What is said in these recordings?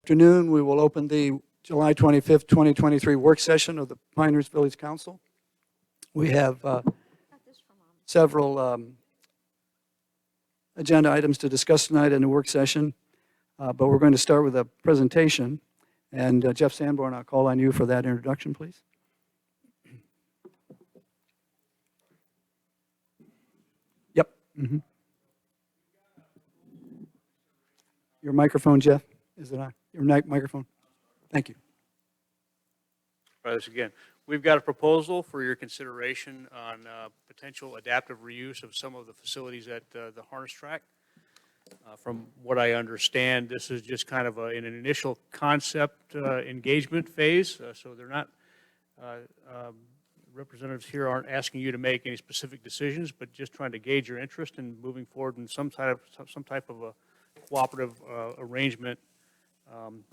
Afternoon, we will open the July 25th, 2023 work session of the Pinehurst Village Council. We have several agenda items to discuss tonight in the work session, but we're going to start with a presentation. And Jeff Sanborn, I'll call on you for that introduction, please. Yep. Mm-hmm. Your microphone, Jeff, is it on? Your microphone. Thank you. Try this again. We've got a proposal for your consideration on potential adaptive reuse of some of the facilities at the harness track. From what I understand, this is just kind of in an initial concept engagement phase, so they're not, representatives here aren't asking you to make any specific decisions, but just trying to gauge your interest in moving forward in some type of a cooperative arrangement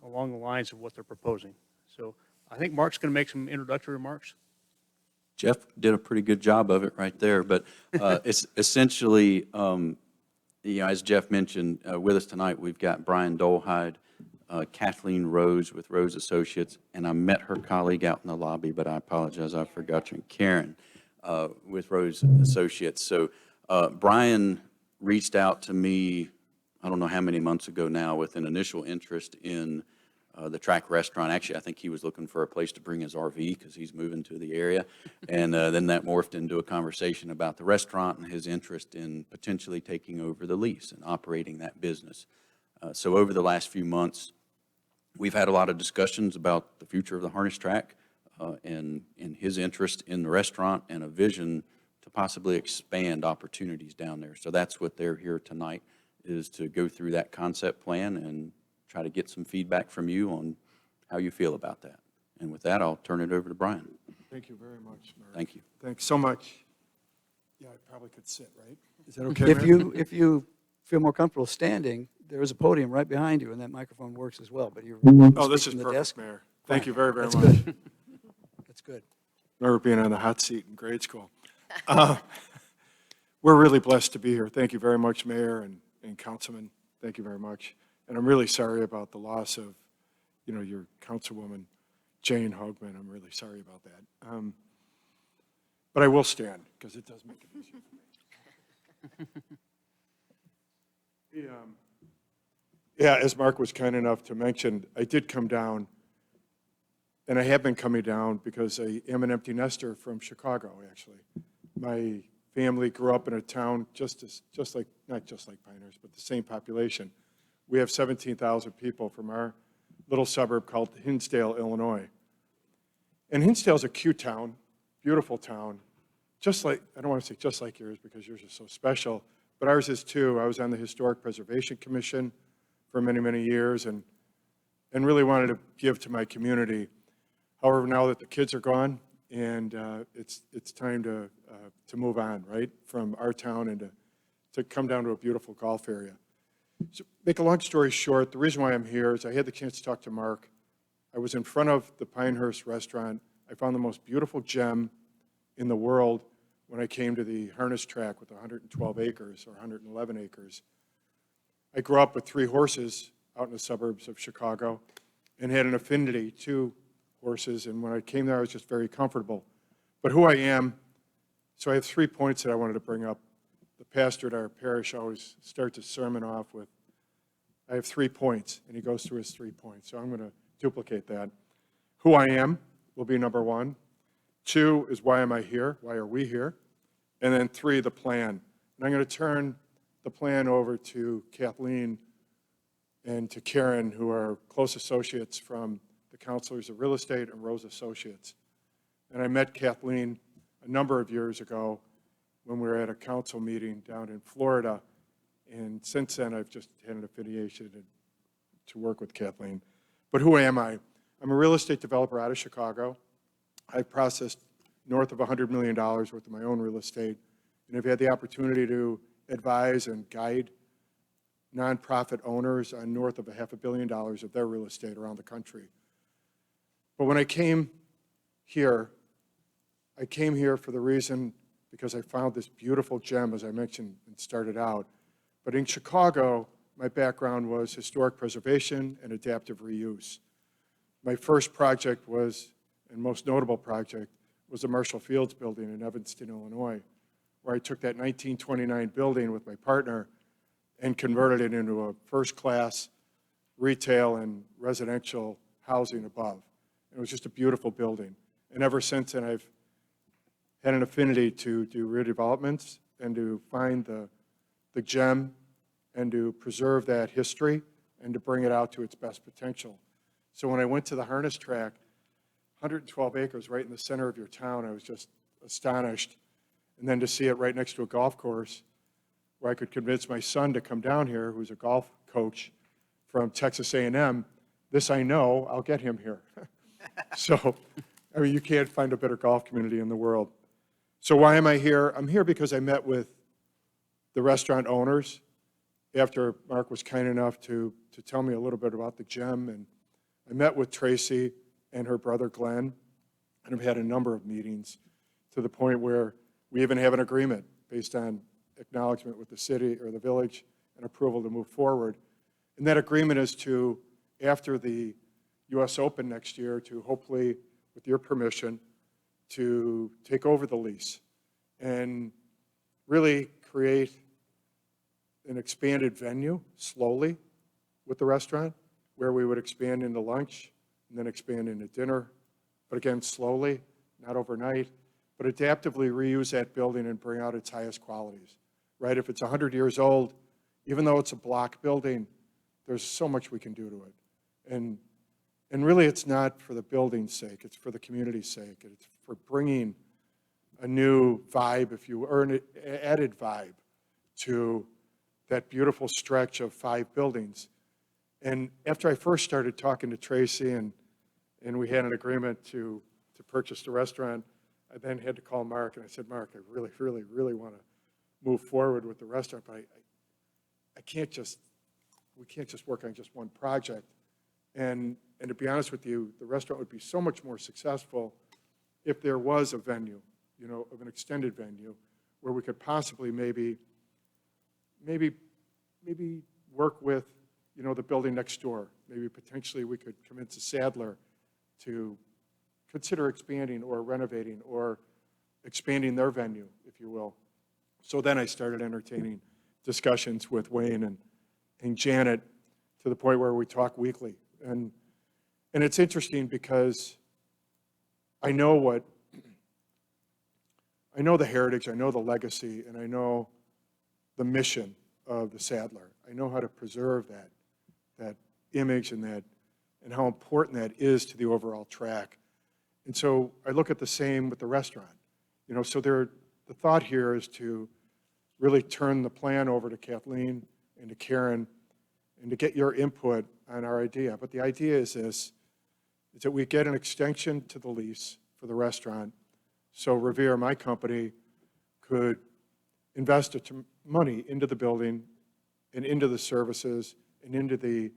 along the lines of what they're proposing. So I think Mark's going to make some introductory remarks. Jeff did a pretty good job of it right there, but it's essentially, as Jeff mentioned, with us tonight, we've got Brian Dolhide, Kathleen Rose with Rose Associates, and I met her colleague out in the lobby, but I apologize, I forgot you, Karen, with Rose Associates. So Brian reached out to me, I don't know how many months ago now, with an initial interest in the track restaurant. Actually, I think he was looking for a place to bring his RV because he's moving to the area. And then that morphed into a conversation about the restaurant and his interest in potentially taking over the lease and operating that business. So over the last few months, we've had a lot of discussions about the future of the harness track and his interest in the restaurant and a vision to possibly expand opportunities down there. So that's what they're here tonight, is to go through that concept plan and try to get some feedback from you on how you feel about that. And with that, I'll turn it over to Brian. Thank you very much, Mark. Thank you. Thanks so much. Yeah, I probably could sit, right? Is that okay, If Mayor? you feel more comfortable standing, there is a podium right behind you, and that microphone works as well. But you're Oh, this is speaking to the perfect, desk. Mayor. Thank you very, very That's much. good. That's good. Remember being on the hot seat in grade school. We're really blessed to be here. Thank you very much, Mayor and Councilman. Thank you very much. And I'm really sorry about the loss of, your Councilwoman, Jane Hogman. I'm really sorry about that. But I will stand, because it does make it easier for me. Yeah, as Mark was kind enough to mention, I did come down, and I have been coming down because I am an empty nester from Chicago, actually. My family grew up in a town just like, not just like Pinehurst, but the same population. We have 17,000 people from our little suburb called Hinsdale, Illinois. And Hinsdale's a cute town, beautiful town, just like, I don't want to say just like yours because yours is so special, but ours is too. I was on the Historic Preservation Commission for many, many years and really wanted to give to my community. However, now that the kids are gone and it's time to move on, right, from our town and to come down to a beautiful golf area. So make a long story short, the reason why I'm here is I had the chance to talk to Mark. I was in front of the Pinehurst restaurant. I found the most beautiful gem in the world when I came to the harness track with 112 acres or 111 acres. I grew up with 3 horses out in the suburbs of Chicago and had an affinity to horses, and when I came there, I was just very comfortable. But who I am, so I have 3 points that I wanted to bring up. The pastor at our parish always starts his sermon off with, I have 3 points, and he goes through his 3 points. So I'm going to duplicate that. Who I am will be number 1. 2 is why am I here? Why are we here? And then 3, the plan. And I'm going to turn the plan over to Kathleen and to Karen, who are close associates from the Counselors of Real Estate and Rose Associates. And I met Kathleen a number of years ago when we were at a council meeting down in Florida. And since then, I've just had an affiliation to work with Kathleen. But who am I? I'm a real estate developer out of Chicago. I've processed north of $100 million worth of my own real estate, and I've had the opportunity to advise and guide nonprofit owners on north of $500 million of their real estate around the country. But when I came here for the reason because I found this beautiful gem, as I mentioned and started out. But in Chicago, my background was historic preservation and adaptive reuse. My first project was, and most notable project, was the Marshall Fields building in Evanston, Illinois, where I took that 1929 building with my partner and converted it into a first-class retail and residential housing above. It was just a beautiful building. And ever since then, I've had an affinity to do redevelopments and to find the gem and to preserve that history and to bring it out to its best potential. So when I went to the harness track, 112 acres right in the center of your town, I was just astonished. And then to see it right next to a golf course where I could convince my son to come down here, who's a golf coach from Texas A&M, this I know, I'll get him here. So, I mean, you can't find a better golf community in the world. So why am I here? I'm here because I met with the restaurant owners after Mark was kind enough to tell me a little bit about the gem. And I met with Tracy and her brother Glenn, and I've had a number of meetings to the point where we even have an agreement based on acknowledgement with the city or the village and approval to move forward. And that agreement is to, after the US Open next year, to hopefully, with your permission, to take over the lease and really create an expanded venue slowly with the restaurant, where we would expand into lunch and then expand into dinner, but again, slowly, not overnight, but adaptively reuse that building and bring out its highest qualities, right? If it's 100 years old, even though it's a block building, there's so much we can do to it. And really, it's not for the building's sake, it's for the community's sake. It's for bringing a new vibe, if you will, or an added vibe to that beautiful stretch of 5 buildings. And after I first started talking to Tracy and we had an agreement to purchase the restaurant, I then had to call Mark, and I said, Mark, I really, really, really want to move forward with the restaurant, but we can't just work on just one project. And to be honest with you, the restaurant would be so much more successful if there was a venue, you know, of an extended venue, where we could possibly maybe work with, you know, the building next door. Maybe potentially we could convince a Sadler to consider expanding or renovating or expanding their venue, if you will. So then I started entertaining discussions with Wayne and Janet to the point where we talk weekly. And it's interesting because I know the heritage, I know the legacy, and I know the mission of the Sadler. I know how to preserve that image and how important that is to the overall track. And so I look at the same with the restaurant. You know, so the thought here is to really turn the plan over to Kathleen and to Karen and to get your input on our idea. But the idea is this, is that we get an extension to the lease for the restaurant so Revere, my company, could invest money into the building and into the services and into the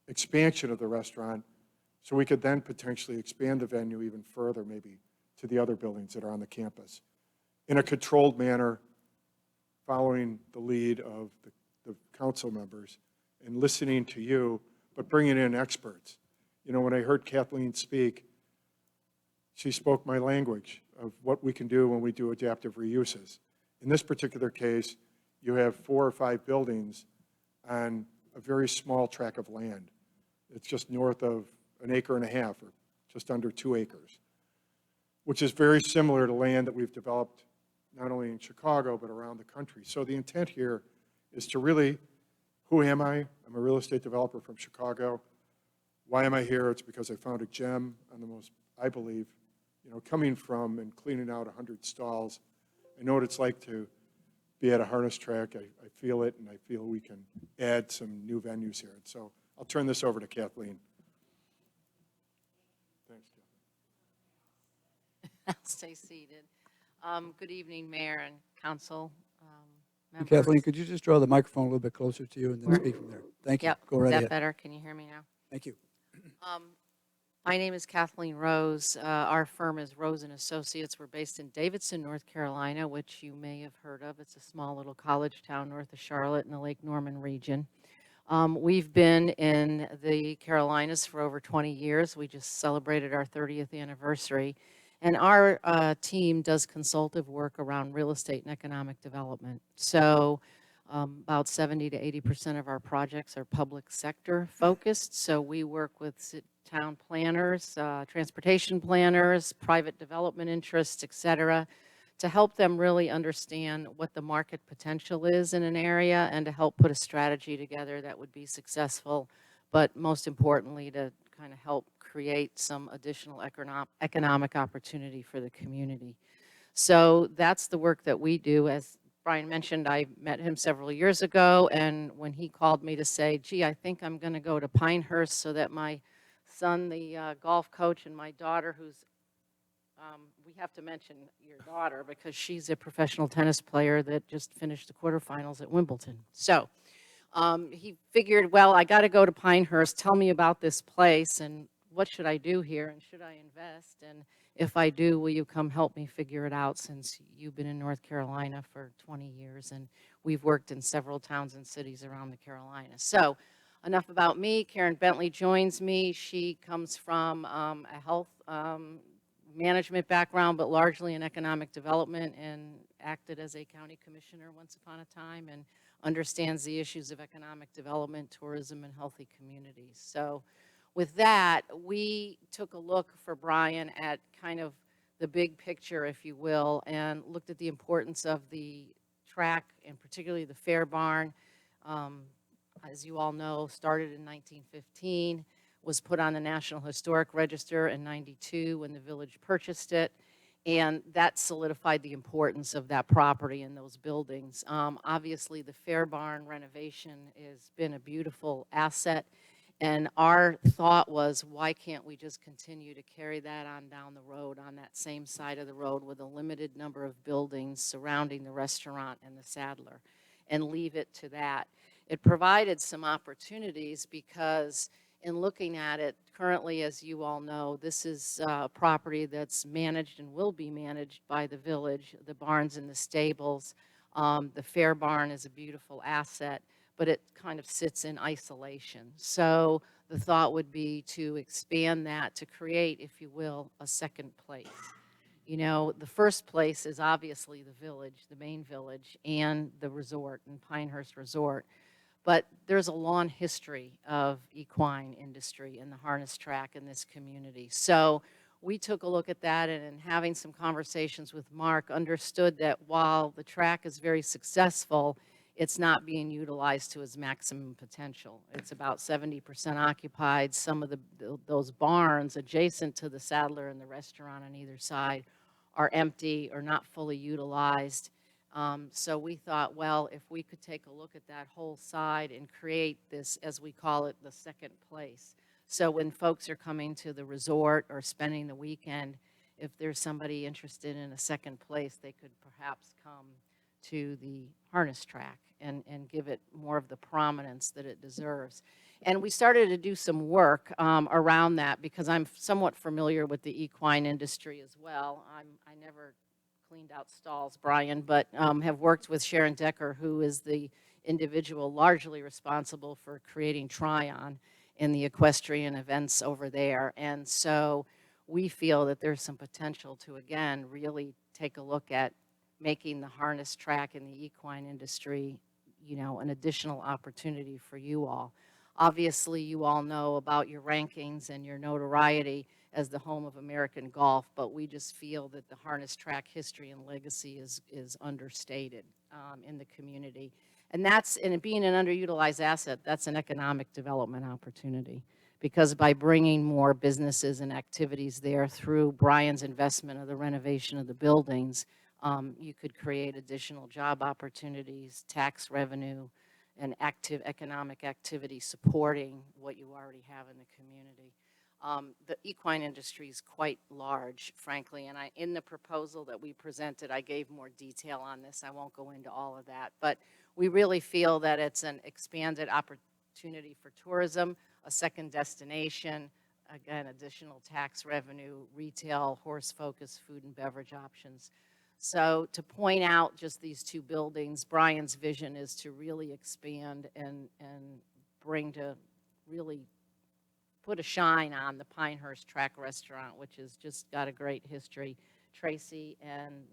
expansion of the restaurant so we could then potentially expand the venue even further, maybe to the other buildings that are on the campus in a controlled manner, following the lead of the council members and listening to you, but bringing in experts. You know, when I heard Kathleen speak, she spoke my language of what we can do when we do adaptive reuses. In this particular case, you have 4 or 5 buildings on a very small tract of land. It's just north of 1.5 acres or just under 2 acres, which is very similar to land that we've developed not only in Chicago, but around the country. So the intent here is to really, who am I? I'm a real estate developer from Chicago. Why am I here? It's because I found a gem on the most, I believe, you know, coming from and cleaning out 100 stalls. I know what it's like to be at a harness track. I feel it, and I feel we can add some new venues here. And so I'll turn this over to Kathleen. Thanks, Kathleen. I'll stay seated. Good evening, Mayor and Council And members. Kathleen, could you just draw the microphone a little bit closer to you and then speak from there? Thank you. Yep, Go is right that ahead. better? Can you hear me now? Thank you. My name is Kathleen Rose. Our firm is Rose and Associates. We're based in Davidson, North Carolina, which you may have heard of. It's a small little college town north of Charlotte in the Lake Norman region. We've been in the Carolinas for over 20 years. We just celebrated our 30th anniversary. And our team does consultative work around real estate and economic development. So about 70 to 80% of our projects are public sector focused. So we work with town planners, transportation planners, private development interests, et cetera, to help them really understand what the market potential is in an area and to help put a strategy together that would be successful, but most importantly, to kind of help create some additional economic opportunity for the community. So that's the work that we do. As Brian mentioned, I met him several years ago, and when he called me to say, gee, I think I'm going to go to Pinehurst so that my son, the golf coach, and my daughter, who's we have to mention your daughter because she's a professional tennis player that just finished the quarterfinals at Wimbledon. So he figured, well, I got to go to Pinehurst. Tell me about this place and what should I do here and should I invest? And if I do, will you come help me figure it out since you've been in North Carolina for 20 years and we've worked in several towns and cities around the Carolinas. So enough about me. Karen Bentley joins me. She comes from a health management background, but largely in economic development, and acted as a county commissioner once upon a time and understands the issues of economic development, tourism, and healthy communities. So with that, we took a look for Brian at kind of the big picture, if you will, and looked at the importance of the track, and particularly the Fair Barn. As you all know, started in 1915. Was put on the National Historic Register in '92 when the village purchased it, and that solidified the importance of that property and those buildings. Obviously, the Fair Barn renovation has been a beautiful asset, and our thought was, why can't we just continue to carry that on down the road on that same side of the road with a limited number of buildings surrounding the restaurant and the Saddler and leave it to that? It provided some opportunities because in looking at it, currently, as you all know, this is a property that's managed and will be managed by the village, the barns and the stables. The Fair Barn is a beautiful asset, but it kind of sits in isolation. So the thought would be to expand that to create, if you will, a second place. You know, the first place is obviously the village, the main village, and the resort, and Pinehurst Resort. But there's a long history of equine industry in the harness track in this community. So we took a look at that, and in having some conversations with Mark, understood that while the track is very successful, it's not being utilized to its maximum potential. It's about 70% occupied. Some of those barns adjacent to the Saddler and the restaurant on either side are empty or not fully utilized. So we thought, well, if we could take a look at that whole side and create this, as we call it, the second place. So when folks are coming to the resort or spending the weekend, if there's somebody interested in a second place, they could perhaps come to the harness track and give it more of the prominence that it deserves. And we started to do some work around that because I'm somewhat familiar with the equine industry as well. I never cleaned out stalls, Brian, but have worked with Sharon Decker, who is the individual largely responsible for creating Tryon in the equestrian events over there. And so we feel that there's some potential to, again, really take a look at making the harness track in the equine industry, you know, an additional opportunity for you all. Obviously, you all know about your rankings and your notoriety as the home of American golf, but we just feel that the harness track history and legacy is understated in the community. And that's, and it being an underutilized asset, that's an economic development opportunity. Because by bringing more businesses and activities there through Brian's investment of the renovation of the buildings, you could create additional job opportunities, tax revenue, and active economic activity supporting what you already have in the community. The equine industry is quite large, frankly, and in the proposal that we presented, I gave more detail on this. I won't go into all of that, but we really feel that it's an expanded opportunity for tourism, a second destination, again, additional tax revenue, retail, horse-focused food and beverage options. So to point out just these two buildings, Brian's vision is to really expand and bring to really put a shine on the Pinehurst Track Restaurant, which has just got a great history. Tracy and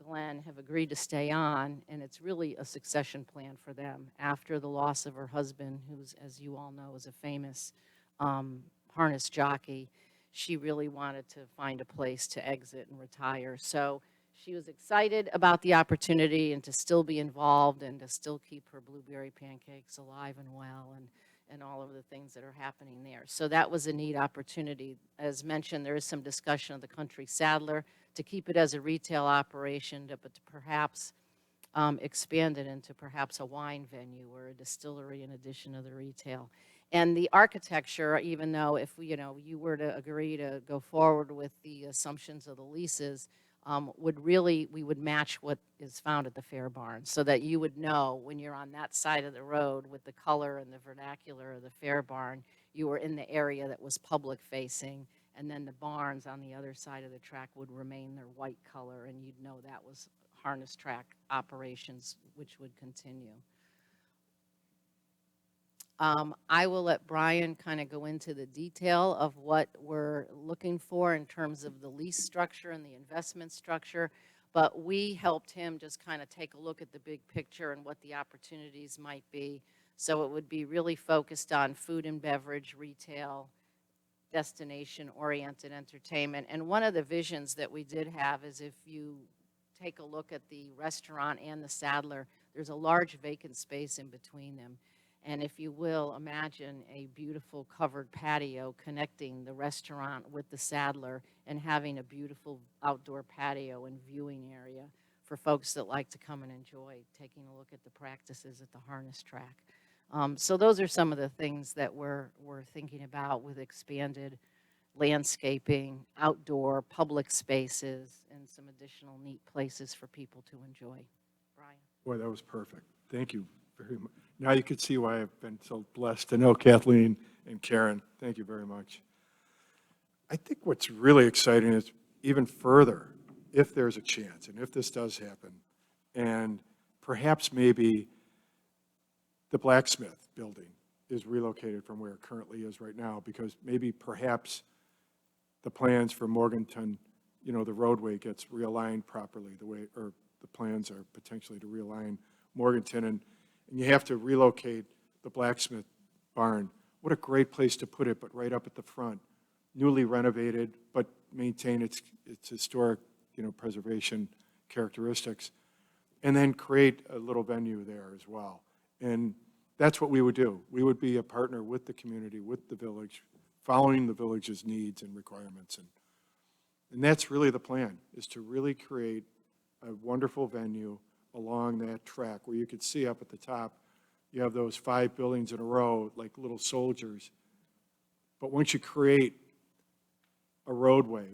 Glenn have agreed to stay on, and it's really a succession plan for them. After the loss of her husband, who's, as you all know, is a famous harness jockey, she really wanted to find a place to exit and retire. So she was excited about the opportunity and to still be involved and to still keep her blueberry pancakes alive and well, and all of the things that are happening there. So that was a neat opportunity. As mentioned, there is some discussion of the Country Saddler to keep it as a retail operation, but to perhaps expand it into perhaps a wine venue or a distillery in addition to the retail. And the architecture, even though if you were to agree to go forward with the assumptions of the leases, we would match what is found at the Fair Barn, so that you would know when you're on that side of the road with the color and the vernacular of the Fair Barn, you were in the area that was public facing, and then the barns on the other side of the track would remain their white color, and you'd know that was harness track operations, which would continue. I will let Brian kind of go into the detail of what we're looking for in terms of the lease structure and the investment structure, but we helped him just kind of take a look at the big picture and what the opportunities might be. So it would be really focused on food and beverage, retail, destination-oriented entertainment. And one of the visions that we did have is, if you take a look at the restaurant and the Saddler, there's a large vacant space in between them. And if you will, imagine a beautiful covered patio connecting the restaurant with the Saddler and having a beautiful outdoor patio and viewing area for folks that like to come and enjoy taking a look at the practices at the harness track. So those are some of the things that we're thinking about with expanded landscaping, outdoor public spaces, and some additional neat places for people to enjoy. Brian? Boy, that was perfect. Thank you very much. Now you can see why I've been so blessed to know Kathleen and Karen. Thank you very much. I think what's really exciting is even further, if there's a chance, and if this does happen, and perhaps maybe the blacksmith building is relocated from where it currently is right now, because maybe perhaps the plans for Morganton, the roadway gets realigned properly, or the plans are potentially to realign Morganton, and you have to relocate the blacksmith barn. What a great place to put it, but right up at the front. Newly renovated, but maintain its historic, preservation characteristics, and then create a little venue there as well. And that's what we would do. We would be a partner with the community, with the village, following the village's needs and requirements. And that's really the plan, is to really create a wonderful venue along that track where you could see up at the top, you have those 5 buildings in a row like little soldiers. But once you create a roadway,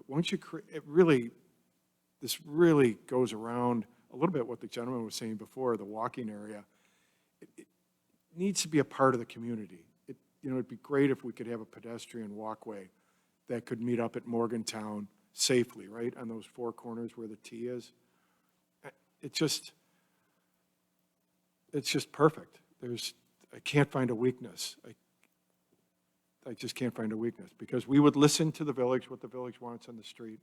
this really goes around a little bit what the gentleman was saying before, the walking area. It needs to be a part of the community. It'd be great if we could have a pedestrian walkway that could meet up at Morgantown safely, right, on those 4 corners where the T is. It's just perfect. I can't find a weakness. I just can't find a weakness, because we would listen to the village, what the village wants on the street.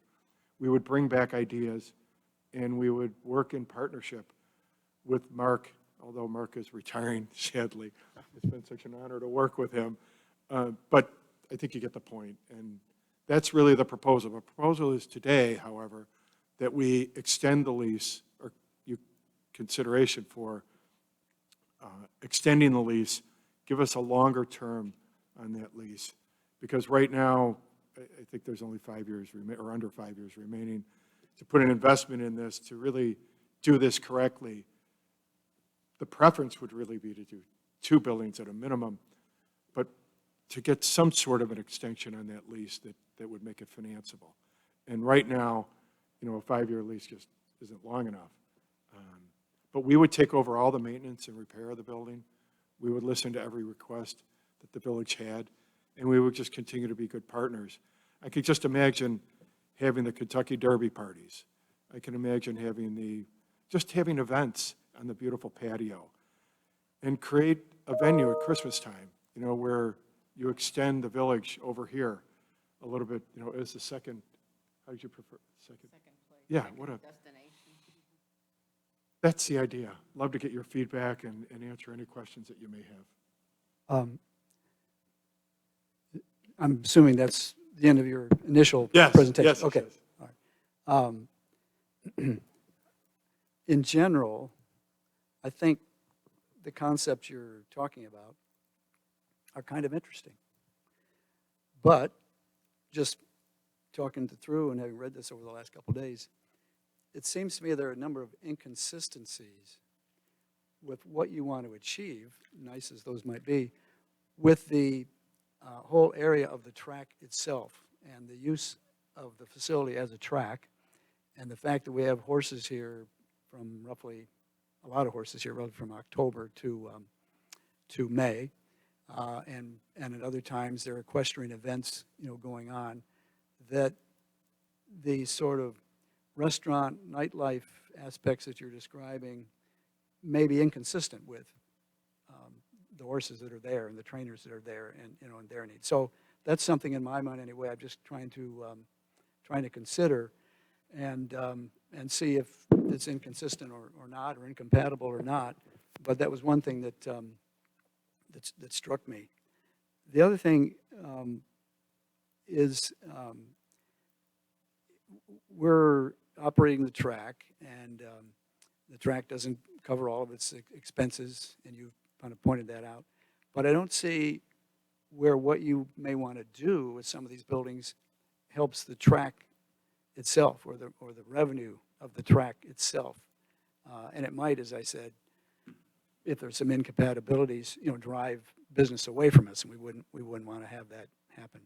We would bring back ideas, and we would work in partnership with Mark, although Mark is retiring, sadly. It's been such an honor to work with him. But I think you get the point, and that's really the proposal. The proposal is today, however, that we extend the lease, or consideration for extending the lease, give us a longer term on that lease. Because right now, I think there's only 5 years, or under 5 years remaining, to put an investment in this, to really do this correctly. The preference would really be to do 2 buildings at a minimum, but to get some sort of an extension on that lease that would make it financeable. And right now, a 5-year lease just isn't long enough. But we would take over all the maintenance and repair of the building. We would listen to every request that the village had, and we would just continue to be good partners. I could just imagine having the Kentucky Derby parties. I can imagine having events on the beautiful patio, and create a venue at Christmas time, you know, where you extend the village over here a little bit, you know, as the second, how did you prefer, second? Yeah, what a, that's the idea. Love to get your feedback and answer any questions that you may have. Um, I'm assuming that's the end of your initial Yes, presentation? yes, Okay. yes. All right. In general, I think the concepts you're talking about are kind of interesting. But just talking it through and having read this over the last couple of days, it seems to me there are a number of inconsistencies with what you want to achieve, nice as those might be, with the whole area of the track itself and the use of the facility as a track, and the fact that we have horses here from roughly, a lot of horses here, roughly from October to May, and at other times there are equestrian events, you know, going on, that the sort of restaurant, nightlife aspects that you're describing may be inconsistent with the horses that are there and the trainers that are there, and you know, and their needs. So that's something in my mind anyway. I'm just trying to consider and see if it's inconsistent or not, or incompatible or not. But that was one thing that that struck me. The other thing is we're operating the track, and the track doesn't cover all of its expenses, and you've kind of pointed that out. But I don't see where what you may want to do with some of these buildings helps the track itself, or the revenue of the track itself. And it might, as I said, if there's some incompatibilities, you know, drive business away from us, and we wouldn't want to have that happen.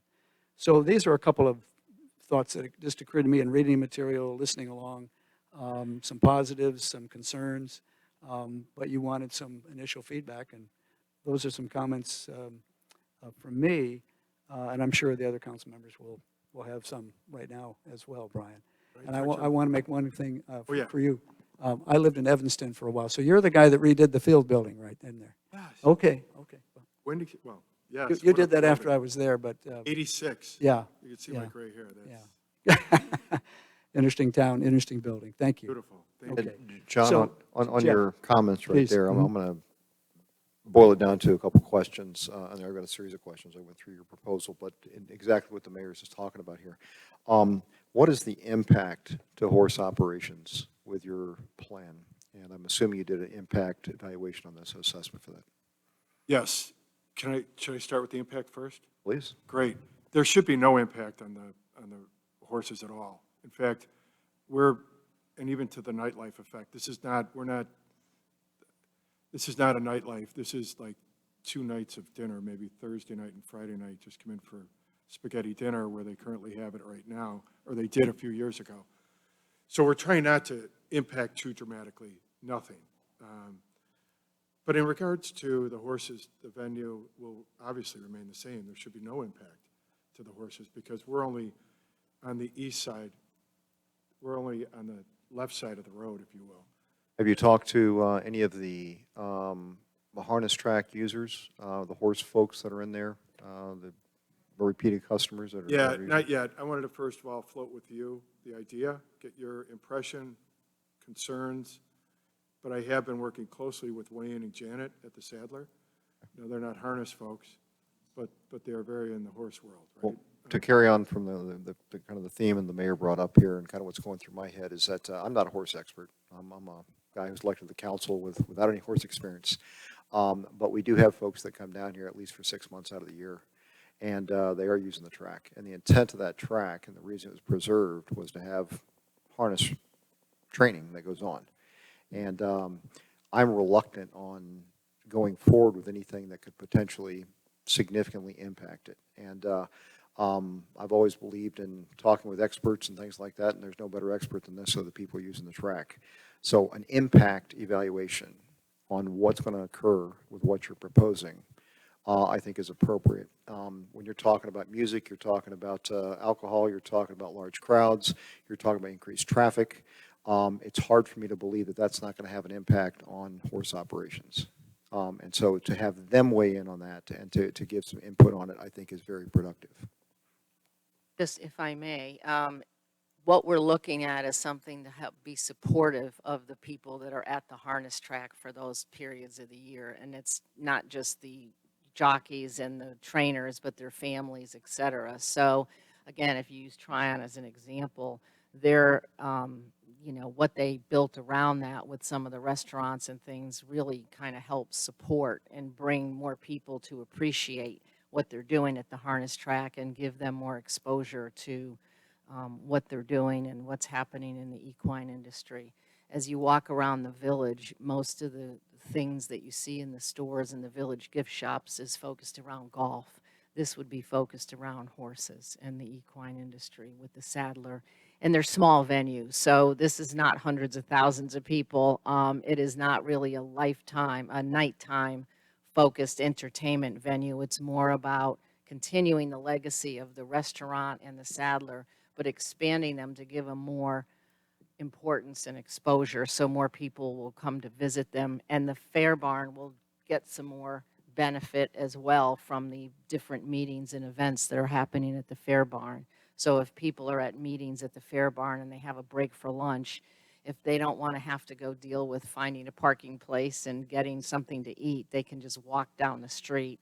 So these are a couple of thoughts that just occurred to me in reading material, listening along, some positives, some concerns, but you wanted some initial feedback, and those are some comments from me, and I'm sure the other council members will have some right now as well, Brian. And I want to make one thing for you. I lived in Evanston for a while, so you're the guy that redid the field building right in there. Yes. Okay. When did you, well, yes. You did that after I was there, but 86. yeah. You can see yeah. my gray hair. Yeah. That's Interesting town, interesting building. Thank you. beautiful. Thank you. Okay. John, So, on Jeff, your comments right please. there, Mhm. I'm going to boil it down to a couple questions, and I've got a series of questions. I went through your proposal, but exactly what the mayor is just talking about here. What is the impact to horse operations with your plan? And I'm assuming you did an impact evaluation on this, assessment for that. Yes. Should I start with the impact first? Please. Great. There should be no impact on the horses at all. In fact, and even to the nightlife effect, this is not a nightlife. This is like 2 nights of dinner, maybe Thursday night and Friday night, just come in for spaghetti dinner where they currently have it right now, or they did a few years ago. So we're trying not to impact too dramatically, nothing. But in regards to the horses, the venue will obviously remain the same. There should be no impact to the horses because we're only on the east side. We're only on the left side of the road, if you will. Have you talked to any of the harness track users, the horse folks that are in there, the repeated customers that are? Yeah, that are not using- yet. I wanted to first of all float with you the idea, get your impression, concerns, but I have been working closely with Wayne and Janet at the Sadler. No, they're not harness folks, but they are very in the horse world, right? Well, to carry on from the kind of the theme and the mayor brought up here and kind of what's going through my head is that I'm not a horse expert. I'm a guy who's elected to the council without any horse experience. But we do have folks that come down here at least for 6 months out of the year. And they are using the track. And the intent of that track and the reason it was preserved was to have harness training that goes on. And I'm reluctant on going forward with anything that could potentially significantly impact it. And I've always believed in talking with experts and things like that, and there's no better expert than this, so the people using the track. So an impact evaluation on what's going to occur with what you're proposing, I think is appropriate. When you're talking about music, you're talking about alcohol, you're talking about large crowds, you're talking about increased traffic. It's hard for me to believe that that's not going to have an impact on horse operations. And so to have them weigh in on that and to give some input on it, I think is very productive. Just if I may, what we're looking at is something to help be supportive of the people that are at the harness track for those periods of the year. And it's not just the jockeys and the trainers, but their families, et cetera. So again, if you use Tryon as an example, they're, what they built around that with some of the restaurants and things really kind of helps support and bring more people to appreciate what they're doing at the harness track and give them more exposure to what they're doing and what's happening in the equine industry. As you walk around the village, most of the things that you see in the stores and the village gift shops is focused around golf. This would be focused around horses and the equine industry with the Saddler. And they're small venues, so this is not hundreds of thousands of people. It is not really a nighttime focused entertainment venue. It's more about continuing the legacy of the restaurant and the Saddler, but expanding them to give them more importance and exposure so more people will come to visit them. And the Fair Barn will get some more benefit as well from the different meetings and events that are happening at the Fair Barn. So if people are at meetings at the Fair Barn and they have a break for lunch, if they don't want to have to go deal with finding a parking place and getting something to eat, they can just walk down the street.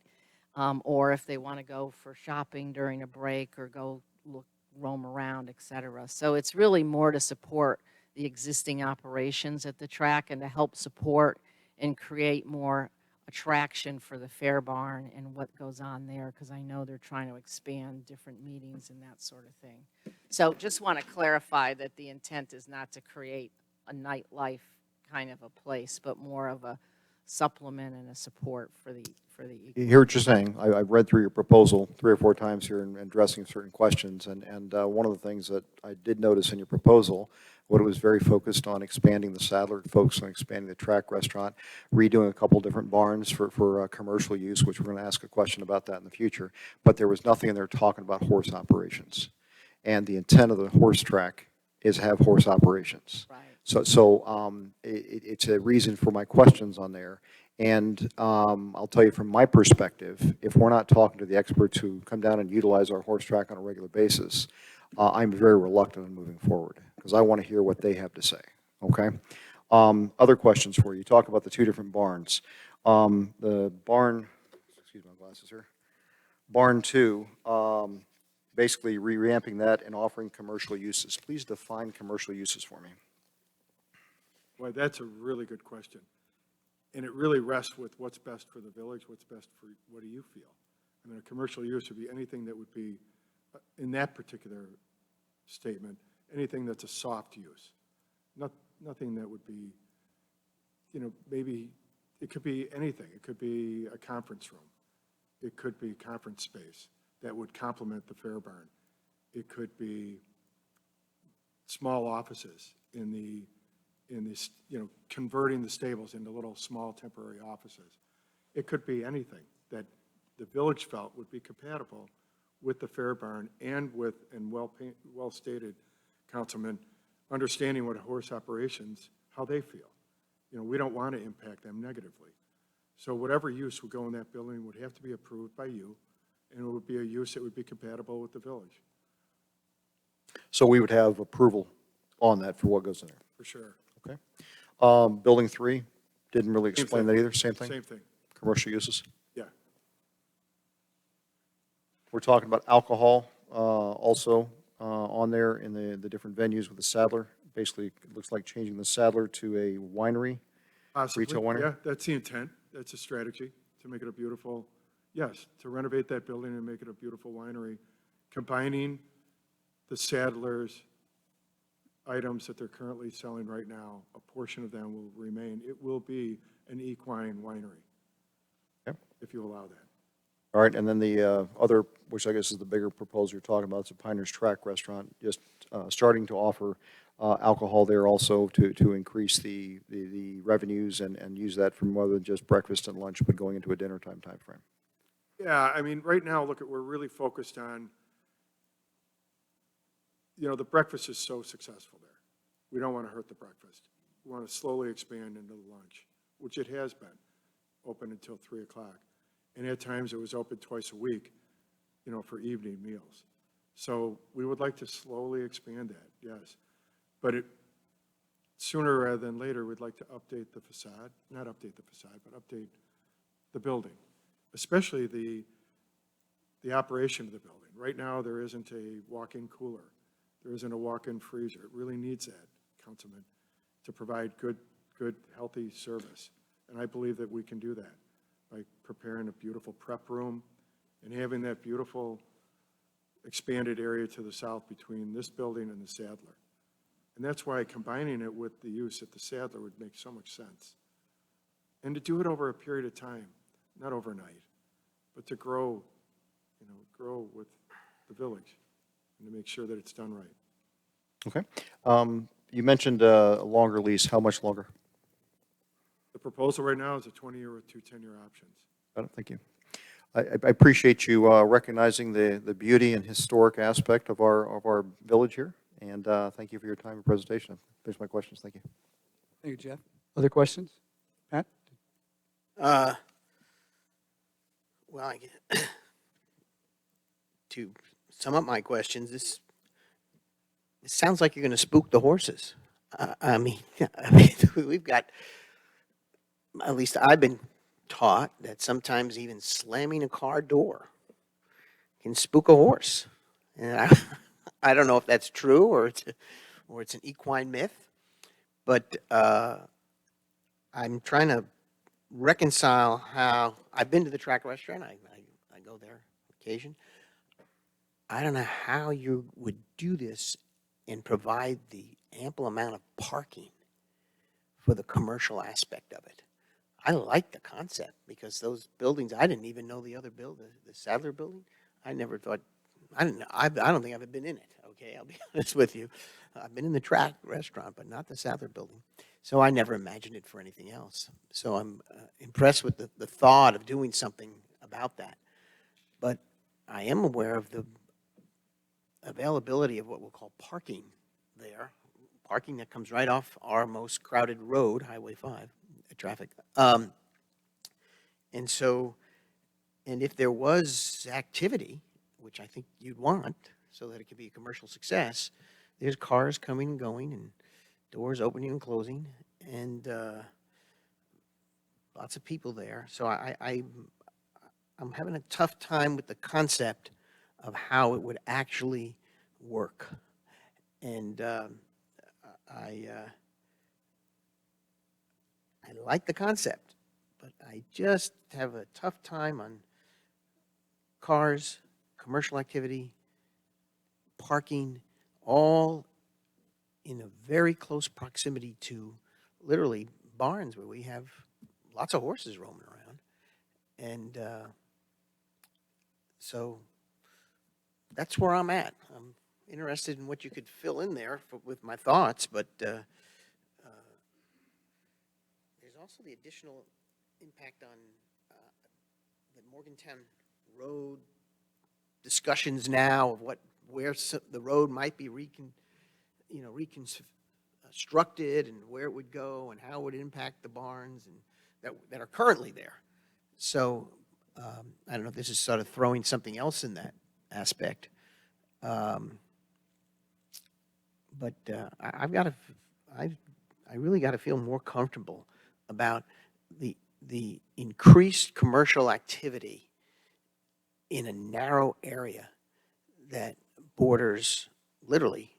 Or if they want to go for shopping during a break or go roam around, et cetera. So it's really more to support the existing operations at the track and to help support and create more attraction for the Fair Barn and what goes on there, because I know they're trying to expand different meetings and that sort of thing. So just want to clarify that the intent is not to create a nightlife kind of a place, but more of a supplement and a support for the You hear what you're saying. I've read through your proposal 3 or 4 times here and addressing certain questions. And one of the things that I did notice in your proposal, what it was very focused on expanding the Saddler, focused on expanding the track restaurant, redoing a couple different barns for commercial use, which we're going to ask a question about that in the future. But there was nothing in there talking about horse operations. And the intent of the horse track is to have horse operations. right. So it's a reason for my questions on there. And I'll tell you from my perspective, if we're not talking to the experts who come down and utilize our horse track on a regular basis, I'm very reluctant on moving forward because I want to hear what they have to say, okay? Other questions for you. You talk about the 2 different barns. The barn, excuse my glasses here, barn 2, basically revamping that and offering commercial uses. Please define commercial uses for me. Well, that's a really good question. And it really rests with what's best for the village, what's best for, what do you feel? I mean, a commercial use would be anything that would be, in that particular statement, anything that's a soft use. Nothing that would be, maybe, it could be anything. It could be a conference room. It could be conference space that would complement the Fair Barn. It could be small offices in this, converting the stables into little small temporary offices. It could be anything that the village felt would be compatible with the Fair Barn and with, and well stated, Councilman, understanding what horse operations, how they feel. We don't want to impact them negatively. So whatever use would go in that building would have to be approved by you, and it would be a use that would be compatible with the village, So we would have approval on that for what goes in there. for sure. Okay. Building 3, didn't really Same explain thing. that either, same thing? Same thing, Commercial uses? yeah. We're talking about alcohol also on there in the different venues with the Saddler. Basically, it looks like changing the Saddler to a winery. Possibly, Retail winery? yeah, that's the intent, that's a strategy, to make it a beautiful, yes, to renovate that building and make it a beautiful winery, combining the Sadler's items that they're currently selling right now, a portion of them will remain. It will be an equine winery, Okay. if you allow that. All right, and then the other, which I guess is the bigger proposal you're talking about, it's a Pioneers Track restaurant, just starting to offer alcohol there also to increase the revenues and use that for more than just breakfast and lunch, but going into a dinner time frame. Yeah, I mean, right now, look, we're really focused on, the breakfast is so successful there. We don't want to hurt the breakfast. We want to slowly expand into the lunch, which it has been. open until 3 o'clock. And at times, it was open twice a week, for evening meals. So we would like to slowly expand that, yes. But sooner rather than later, we'd like to update the facade, not update the facade, but update the building, especially the operation of the building. Right now, there isn't a walk-in cooler. There isn't a walk-in freezer. It really needs that, Councilman, to provide good, healthy service. And I believe that we can do that by preparing a beautiful prep room and having that beautiful expanded area to the south between this building and the Sadler. And that's why combining it with the use at the Sadler would make so much sense. And to do it over a period of time, not overnight, but to grow with the village and to make sure that it's done right. Okay. You mentioned a longer lease. How much longer? The proposal right now is a 20-year with 2 10-year options. Got it. Thank you. I appreciate you recognizing the beauty and historic aspect of our village here, and thank you for your time and presentation. Those are my questions. Thank you. Thank you, Jeff. Other questions? Pat? Well, to sum up my questions, this sounds like you're going to spook the horses. I mean, we've got, at least I've been taught that sometimes even slamming a car door can spook a horse. And I don't know if that's true or it's an equine myth, but I'm trying to reconcile how I've been to the Track Restaurant. I go there on occasion. I don't know how you would do this and provide the ample amount of parking for the commercial aspect of it. I like the concept because those buildings, I didn't even know the other building, the Sadler building. I never thought, I don't think I've been in it, okay? I'll be honest with you. I've been in the Track Restaurant, but not the Sadler building. So I never imagined it for anything else. So I'm impressed with the thought of doing something about that. But I am aware of the availability of what we'll call parking there, parking that comes right off our most crowded road, Highway 5, traffic. And so, and if there was activity, which I think you'd want so that it could be a commercial success, there's cars coming and going and doors opening and closing and lots of people there. So I'm having a tough time with the concept of how it would actually work. And I like the concept, but I just have a tough time on cars, commercial activity, parking, all in a very close proximity to literally barns where we have lots of horses roaming around. And so that's where I'm at. I'm interested in what you could fill in there with my thoughts, but there's also the additional impact on the Morgantown Road discussions now of where the road might be reconstructed and where it would go and how it would impact the barns and that are currently there. So I don't know if this is sort of throwing something else in that aspect. But I really got to feel more comfortable about the increased commercial activity in a narrow area that borders literally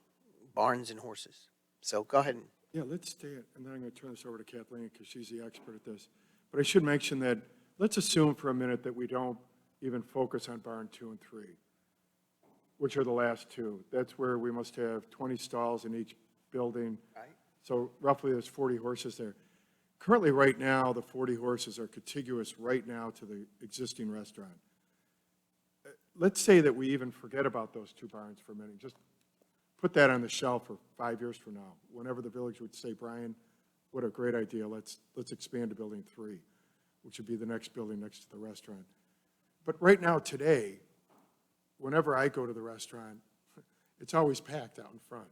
barns and horses. So go ahead and. Yeah, let's stay, and then I'm going to turn this over to Kathleen because she's the expert at this. But I should mention that, let's assume for a minute that we don't even focus on barn 2 and 3, which are the last two. That's where we must have 20 stalls in each building. Right. So roughly there's 40 horses there. Currently, right now, the 40 horses are contiguous right now to the existing restaurant. Let's say that we even forget about those 2 barns for a minute. Just put that on the shelf for 5 years from now. Whenever the village would say, Brian, what a great idea. Let's expand to building 3, which would be the next building next to the restaurant. But right now, today, whenever I go to the restaurant, it's always packed out in front.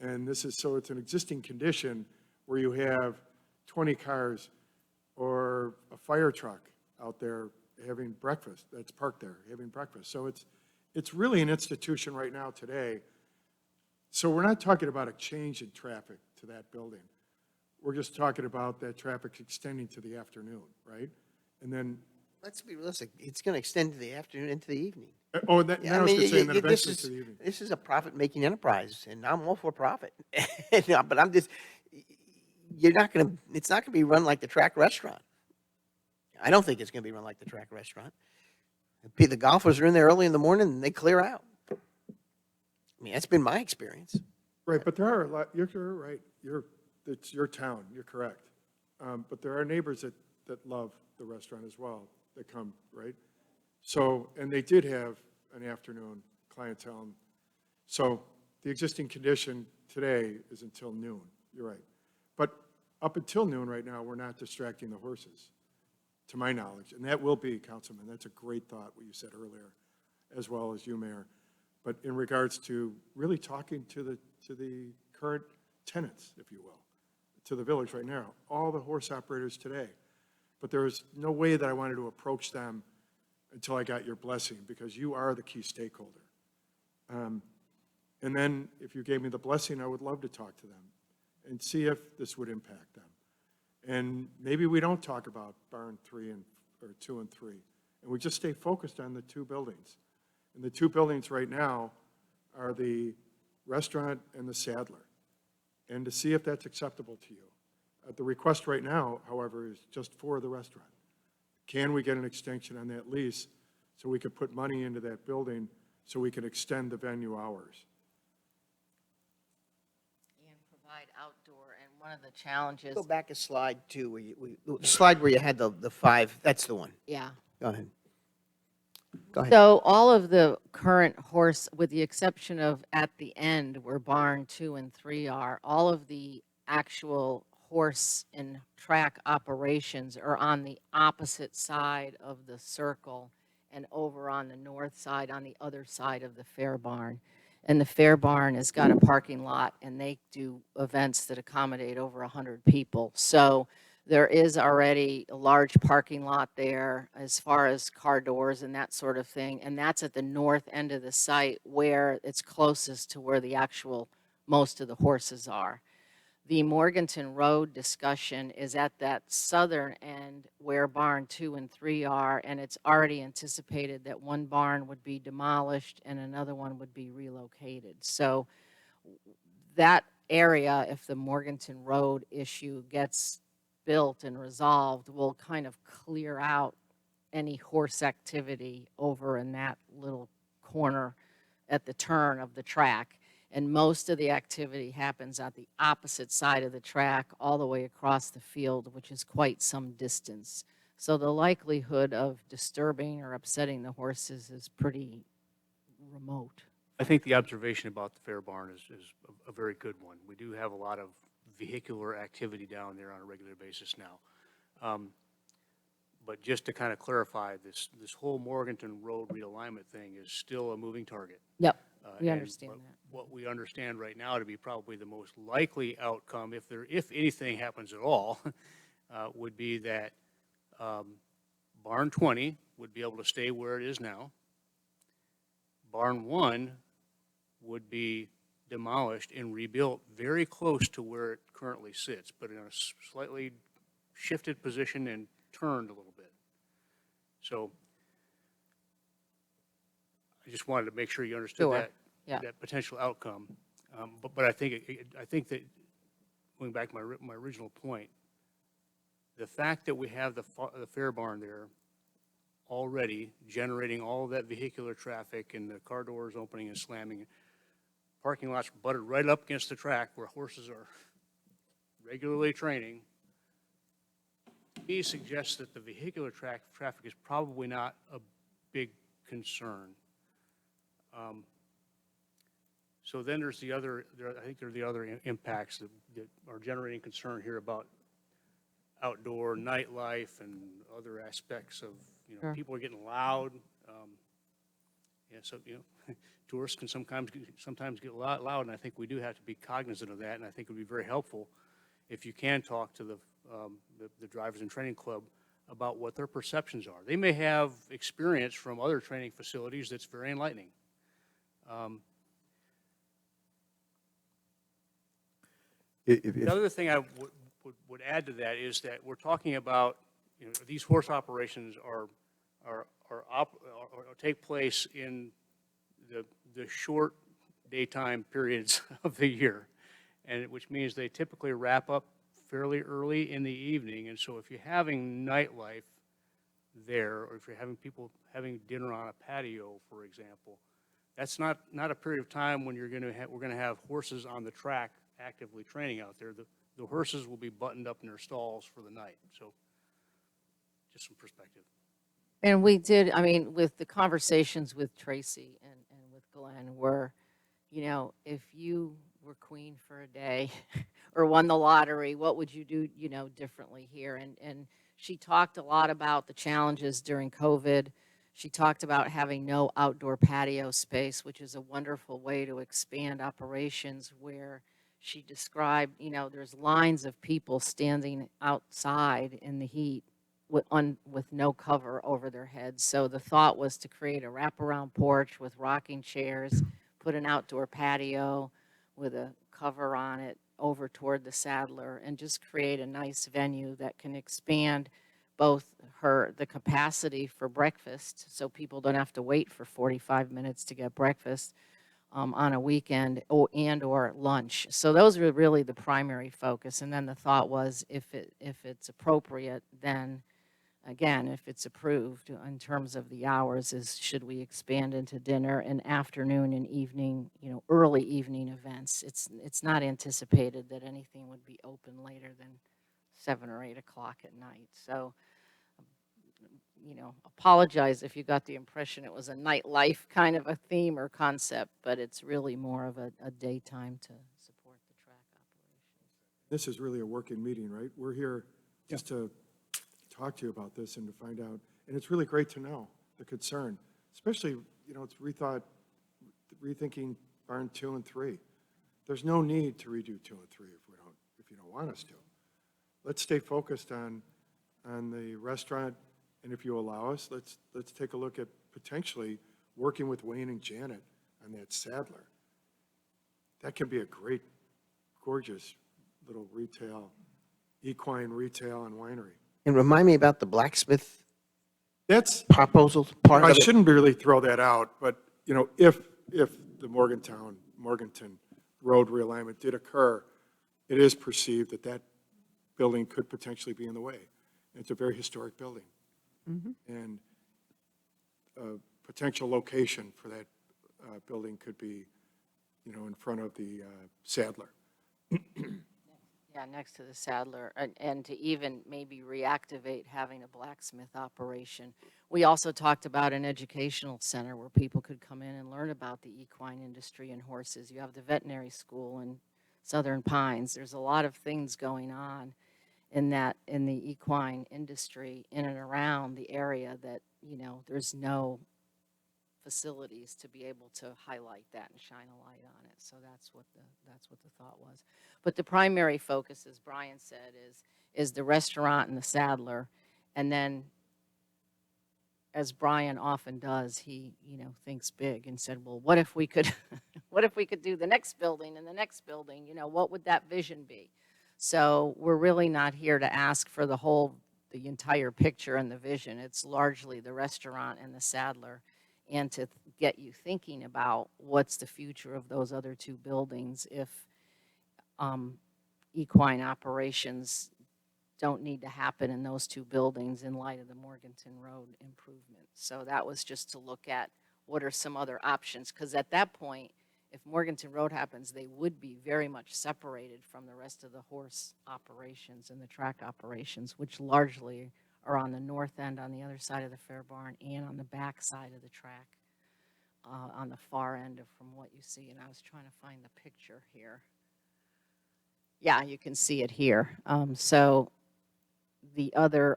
And it's an existing condition where you have 20 cars or a fire truck out there having breakfast, that's parked there, having breakfast. So it's really an institution right now today. So we're not talking about a change in traffic to that building. We're just talking about that traffic extending to the afternoon, right? And then, Let's be realistic. It's going to extend to the afternoon into the evening. oh, that, Yeah, now I was going to say, and then this eventually to the evening. this is a profit-making enterprise, and I'm all for profit. Yeah, but I'm just, you're not going to, it's not going to be run like the Track Restaurant. I don't think it's going to be run like the Track Restaurant. The golfers are in there early in the morning and they clear out. I mean, that's been my experience. Right, but there are a lot, you're right, it's your town, you're correct. But there are neighbors that love the restaurant as well, that come, right? So, and they did have an afternoon clientele. So the existing condition today is until noon, you're right. But up until noon right now, we're not distracting the horses, to my knowledge. And that will be, Councilman, that's a great thought, what you said earlier, as well as you, Mayor. But in regards to really talking to the current tenants, if you will, to the village right now, all the horse operators today. But there was no way that I wanted to approach them until I got your blessing, because you are the key stakeholder. And then if you gave me the blessing, I would love to talk to them and see if this would impact them. And maybe we don't talk about barn 2 and 3, and we just stay focused on the 2 buildings. And the 2 buildings right now are the restaurant and the Sadler, and to see if that's acceptable to you. The request right now, however, is just for the restaurant. Can we get an extension on that lease so we could put money into that building so we can extend the venue hours? And provide outdoor, and one of the challenges, Go back a slide too, the slide where you had the 5, that's the one. yeah. Go ahead. Go ahead. So all of the current horse, with the exception of at the end where barn 2 and 3 are, all of the actual horse and track operations are on the opposite side of the circle and over on the north side, on the other side of the fair barn. And the fair barn has got a parking lot, and they do events that accommodate over 100 people. So there is already a large parking lot there as far as car doors and that sort of thing. And that's at the north end of the site where it's closest to where the actual, most of the horses are. The Morganton Road discussion is at that southern end where barn 2 and 3 are, and it's already anticipated that one barn would be demolished and another one would be relocated. So that area, if the Morganton Road issue gets built and resolved, will kind of clear out any horse activity over in that little corner at the turn of the track. And most of the activity happens at the opposite side of the track, all the way across the field, which is quite some distance. So the likelihood of disturbing or upsetting the horses is pretty remote. I think the observation about the fair barn is a very good one. We do have a lot of vehicular activity down there on a regular basis now. But just to kind of clarify, this whole Morganton Road realignment thing is still a moving target. Yep, we And understand that. what we understand right now to be probably the most likely outcome, if anything happens at all, would be that barn 20 would be able to stay where it is now. Barn 1 would be demolished and rebuilt very close to where it currently sits, but in a slightly shifted position and turned a little bit. So I just wanted to make sure you understood Sure, that, yeah. that potential outcome. But I think, I think that, going back to my original point, the fact that we have the fair barn there already generating all of that vehicular traffic and the car doors opening and slamming, parking lots butted right up against the track where horses are regularly training, he suggests that the vehicular traffic is probably not a big concern. So then there's the other, I think there are the other impacts that are generating concern here about outdoor nightlife and other aspects of, Sure. people are getting loud. And so, tourists can sometimes get loud, and I think we do have to be cognizant of that, and I think it would be very helpful if you can talk to the the Drivers and Training Club about what their perceptions are. They may have experience from other training facilities that's very enlightening. If, The other thing I would add to that is that we're talking about, these horse operations take place in the short daytime periods of the year, and which means they typically wrap up fairly early in the evening. And so if you're having nightlife there, or if you're having people having dinner on a patio, for example, that's not a period of time when we're going to have horses on the track actively training out there. The horses will be buttoned up in their stalls for the night. So just some perspective. And we did, I mean, with the conversations with Tracy and with Glenn were, if you were queen for a day or won the lottery, what would you do, differently here? And she talked a lot about the challenges during COVID. She talked about having no outdoor patio space, which is a wonderful way to expand operations, where she described, there's lines of people standing outside in the heat with no cover over their heads. So the thought was to create a wraparound porch with rocking chairs, put an outdoor patio with a cover on it over toward the Sadler, and just create a nice venue that can expand both the capacity for breakfast, so people don't have to wait for 45 minutes to get breakfast on a weekend, or lunch. So those were really the primary focus. And then the thought was, if it's appropriate, then again, if it's approved in terms of the hours, is should we expand into dinner and afternoon and evening, early evening events. It's not anticipated that anything would be open later than 7 or 8 o'clock at night. So, apologize if you got the impression it was a nightlife kind of a theme or concept, but it's really more of a daytime to support the track operations. This is really a working meeting, right? We're here just to talk to you about this and to find out. And it's really great to know the concern, especially, it's rethinking barn 2 and 3. There's no need to redo 2 and 3 if you don't want us to. Let's stay focused on the restaurant, and if you allow us, let's take a look at potentially working with Wayne and Janet on that Sadler. That can be a great, gorgeous little equine retail and winery. And remind me about the blacksmith That's, proposal part I of it. shouldn't really throw that out, but, if the Morganton Road realignment did occur, it is perceived that building could potentially be in the way. It's a very historic building. And a potential location for that building could be, in front of the Sadler. Yeah, next to the Sadler, and to even maybe reactivate having a blacksmith operation. We also talked about an educational center where people could come in and learn about the equine industry and horses. You have the veterinary school in Southern Pines. There's a lot of things going on in the equine industry in and around the area that, there's no facilities to be able to highlight that and shine a light on it. So that's what the thought was. But the primary focus, as Brian said, is the restaurant and the Sadler. And then, as Brian often does, he thinks big and said, well, what if we could do the next building and the next building? What would that vision be? So we're really not here to ask for the entire picture and the vision. It's largely the restaurant and the Sadler, and to get you thinking about what's the future of those other 2 buildings if equine operations don't need to happen in those 2 buildings in light of the Morganton Road improvement. So that was just to look at what are some other options, because at that point, if Morganton Road happens, they would be very much separated from the rest of the horse operations and the track operations, which largely are on the north end on the other side of the Fair Barn and on the back side of the track on the far end from what you see. And I was trying to find the picture here. Yeah, you can see it here. So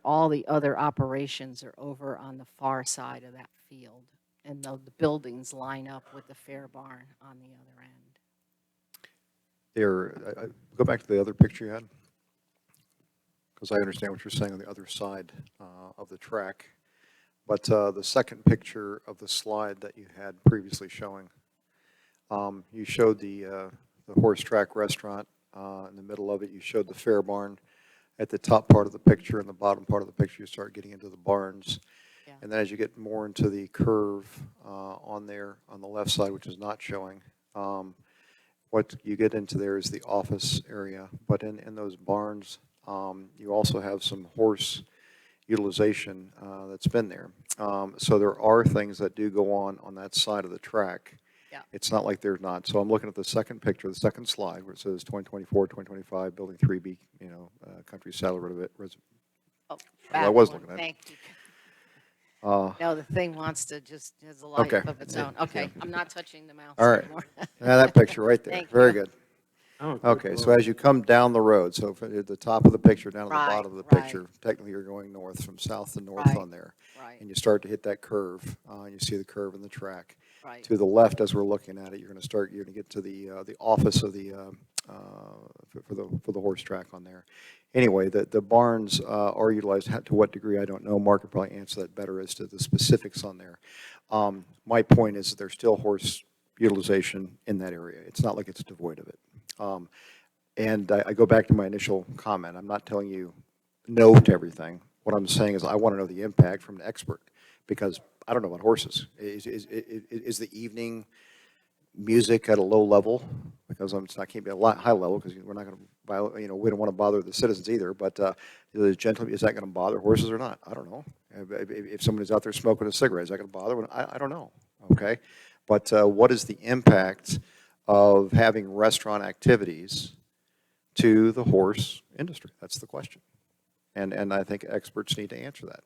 all the other operations are over on the far side of that field. And the buildings line up with the Fair Barn on the other end. Go back to the other picture you had. because I understand what you're saying on the other side of the track. But the second picture of the slide that you had previously showing, you showed the horse track restaurant. In the middle of it, you showed the fair barn. At the top part of the picture and the bottom part of the picture, you start getting into the barns. Yeah. And then as you get more into the curve on there, on the left side, which is not showing, what you get into there is the office area. But in those barns, you also have some horse utilization that's been there. So there are things that do go on that side of the track. Yeah. It's not like there's not. So I'm looking at the second picture, the second slide, where it says 2024, 2025, Building 3B, Country Saddle Oh, I back was one. looking at it. Thank you. Uh, No, the thing wants to just, has a life Okay. of its own. Okay, I'm not touching the mouse All right. anymore. that picture right there. Thank Very you. good. Oh, good Okay, so Lord. as you come down the road, so at the top of the picture, down to the Right, bottom of the right. picture, technically you're going north, from south to north Right, on there. Right, And you start to hit that curve, and you see the curve in the track. right. To the left, as we're looking at it, you're going to get to the office of the, for the horse track on there. Anyway, the barns are utilized. To what degree, I don't know. Mark could probably answer that better as to the specifics on there. My point is that there's still horse utilization in that area. It's not like it's devoid of it. And I go back to my initial comment. I'm not telling you no to everything. What I'm saying is I want to know the impact from an expert, because I don't know about horses. Is the evening music at a low level? Because I can't be at a high level, because we're not going to, we don't want to bother the citizens either. But is that going to bother horses or not? I don't know. If somebody's out there smoking a cigarette, is that going to bother them? I don't know. Okay, but what is the impact of having restaurant activities to the horse industry? That's the question. And I think experts need to answer that.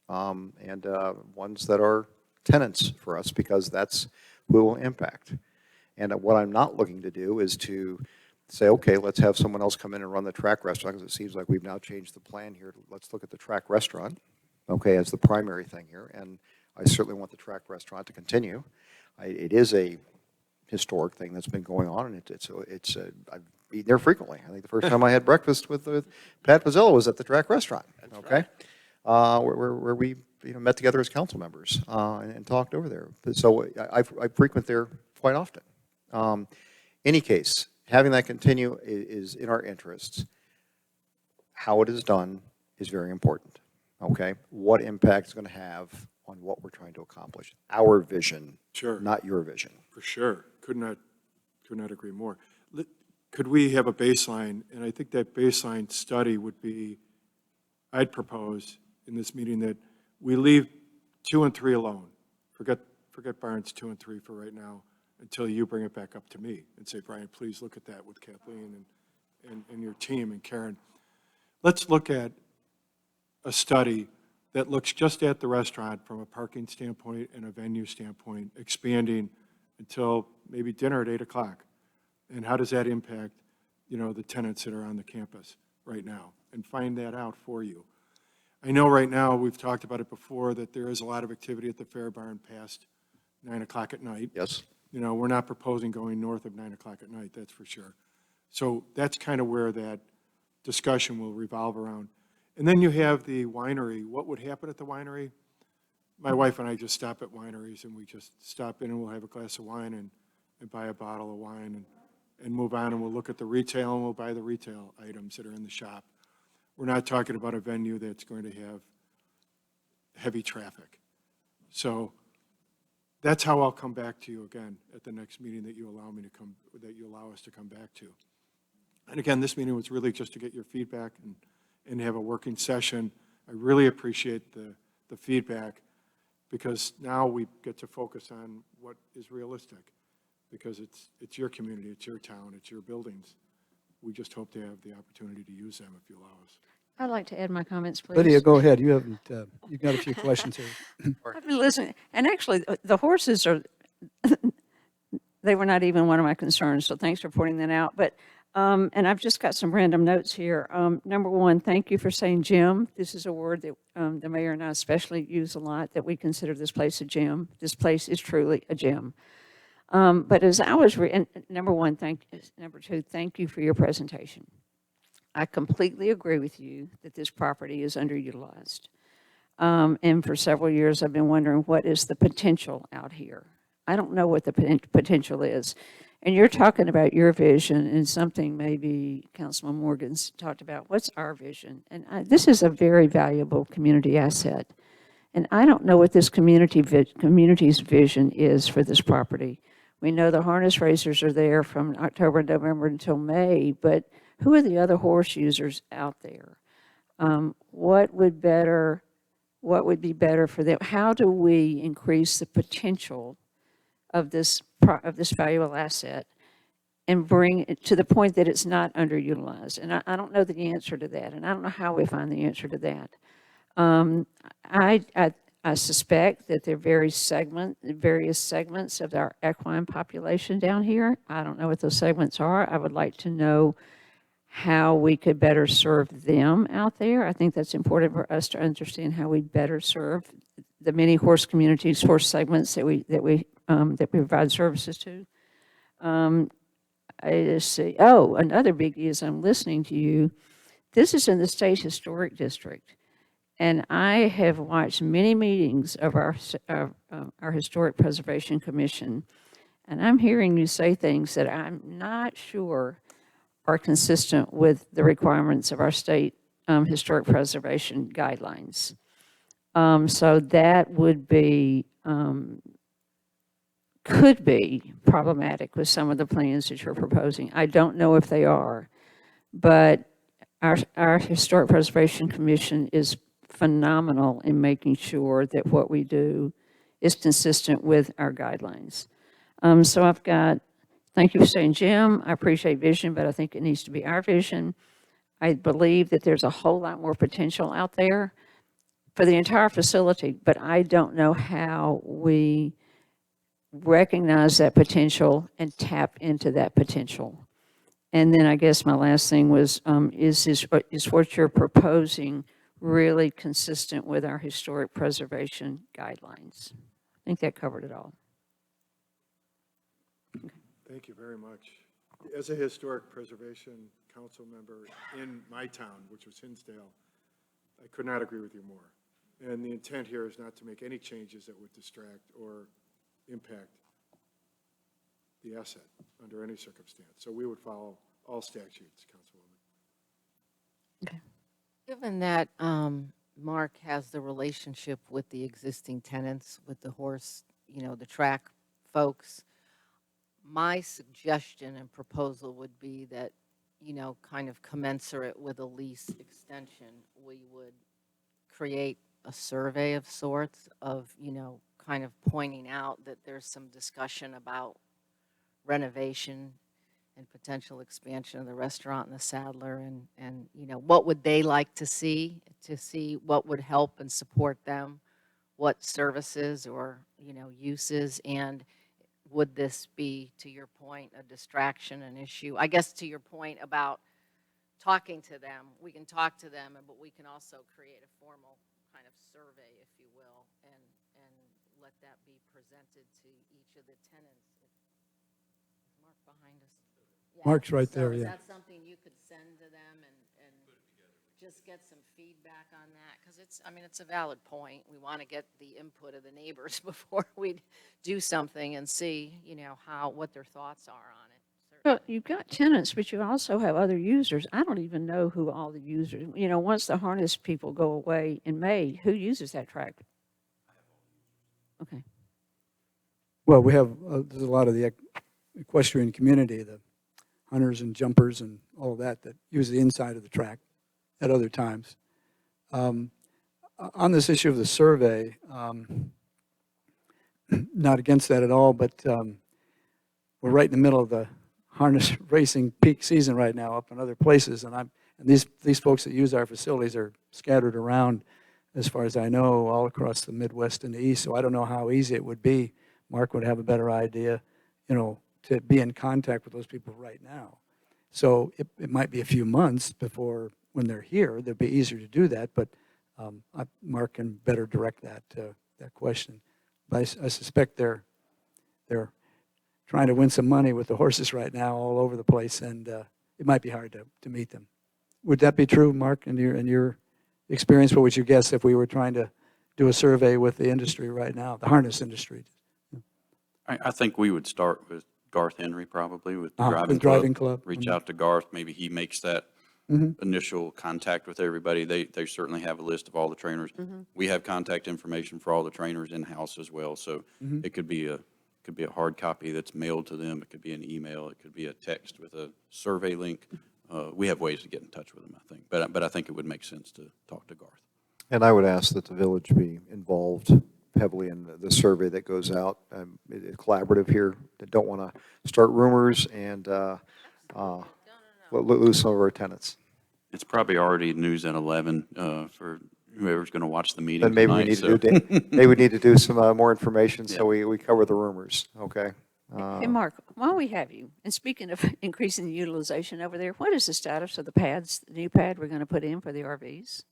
And ones that are tenants for us, because that's who will impact. And what I'm not looking to do is to say, okay, let's have someone else come in and run the track restaurant, because it seems like we've now changed the plan here. Let's look at the track restaurant, okay, as the primary thing here. And I certainly want the track restaurant to continue. It is a historic thing that's been going on, and I've eaten there frequently. I think the first time I had breakfast with Pat Pizzillo was at the track restaurant. Okay, where we met together as council members and talked over there. So I frequent there quite often. Any case, having that continue is in our interests. How it is done is very important. Okay, what impact it's going to have on what we're trying to accomplish. Our vision, Sure. not your vision. For sure. Could not agree more. Could we have a baseline? And I think that baseline study would be, I'd propose in this meeting that we leave 2 and 3 alone. Forget Barnes 2 and 3 for right now, until you bring it back up to me and say, Brian, please look at that with Kathleen and your team and Karen. Let's look at a study that looks just at the restaurant from a parking standpoint and a venue standpoint, expanding until maybe dinner at 8 o'clock. And how does that impact, the tenants that are on the campus right now? And find that out for you. I know right now, we've talked about it before, that there is a lot of activity at the Fair Barn past 9 o'clock at night. Yes? We're not proposing going north of 9 o'clock at night, that's for sure. So that's kind of where that discussion will revolve around. And then you have the winery. What would happen at the winery? My wife and I just stop at wineries, and we just stop in and we'll have a glass of wine and buy a bottle of wine and move on, and we'll look at the retail and we'll buy the retail items that are in the shop. We're not talking about a venue that's going to have heavy traffic. So that's how I'll come back to you again at the next meeting that you allow us to come back to. And again, this meeting was really just to get your feedback and have a working session. I really appreciate the feedback, because now we get to focus on what is realistic, because it's your community, it's your town, it's your buildings. We just hope to have the opportunity to use them if you allow us. I'd like to add my comments, please. Lydia, go ahead. You haven't, you've got a few questions here. I've been listening, and actually, the horses are, they were not even one of my concerns, so thanks for pointing that out. But, and I've just got some random notes here. Number one, thank you for saying gym. This is a word that the mayor and I especially use a lot, that we consider this place a gym. This place is truly a gym. But as I was, number one, number two, thank you for your presentation. I completely agree with you that this property is underutilized. And for several years, I've been wondering, what is the potential out here? I don't know what the potential is. And you're talking about your vision and something maybe Councilman Morgan's talked about. What's our vision? And this is a very valuable community asset. And I don't know what this community's vision is for this property. We know the harness racers are there from October, November until May, but who are the other horse users out there? What would be better for them? How do we increase the potential of this valuable asset and bring it to the point that it's not underutilized? And I don't know the answer to that, and I don't know how we find the answer to that. I suspect that there are various segments of our equine population down here. I don't know what those segments are. I would like to know how we could better serve them out there. I think that's important for us to understand how we better serve the many horse communities, horse segments that we provide services to. I just see. Oh, another biggie is I'm listening to you. This is in the State Historic District, and I have watched many meetings of our Historic Preservation Commission, and I'm hearing you say things that I'm not sure are consistent with the requirements of our state historic preservation guidelines. So that would be, could be problematic with some of the plans that you're proposing. I don't know if they are, but our Historic Preservation Commission is phenomenal in making sure that what we do is consistent with our guidelines. So I've got, thank you for saying, Jim, I appreciate vision, but I think it needs to be our vision. I believe that there's a whole lot more potential out there for the entire facility, but I don't know how we recognize that potential and tap into that potential. And then I guess my last thing was, is what you're proposing really consistent with our historic preservation guidelines? I think that covered it all. Thank you very much. As a historic preservation council member in my town, which was Hinsdale, I could not agree with you more. And the intent here is not to make any changes that would distract or impact the asset under any circumstance. So we would follow all statutes, Councilwoman. Okay. Given that Mark has the relationship with the existing tenants, with the horse, the track folks, my suggestion and proposal would be that, kind of commensurate with a lease extension, we would create a survey of sorts of, kind of pointing out that there's some discussion about renovation and potential expansion of the restaurant and the Saddler, and what would they like to see what would help and support them, what services or, uses, and would this be, to your point, a distraction, an issue? I guess to your point about talking to them, we can talk to them, but we can also create a formal kind of survey, if you will, and let that be presented to each of the tenants. Is Mark behind us? Yeah. Mark's right So there, is yeah. that something you could send to them and just get some feedback on that? Because it's a valid point. We want to get the input of the neighbors before we do something and see, what their thoughts are on it. Well, you've got tenants, but you also have other users. I don't even know who all the users, once the harness people go away in May, who uses that track? Okay. Well, we have, there's a lot of the equestrian community, the hunters and jumpers and all of that use the inside of the track at other times. On this issue of the survey, not against that at all, but we're right in the middle of the harness racing peak season right now up in other places, and these folks that use our facilities are scattered around, as far as I know, all across the Midwest and the East. So I don't know how easy it would be. Mark would have a better idea, to be in contact with those people right now. So it might be a few months before, when they're here, it'll be easier to do that. But Mark can better direct that question. But I suspect they're trying to win some money with the horses right now all over the place, and it might be hard to meet them. Would that be true, Mark, in your experience? What would you guess if we were trying to do a survey with the industry right now, the harness industry? I think we would start with Garth Henry probably with the With driving club. Reach out to Garth, maybe he makes that initial contact with everybody. They certainly have a list of all the trainers. We have contact information for all the trainers in-house as well, so it could be a hard copy that's mailed to them, it could be an email, it could be a text with a survey link. We have ways to get in touch with them, I think, but I think it would make sense to talk to Garth. And I would ask that the village be involved heavily in the survey that goes out. Collaborative here, that don't want to start rumors and lose some of our tenants. It's probably already news at 11 for whoever's going to watch the meeting Then maybe we tonight. need to do, maybe we need to do some more information, so we cover the rumors, okay? Hey, Mark, while we have you, and speaking of increasing the utilization over there, what is the status of the pads, the new pad we're going to put in for the RVs?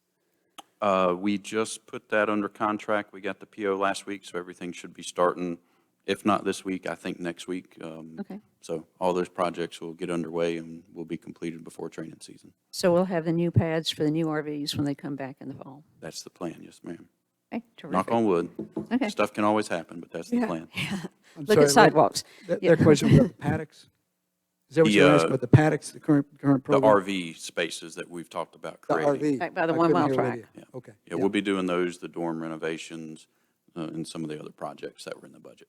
We just put that under contract. We got the PO last week, so everything should be starting, if not this week, I think next week. Okay. So all those projects will get underway and will be completed before training season. So we'll have the new pads for the new RVs when they come back in the fall. That's the plan, yes, ma'am. Okay, terrific. Knock on wood. Okay. Stuff can always happen, but that's the plan. I'm Look sorry, at sidewalks. Their question was about the paddocks? Is that what you're asking about, the paddocks, the current The program? RV spaces that we've talked about The creating. RV. Right by the I 1 couldn't mile hear with track. you. Yeah. Okay. Yeah, we'll be doing those, the dorm renovations, and some of the other projects that were in the budget.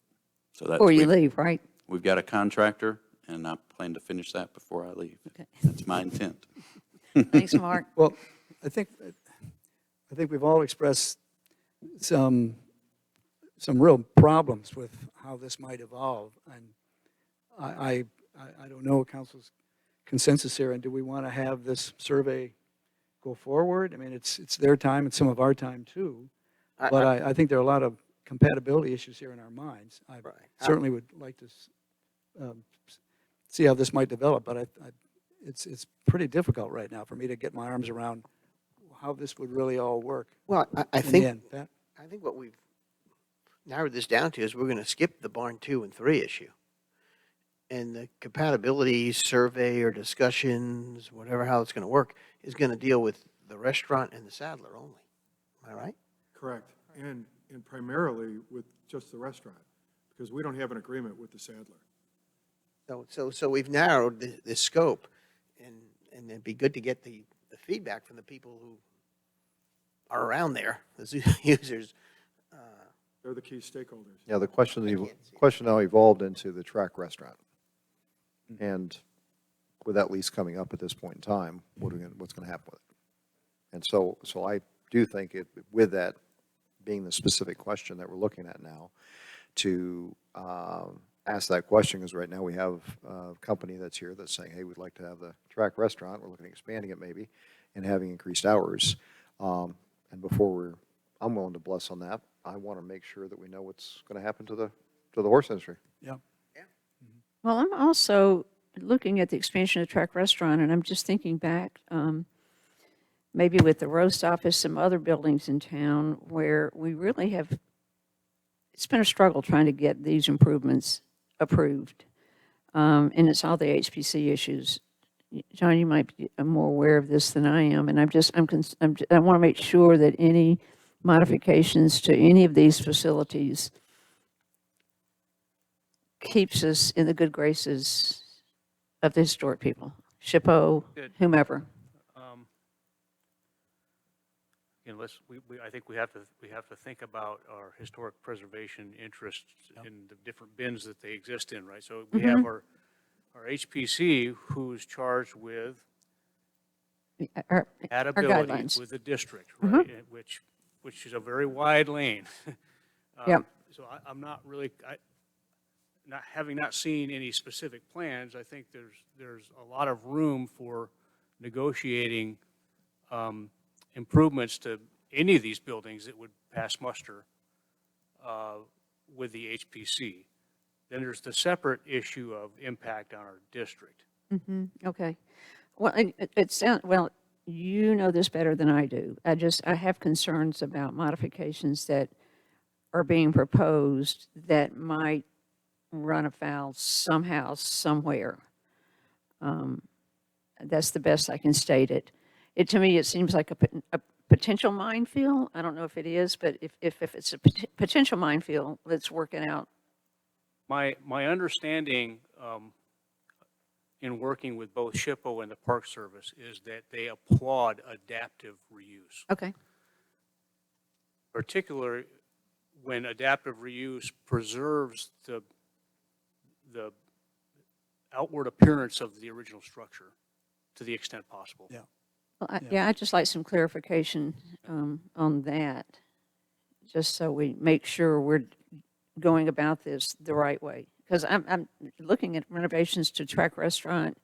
So that's, Before you leave, right? we've got a contractor, and I plan to finish that before I leave. Okay. That's my intent. Thanks, Mark. Well, I think we've all expressed some real problems with how this might evolve, and I don't know council's consensus here, and do we want to have this survey go forward? I mean, it's their time and some of our time too, but I think there are a lot of compatibility issues here in our minds. I certainly would like to see how this might develop, but it's pretty difficult right now for me to get my arms around how this would really all work Well, I in the think, end. Pat? I think what we've narrowed this down to is we're going to skip the barn 2 and 3 issue. And the compatibility survey or discussions, whatever, how it's going to work, is going to deal with the restaurant and the Sadler only. Am I right? Correct. And primarily with just the restaurant, because we don't have an agreement with the Sadler. So we've narrowed the scope, and it'd be good to get the feedback from the people who are around there, the users. They're the key stakeholders. Yeah, the question I can't see it. question now evolved into the track restaurant. And with that lease coming up at this point in time, what's going to happen with it? And so I do think with that being the specific question that we're looking at now, to ask that question, because right now we have a company that's here that's saying, hey, we'd like to have the track restaurant. We're looking at expanding it maybe and having increased hours. And before I'm willing to bless on that, I want to make sure that we know what's going to happen to the horse industry. Yeah. Well, I'm also looking at the expansion of the track restaurant, and I'm just thinking back, maybe with the roast office, some other buildings in town where we really have, it's been a struggle trying to get these improvements approved. And it's all the HPC issues. John, you might be more aware of this than I am, and I want to make sure that any modifications to any of these facilities keeps us in the good graces of the historic people, SHPO, Good. whomever. I think we have to think about our historic preservation interests in the different bins that they exist in, right? So we have our HPC, who's charged with Our compatibility guidelines. with the district, right? And which is a very wide lane. Yep. So I'm not really, having not seen any specific plans, I think there's a lot of room for negotiating improvements to any of these buildings that would pass muster with the HPC. Then there's the separate issue of impact on our district. Okay. Well, it sounds, well, you know this better than I do. I have concerns about modifications that are being proposed that might run afoul somehow, somewhere. That's the best I can state it. to me, it seems like a potential minefield. I don't know if it is, but if it's a potential minefield, let's work it out. My understanding in working with both SHPO and the Park Service is that they applaud adaptive reuse, Okay. particularly when adaptive reuse preserves the outward appearance of the original structure to the extent possible. Yeah. Well, Yeah. yeah, I'd just like some clarification on that, just so we make sure we're going about this the right way. Because I'm looking at renovations to Track Restaurant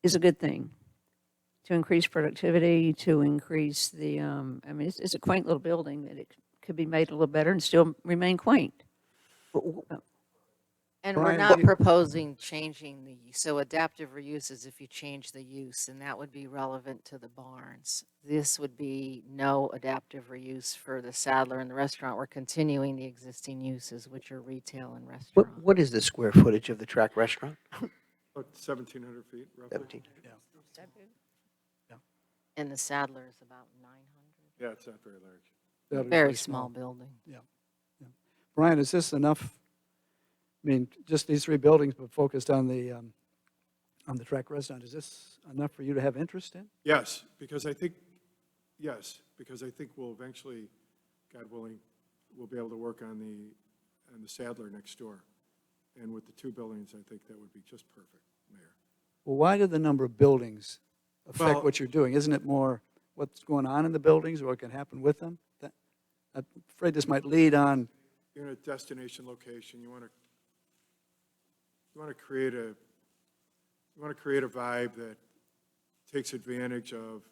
is a good thing to increase productivity, to increase the, I mean, it's a quaint little building that it could be made a little better and still remain quaint. And we're Brian, not do you- proposing changing so adaptive reuse is if you change the use, and that would be relevant to the barns. This would be no adaptive reuse for the Sadler and the restaurant. We're continuing the existing uses, which are retail and restaurant. What is the square footage of the Track Restaurant? About 1,700 feet, roughly. 17. And the Sadler is about 900. Yeah, it's not very large. That'll be Very pretty small building. Brian, is this enough? I mean, just these three buildings, but focused on the Track Restaurant, is this enough for you to have interest in? Yes, because I think we'll eventually, God willing, we'll be able to work on the Sadler next door. And with the two buildings, I think that would be just perfect, Mayor. Well, why do the number of buildings affect Well- what you're doing? Isn't it more what's going on in the buildings or what can happen with them? I'm afraid this might lead on, You're in a destination location, you want to create a vibe that takes advantage of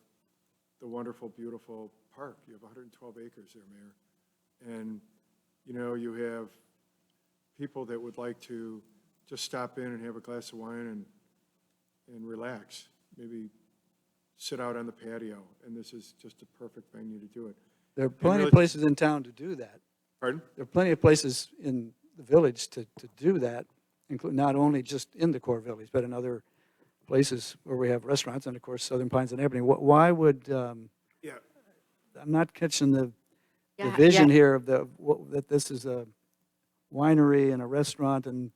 the wonderful, beautiful park. You have 112 acres there, Mayor. And, you have people that would like to just stop in and have a glass of wine and relax, maybe sit out on the patio, and this is just a perfect venue to do it. there are plenty of really- places in town to do that. Pardon? There are plenty of places in the village to do that, include not only just in the core village, but in other places where we have restaurants, and of course, Southern Pines and Ebony. Why would, Yeah, I'm not catching the Yeah, vision yeah. here of that this is a winery and a restaurant, and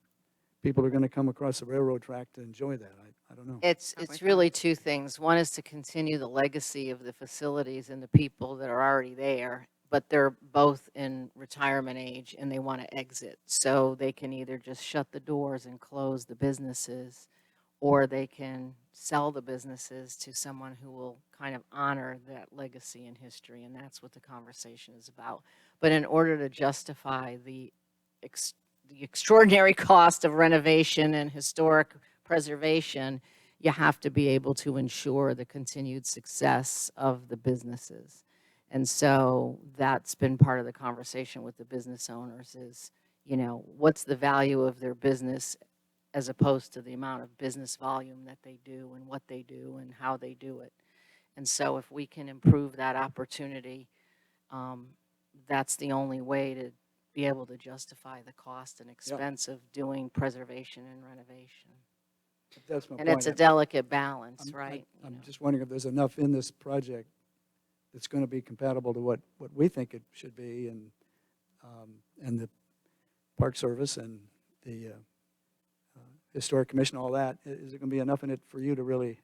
people are going to come across the railroad track to enjoy that. I don't know. It's really two things. One is to continue the legacy of the facilities and the people that are already there, but they're both in retirement age and they want to exit. So they can either just shut the doors and close the businesses, or they can sell the businesses to someone who will kind of honor that legacy and history, and that's what the conversation is about. But in order to justify the extraordinary cost of renovation and historic preservation, you have to be able to ensure the continued success of the businesses. And so that's been part of the conversation with the business owners is, what's the value of their business as opposed to the amount of business volume that they do and what they do and how they do it. And so if we can improve that opportunity, that's the only way to be able to justify the cost and expense of doing preservation and renovation. That's my And point. it's a delicate balance, I'm- right? I'm just wondering if there's enough in this project that's going to be compatible to what we think it should be, and the Park Service and the Historic Commission, all that. Is it going to be enough in it for you to really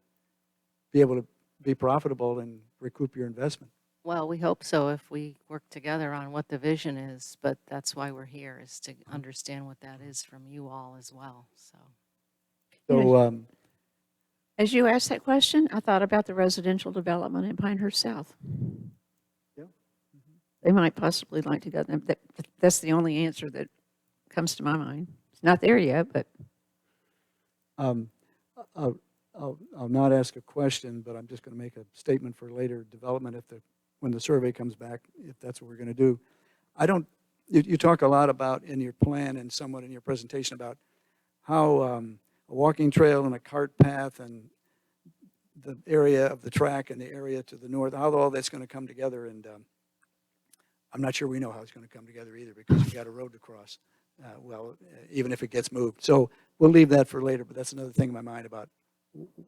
be able to be profitable and recoup your investment? Well, we hope so if we work together on what the vision is, but that's why we're here, is to understand what that is from you all as well, so. So, As you asked that question, I thought about the residential development in Pinehurst South. Yeah. They might possibly like to go there. That's the only answer that comes to my mind. It's not there yet, but I'll not ask a question, but I'm just going to make a statement for later development when the survey comes back, if that's what we're going to do. You talk a lot about in your plan and somewhat in your presentation about how a walking trail and a cart path and the area of the track and the area to the north, how all that's going to come together. And I'm not sure we know how it's going to come together either, because you got a road to cross. Even if it gets moved. So we'll leave that for later, but that's another thing in my mind about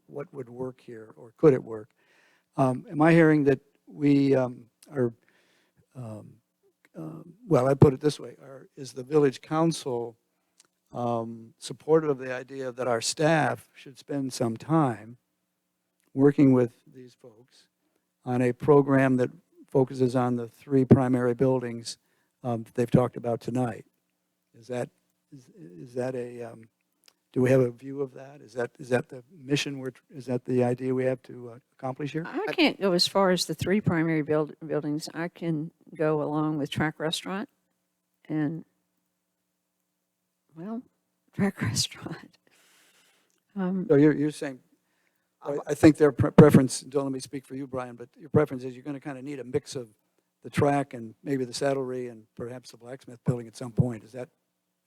what would work here, or could it work? Am I hearing that we are, well, I put it this way, is the village council supportive of the idea that our staff should spend some time working with these folks on a program that focuses on the three primary buildings that they've talked about tonight? Is that a, do we have a view of that? Is that the mission, is that the idea we have to accomplish here? I can't go as far as the three primary buildings. I can go along with Track Restaurant and, well, Track Restaurant. So you're saying, I think their preference, don't let me speak for you, Brian, but your preference is you're going to kind of need a mix of the track and maybe the saddlery and perhaps the blacksmith building at some point. Is that?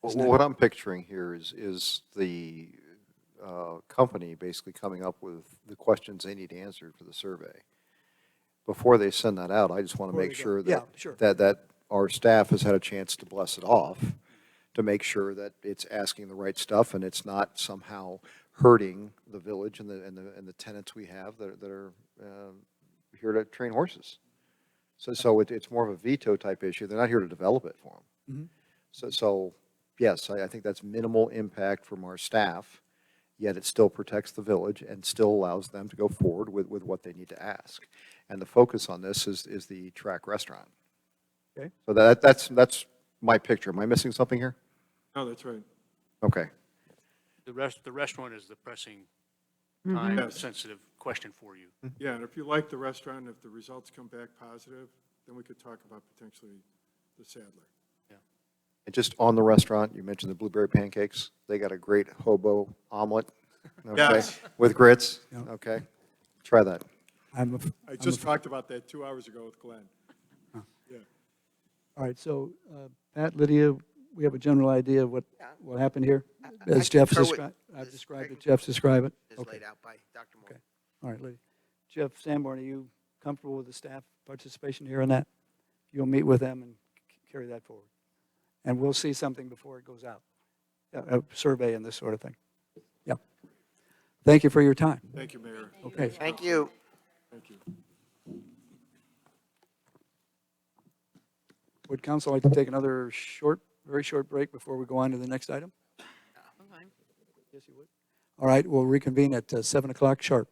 isn't that- What I'm picturing here is the company basically coming up with the questions they need answered for the survey. Before they send that out, I just want to Before make they go. sure Yeah, that, sure. that our staff has had a chance to bless it off, to make sure that it's asking the right stuff and it's not somehow hurting the village and the tenants we have that are here to train horses. So it's more of a veto type issue. They're not here to develop it for them. So yes, I think that's minimal impact from our staff, yet it still protects the village and still allows them to go forward with what they need to ask. And the focus on this is the Track Restaurant. Okay. So that's my picture. Am I missing something here? No, that's right. Okay. The restaurant is the pressing, Mm-hmm. time Yes. sensitive question for you. Yeah, and if you like the restaurant, if the results come back positive, then we could talk about potentially the Sadler. And just on the restaurant, you mentioned the blueberry pancakes. They got a great hobo omelet, okay, Yes. with grits. Yeah. Okay, try that. I just talked about that 2 hours ago with Glenn. Yeah. All right, so Pat, Lydia, we have a general idea of what Yeah. will happen here? I As Jeff concur with described, I've this described it, very- Jeff's described it? Is Okay, laid out by Dr. Moore. Okay. All right, Lydia. Jeff Sanborn, are you comfortable with the staff participation here on that? You'll meet with them and carry that forward. And we'll see something before it goes out, a survey and this sort of thing. Yeah. Thank you for your time. Thank you, Mayor. Okay. Thank you. Thank you. Would council like to take another very short break before we go on to the next item? Yes, you would. All right, we'll reconvene at 7 o'clock sharp.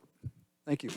Thank you.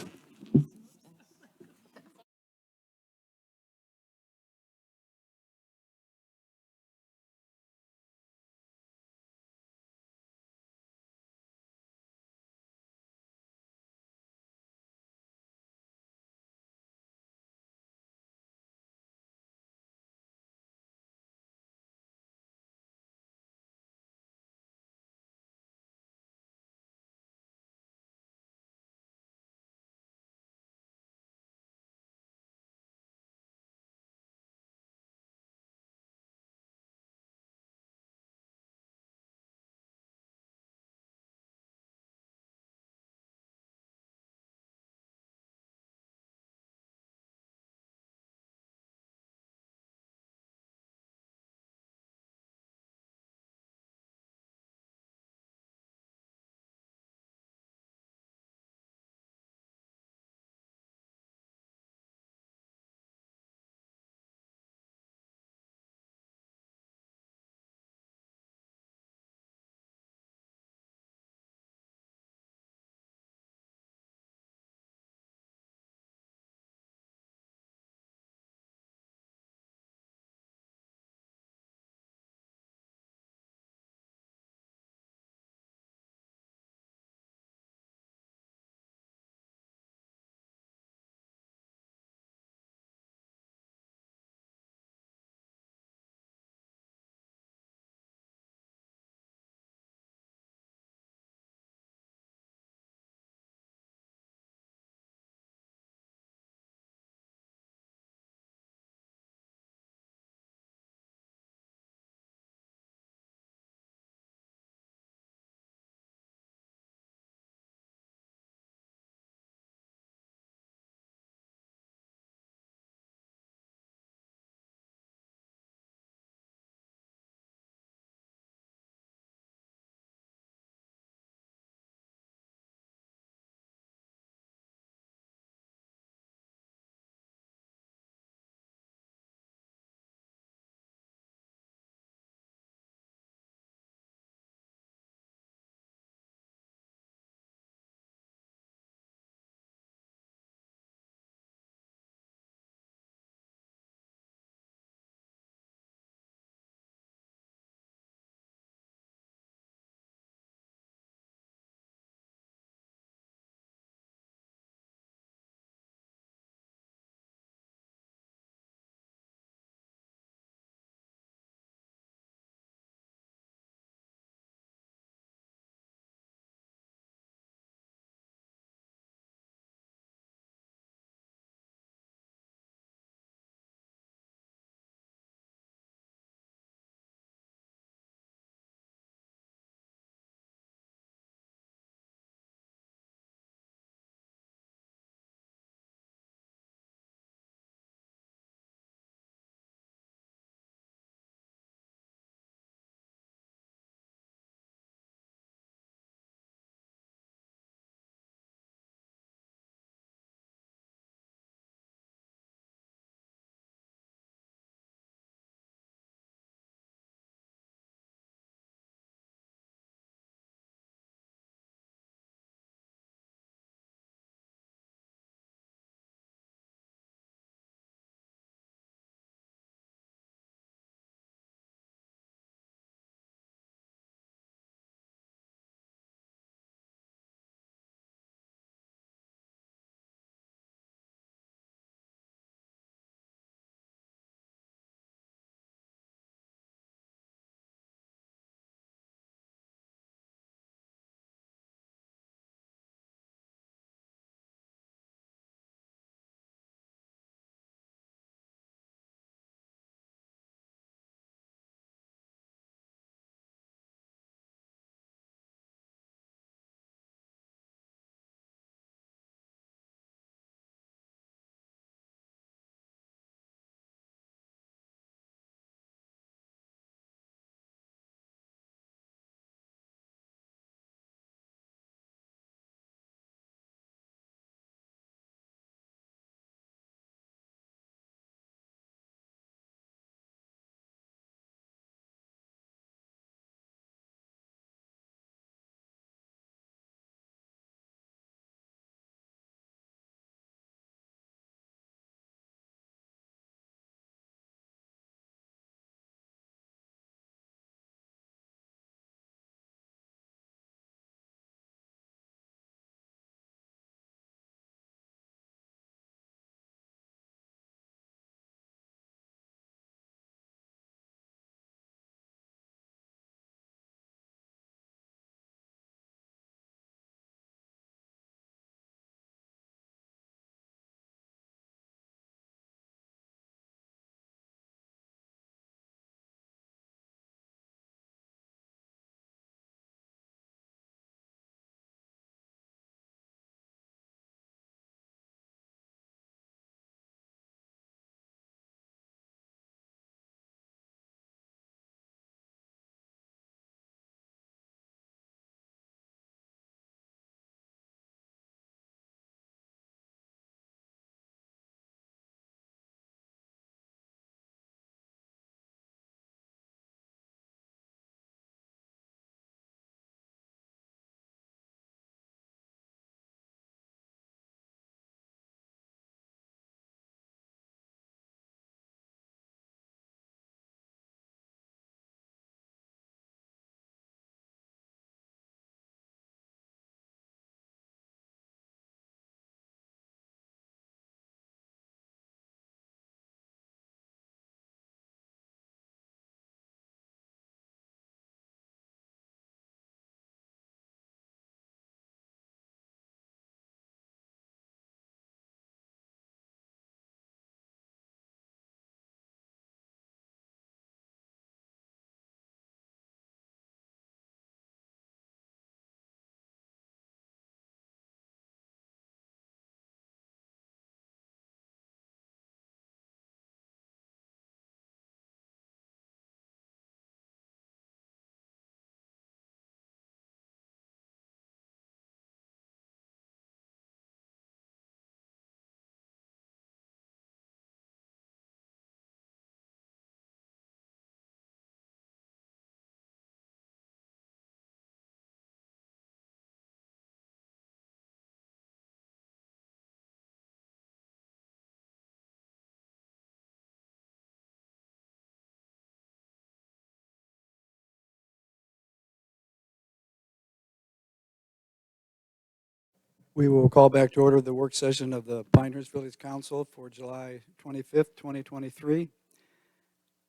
We will call back to order the work session of the Pinehurst Village Council for July 25th, 2023.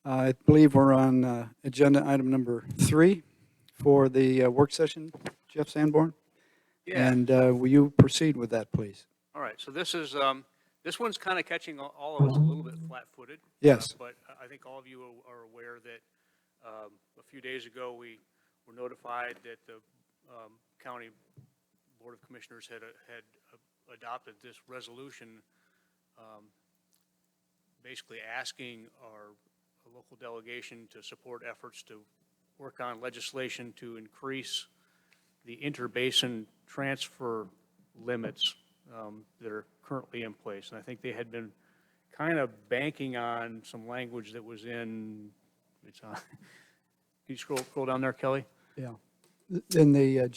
I believe we're on agenda item number 3 for the work session. Jeff Sanborn? Yeah. And will you proceed with that, please? All right, so this is, this one's kind of catching all of us a little bit flat-footed. Yes. But I think all of you are aware that a few days ago, we were notified that the County Board of Commissioners had adopted this resolution, basically asking our local delegation to support efforts to work on legislation to increase the interbasin transfer limits that are currently in place. And I think they had been kind of banking on some language that was in, it's on, can you scroll down there, Kelly? Yeah. In the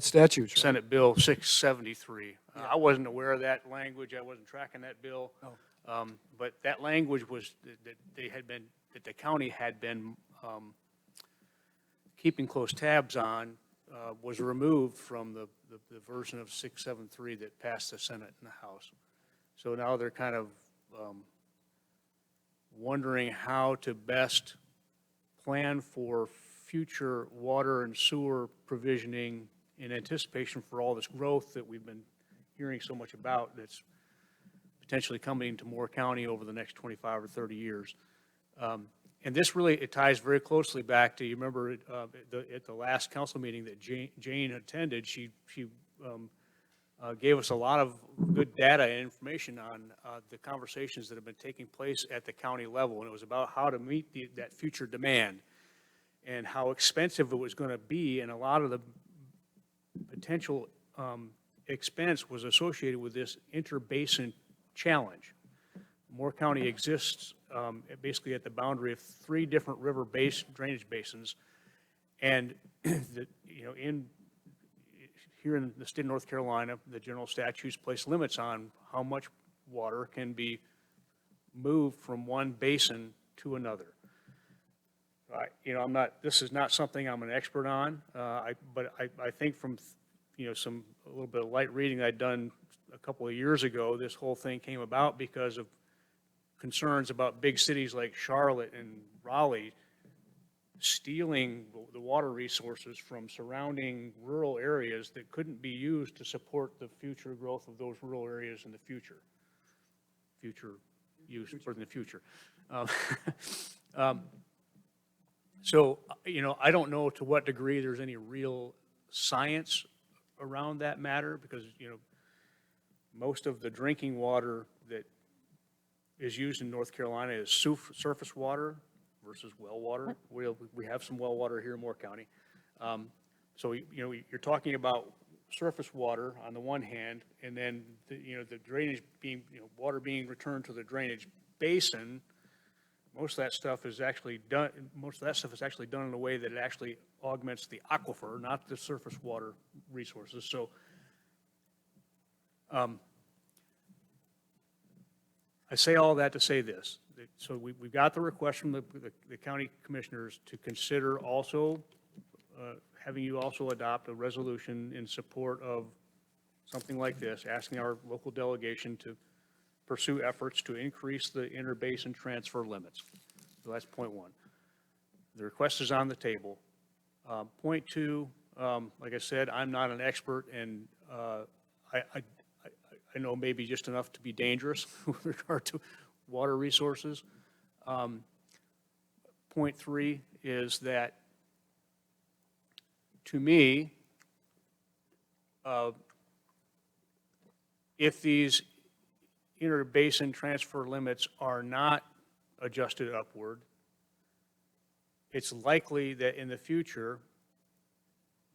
statutes, right? Senate Bill 673. I wasn't aware of that language. I wasn't tracking that bill. But that language was that they had been, that the county had been keeping close tabs on, was removed from the version of 673 that passed the Senate and the House. So now they're kind of wondering how to best plan for future water and sewer provisioning in anticipation for all this growth that we've been hearing so much about that's potentially coming to Moore County over the next 25 or 30 years. And this really, it ties very closely back to, you remember at the last council meeting that Jane attended, she gave us a lot of good data and information on the conversations that have been taking place at the county level. And it was about how to meet that future demand and how expensive it was going to be. And a lot of the potential expense was associated with this interbasin challenge. Moore County exists basically at the boundary of 3 different river drainage basins. And here in the state of North Carolina, the general statutes place limits on how much water can be moved from one basin to another. This is not something I'm an expert on, but I think from, a little bit of light reading I'd done a couple of years ago, this whole thing came about because of concerns about big cities like Charlotte and Raleigh stealing the water resources from surrounding rural areas that couldn't be used to support the future growth of those rural areas in the future use for the future. So, I don't know to what degree there's any real science around that matter because, most of the drinking water that is used in North Carolina is surface water versus well water. We have some well water here in Moore County. So, you're talking about surface water on the one hand, and then, the drainage being, water being returned to the drainage basin. Most of that stuff is actually done in a way that it actually augments the aquifer, not the surface water resources. So, I say all that to say this. So we got the request from the county commissioners to consider also having you also adopt a resolution in support of something like this, asking our local delegation to pursue efforts to increase the interbasin transfer limits. So that's point 1. The request is on the table. Point 2, like I said, I'm not an expert, and I know maybe just enough to be dangerous with regard to water resources. Point 3 is that, to me, if these interbasin transfer limits are not adjusted upward, it's likely that in the future,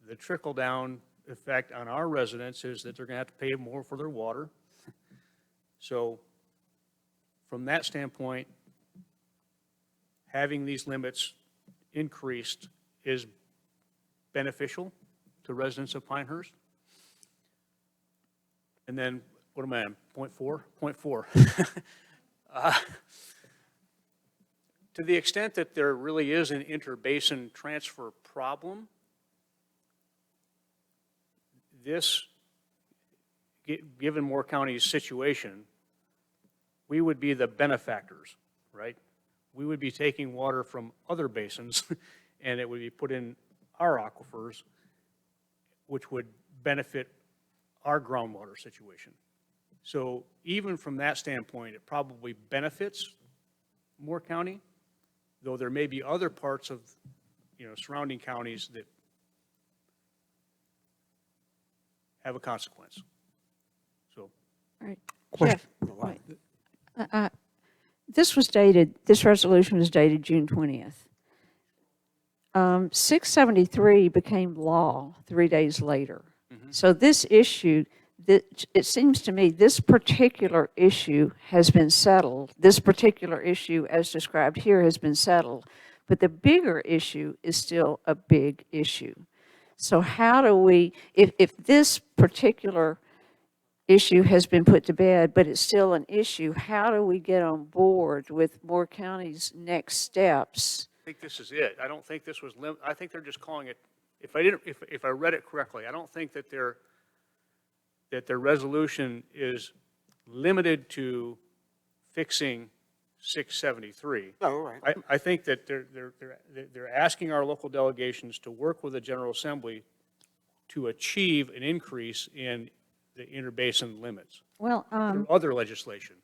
the trickle-down effect on our residents is that they're going to have to pay more for their water. So from that standpoint, having these limits increased is beneficial to residents of Pinehurst. And then, what am I on, point 4? Point 4. To the extent that there really is an interbasin transfer problem, this given Moore County's situation, we would be the benefactors, right? We would be taking water from other basins, and it would be put in our aquifers, which would benefit our groundwater situation. So even from that standpoint, it probably benefits Moore County, though there may be other parts of, surrounding counties that have a consequence. So, All right. Question. Jeff, this resolution was dated June 20th. 673 became law 3 days later. So this issue, it seems to me, this particular issue has been settled. This particular issue, as described here, has been settled. But the bigger issue is still a big issue. So how do we, if this particular issue has been put to bed, but it's still an issue, how do we get on board with Moore County's next steps? I think this is it. I don't think this was I think they're just calling it, if I read it correctly, I don't think that their resolution is limited to fixing 673. Oh, right. I think that they're asking our local delegations to work with the General Assembly to achieve an increase in the interbasin limits, Well, or other legislation.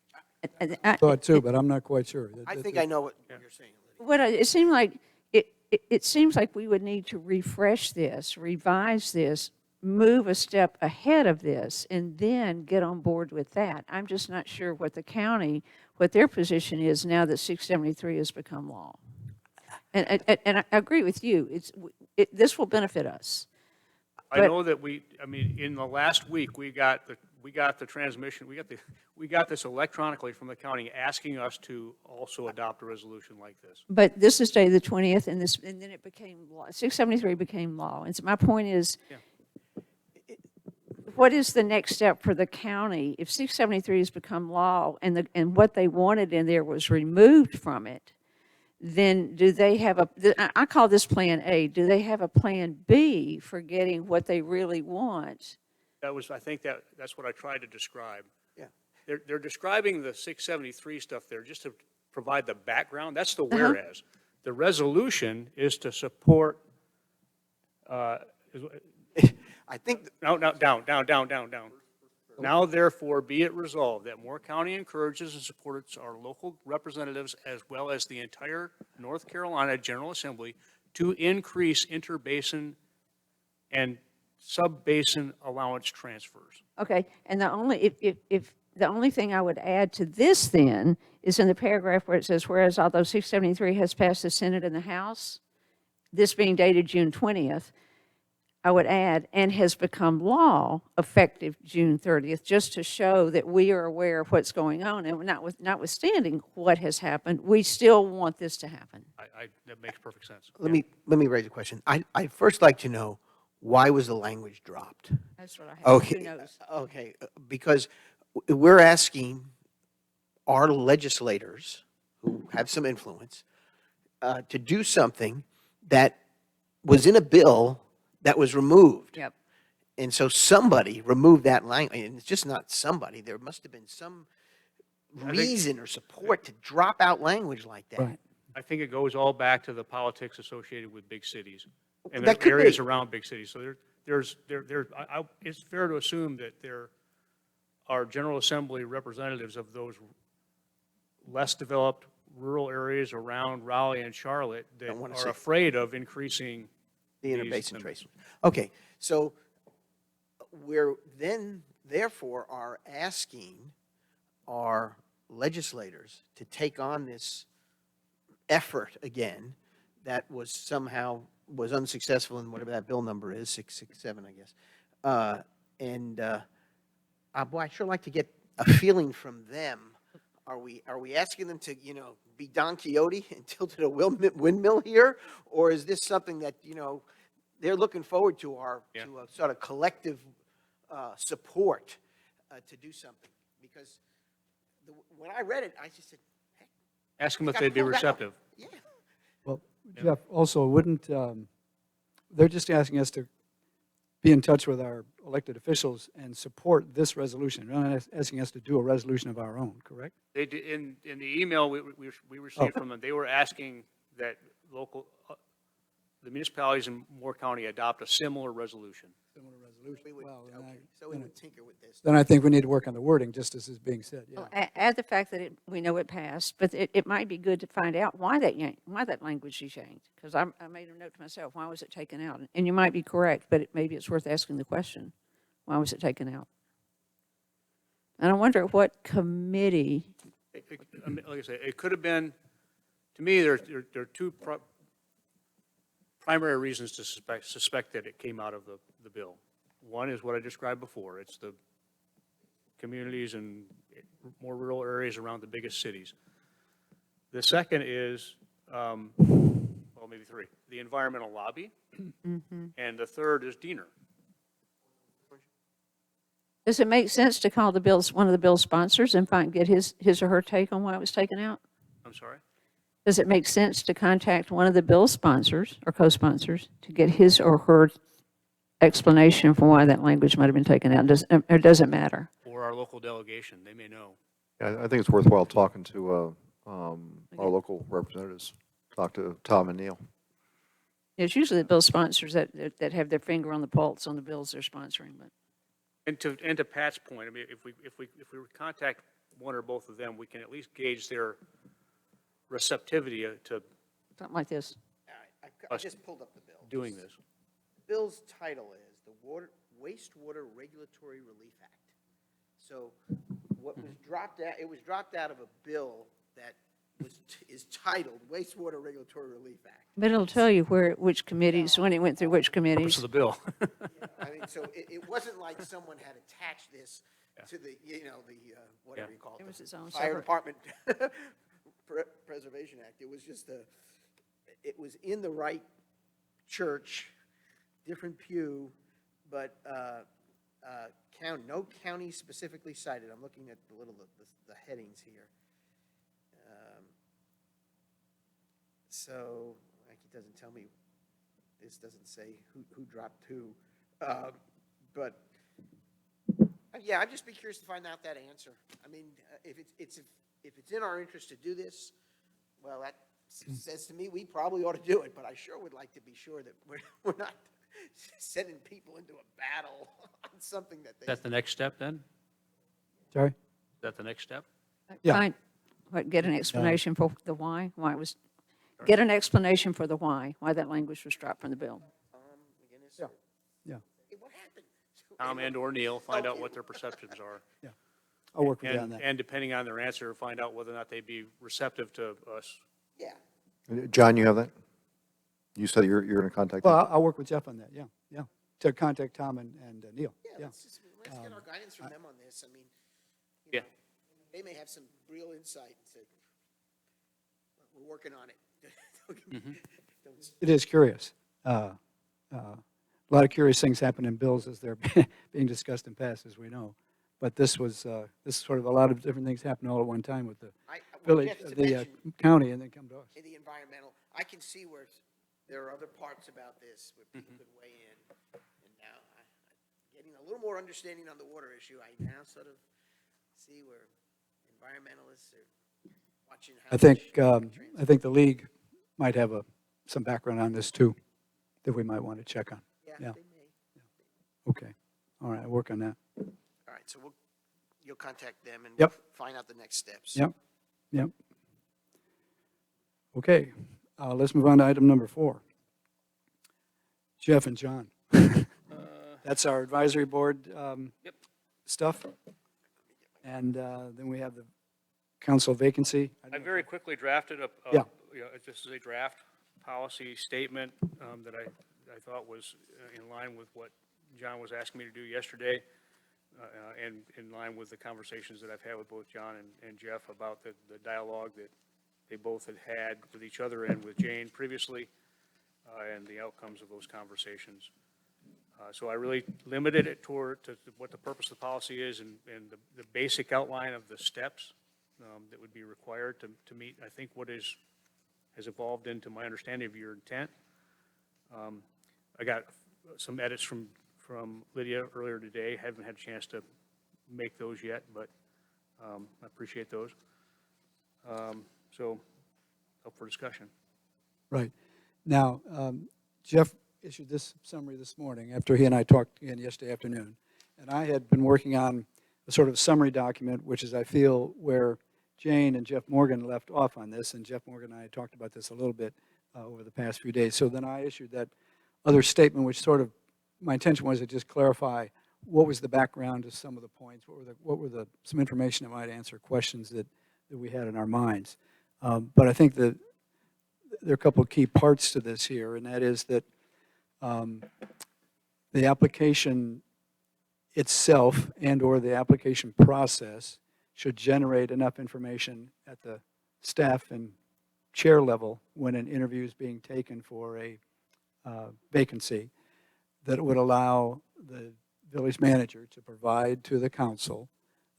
Thought too, but I'm not quite sure. I think I know what you're saying, Lydia. it seemed like it seems like we would need to refresh this, revise this, move a step ahead of this, and then get on board with that. I'm just not sure what the county, what their position is now that 673 has become law. And I agree with you. This will benefit us. I But- know that in the last week, we got the transmission, we got this electronically from the county asking us to also adopt a resolution like this. But this is dated the 20th, and then it became law. 673 became law. And so my point is, what is the next step for the county? If 673 has become law and what they wanted in there was removed from it, then do they have I call this Plan A, do they have a Plan B for getting what they really want? I think that's what I tried to describe. Yeah. They're describing the 673 stuff there just to provide the background. That's the whereas. The resolution is to support, I think, down. Now therefore be it resolved that Moore County encourages and supports our local representatives as well as the entire North Carolina General Assembly to increase interbasin and sub-basin allowance transfers. Okay, and if the only thing I would add to this then is in the paragraph where it says, whereas although 673 has passed the Senate and the House, this being dated June 20th, I would add, and has become law effective June 30th, just to show that we are aware of what's going on. And notwithstanding what has happened, we still want this to happen. That makes perfect sense. let me raise a question. I'd first like to know, why was the language dropped? That's what I have. Okay. Who knows? Okay, because we're asking our legislators, who have some influence, to do something that was in a bill that was removed. Yep. And so somebody removed that language, and it's just not somebody, there must have been some reason or support to drop out language like that. Right. I think it goes all back to the politics associated with big cities and That the could areas be. around big cities. So it's fair to assume that there are General Assembly representatives of those less developed rural areas around Raleigh and Charlotte that wanna are see- afraid of increasing The these interbasin limits. trace. Okay, so we're then therefore are asking our legislators to take on this effort again that was somehow was unsuccessful in whatever that bill number is, 667, I guess. Boy, I'd sure like to get a feeling from them. Are we asking them to, be Don Quixote and tilt at a windmill here? Or is this something that, they're looking forward to to a sort of collective support to do something? Because when I read it, I just said, heck, Ask them if got they'd be pulled out. receptive. yeah. Well, Jeff, also, wouldn't, they're just asking us to be in touch with our elected officials and support this resolution. You're not asking us to do a resolution of our own, correct? They did, in the email we received from them, they were asking that the municipalities in Moore County adopt a similar resolution. Similar resolution. We would, Well, then okay, I- so we would tinker with this. Then I think we need to work on the wording, just as is being said, yeah. Well, add the fact that we know it passed, but it might be good to find out why that language she changed. Because I made a note to myself, why was it taken out? And you might be correct, but maybe it's worth asking the question, why was it taken out? And I wonder what committee, I mean, like I say, it could have been, to me, there are two primary reasons to suspect that it came out of the bill. One is what I described before. It's the communities and more rural areas around the biggest cities. The second is, well, maybe three, the environmental lobby. And the third is Diener. does it make sense to call one of the bill's sponsors and get his or her take on why it was taken out? I'm sorry? Does it make sense to contact one of the bill's sponsors or co-sponsors to get his or her explanation for why that language might have been taken out? Or does it matter? Or our local delegation, they may know. Yeah, I think it's worthwhile talking to our local representatives, talk to Tom and Neil. It's usually the bill sponsors that have their finger on the pulse on the bills they're sponsoring, but. And to Pat's point, I mean, if we contact one or both of them, we can at least gauge their receptivity to Something like this. All right, I just pulled up the bill. doing this. The bill's title is the Wastewater Regulatory Relief Act. So what was dropped out, it was dropped out of a bill that is titled Wastewater Regulatory Relief Act. But it'll tell you which committees, when it went through which Purpose committees. of the bill. I mean, so it wasn't like someone had attached this to the, whatever you call it. It was its the own Fire separate- Department Preservation Act. It was just it was in the right church, different pew, but no county specifically cited. I'm looking at the headings here. So, like, it doesn't tell me, this doesn't say who dropped who. But, yeah, I'd just be curious to find out that answer. I mean, if it's in our interest to do this, well, that says to me we probably ought to do it, but I sure would like to be sure that we're not sending people into a battle on something that Is that the next step then? Sorry? Is that the next step? Yeah. Get an explanation for the why it was, get an explanation for the why that language was dropped from the bill. McGinnis, Yeah. Yeah. hey, what happened? Tom and/or Neil, find out what their perceptions are. I'll work with you on that. And depending on their answer, find out whether or not they'd be receptive to us. Yeah. John, you have that? You said you're going to contact them? Well, I'll work with Jeff on that, yeah, to contact Tom and Neil, Yeah, yeah. let's get our guidance from them on this. I mean, Yeah. they may have some real insight and say, we're working on it. Don't- It is curious. A lot of curious things happen in bills as they're being discussed and passed, as we know. But this was sort of a lot of different things happen all at one time with the well, village, just to the mention, county, and then come to us. in the environmental, I can see where there are other parts about this where people could weigh in. And now, getting a little more understanding on the water issue, I now sort of see where environmentalists are watching how. I think the league might have some background on this too, that we might want to check on. Yeah, yeah. they may. Okay, all right, I'll work on that. All right, so you'll contact them and Yep. find out the next steps. Yep. Okay, let's move on to item number 4. Jeff and John. That's our advisory board stuff. And then we have the council vacancy. I very quickly drafted Yeah. this is a draft policy statement that I thought was in line with what John was asking me to do yesterday, and in line with the conversations that I've had with both John and Jeff about the dialogue that they both had with each other and with Jane previously, and the outcomes of those conversations. So I really limited it to what the purpose of the policy is and the basic outline of the steps that would be required to meet, I think, what has evolved into my understanding of your intent. I got some edits from from Lydia earlier today. Haven't had a chance to make those yet, but I appreciate those. So up for discussion. Right. Now, Jeff issued this summary this morning after he and I talked again yesterday afternoon. And I had been working on a sort of summary document, which is, I feel, where Jane and Jeff Morgan left off on this. And Jeff Morgan and I talked about this a little bit over the past few days. So then I issued that other statement, which sort of, my intention was to just clarify what was the background to some of the points, what were the some information that might answer questions that we had in our minds. But I think that there are a couple of key parts to this here, and that is that the application itself and/or the application process should generate enough information at the staff and chair level when an interview is being taken for a vacancy that would allow the village manager to provide to the council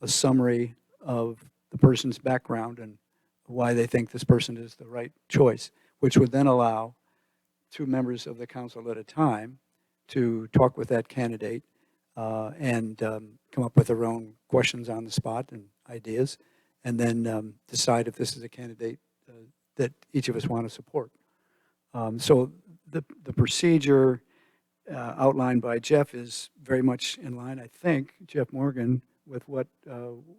a summary of the person's background and why they think this person is the right choice, which would then allow 2 members of the council at a time to talk with that candidate and come up with their own questions on the spot and ideas, and then decide if this is a candidate that each of us want to support. So the procedure outlined by Jeff is very much in line, I think, Jeff Morgan, with what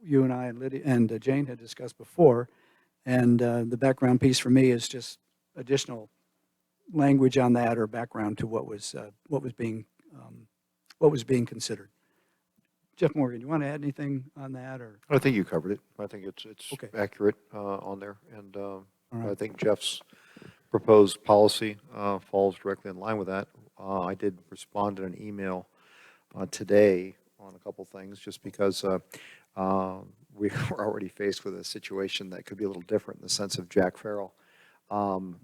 you and I and Lydia and Jane had discussed before. And the background piece for me is just additional language on that or background to what was being considered. Jeff Morgan, you want to add anything on that, or? I think you covered it. I think it's Okay. accurate on there. And right. I think Jeff's proposed policy falls directly in line with that. I did respond in an email today on a couple things, just because we were already faced with a situation that could be a little different in the sense of Jack Farrell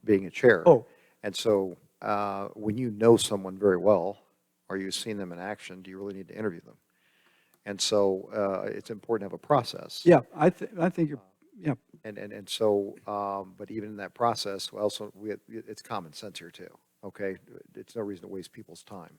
being a chair. Oh. And so when you know someone very well, or you've seen them in action, do you really need to interview them? And so it's important to have a process. Yeah, I think you're, yeah. And so, but even in that process, it's common sense here too, okay? It's no reason to waste people's time.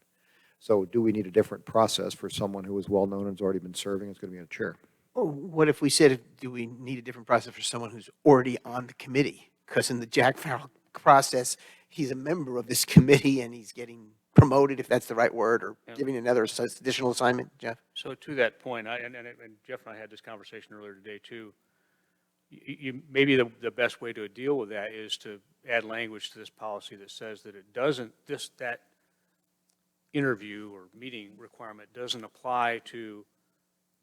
So do we need a different process for someone who is well-known and has already been serving, is going to be in a chair? Or what if we said, do we need a different process for someone who's already on the committee? Because in the Jack Farrell process, he's a member of this committee and he's getting promoted, if that's the right word, or giving another additional assignment, Jeff? So to that point, and Jeff and I had this conversation earlier today too, maybe the best way to deal with that is to add language to this policy that says that it doesn't, that interview or meeting requirement doesn't apply to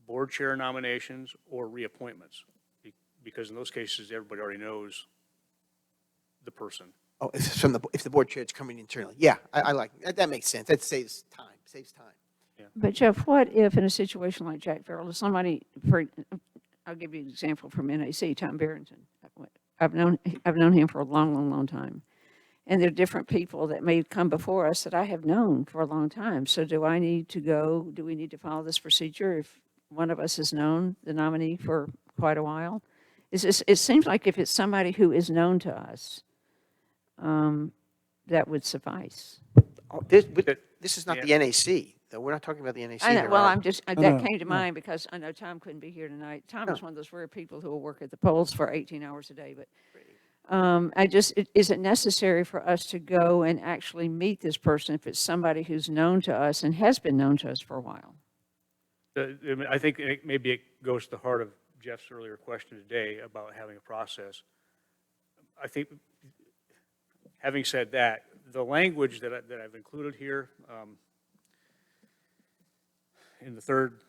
board chair nominations or reappointments, because in those cases, everybody already knows the person. Oh, if the board chair is coming internally. Yeah, I like, that makes sense. That saves time. But Jeff, what if in a situation like Jack Farrell, if somebody, I'll give you an example from NAC, Tom Barrington. I've known him for a long time. And there are different people that may come before us that I have known for a long time. So do we need to follow this procedure if one of us has known the nominee for quite a while? It seems like if it's somebody who is known to us, that would suffice. This is not the NAC, though. We're not talking about the NAC I know, here, well, are we? that no, came to no. mind because I know Tom couldn't be here tonight. Tom is one of those rare people who will work at the polls for 18 hours a day. But is it necessary for us to go and actually meet this person if it's somebody who's known to us and has been known to us for a while? I think maybe it goes to the heart of Jeff's earlier question today about having a process. I think, having said that, the language that I've included here in the third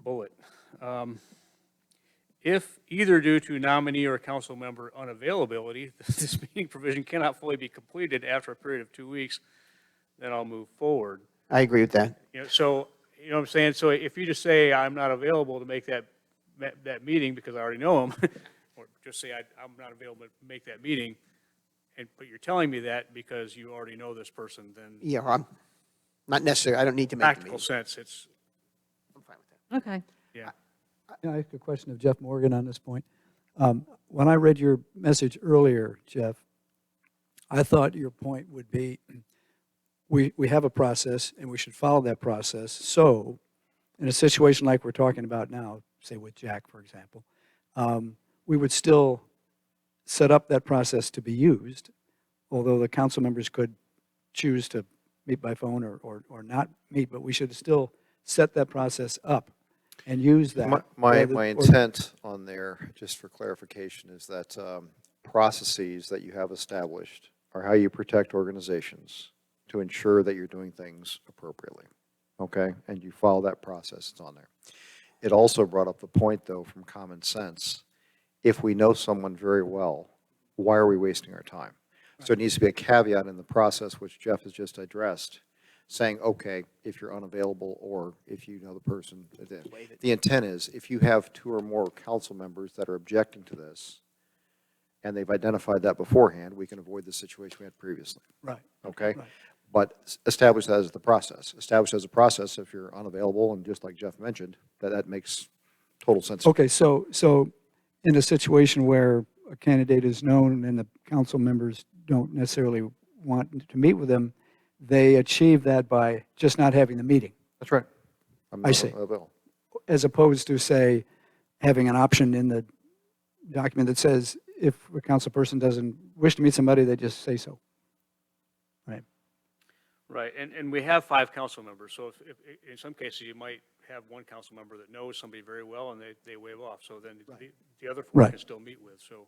bullet, if either due to nominee or council member unavailability, this meeting provision cannot fully be completed after a period of 2 weeks, then I'll move forward. I agree with that. So, you know what I'm saying? So if you just say, I'm not available to make that meeting because I already know him, or just say, I'm not available to make that meeting, but you're telling me that because you already know this person, then Yeah, I'm not necessary. I don't need to make the practical meeting. sense, it's, I'm fine with that. Okay. yeah. Can I ask a question of Jeff Morgan on this point? When I read your message earlier, Jeff, I thought your point would be we have a process and we should follow that process. So in a situation like we're talking about now, say with Jack, for example, we would still set up that process to be used, although the council members could choose to meet by phone or not meet, but we should still set that process up and use that. My rather- or- intent on there, just for clarification, is that processes that you have established are how you protect organizations to ensure that you're doing things appropriately, okay? And you follow that process, it's on there. It also brought up the point, though, from common sense. If we know someone very well, why are we wasting our time? So it needs to be a caveat in the process, which Jeff has just addressed, saying, okay, if you're unavailable or if you know the person. The intent is, if you have 2 or more council members that are objecting to this, and they've identified that beforehand, we can avoid the situation we had previously, Right. okay? Right. But establish that as the process. Establish as a process, if you're unavailable, and just like Jeff mentioned, that makes total sense. Okay, so in a situation where a candidate is known and the council members don't necessarily want to meet with them, they achieve that by just not having the meeting, That's right. I'm I not see. available. as opposed to, say, having an option in the document that says if a council person doesn't wish to meet somebody, they just say so. Right. Right, and we have 5 council members, so if in some cases, you might have one council member that knows somebody very well, and they waive off, so then the other 4 Right. can still meet with, so.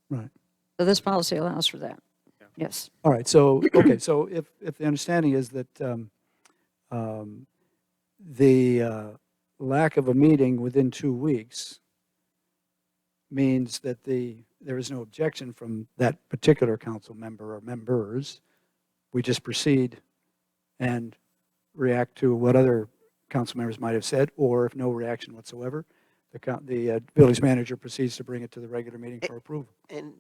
Right. So this policy allows for that. Yeah. Yes. All right, so, okay, so if the understanding is that the lack of a meeting within 2 weeks means that there is no objection from that particular council member or members, we just proceed and react to what other council members might have said, or if no reaction whatsoever, the village manager proceeds to bring it to the regular meeting for approval. And,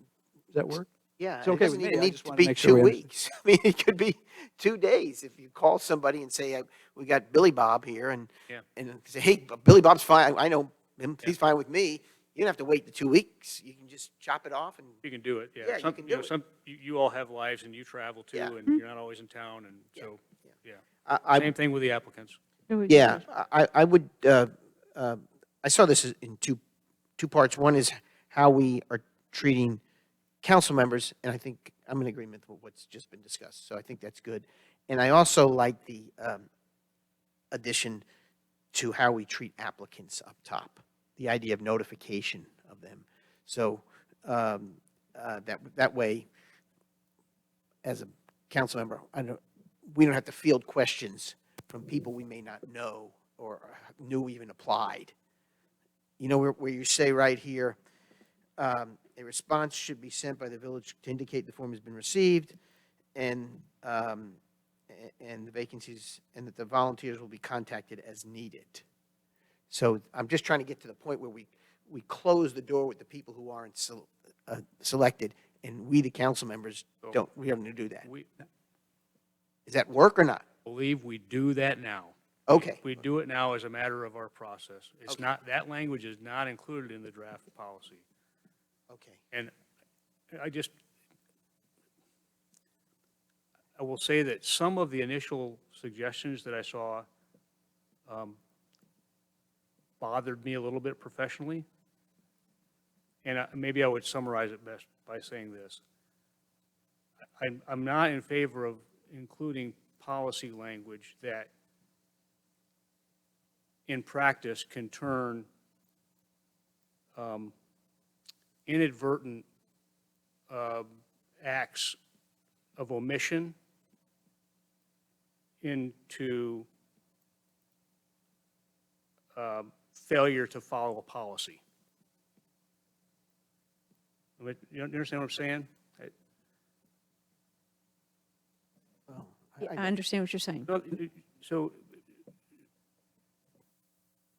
Does that work? yeah, It's it okay doesn't with me. even I need just to wanted to be make sure 2 we understood. weeks. I mean, it could be 2 days. If you call somebody and say, we got Billy Bob here, and say, hey, Billy Bob's fine, I know him, he's fine with me. You don't have to wait the 2 weeks. You can just chop it off and, You can do it, yeah. Yeah, you Some, can know, do it. some, you all have lives and you travel too, Yeah. and you're not always in town, and so, yeah. I, Same thing with the applicants. yeah, I would, I saw this in two parts. One is how we are treating council members, and I think I'm in agreement with what's just been discussed, so I think that's good. And I also like the addition to how we treat applicants up top, the idea of notification of them. So that way, as a council member, we don't have to field questions from people we may not know or knew even applied. You know, where you say right here, a response should be sent by the village to indicate the form has been received, and the vacancies, and that the volunteers will be contacted as needed. So I'm just trying to get to the point where we close the door with the people who aren't selected, and we, the council members, we don't do that. We Does that work or not? believe we do that now. Okay. We do it now as a matter of our process. It's Okay. not, that language is not included in the draft policy. Okay. And I will say that some of the initial suggestions that I saw bothered me a little bit professionally. And maybe I would summarize it best by saying this. I'm not in favor of including policy language that in practice can turn inadvertent acts of omission into failure to follow a policy. You understand what I'm saying? Well, I understand what you're saying. So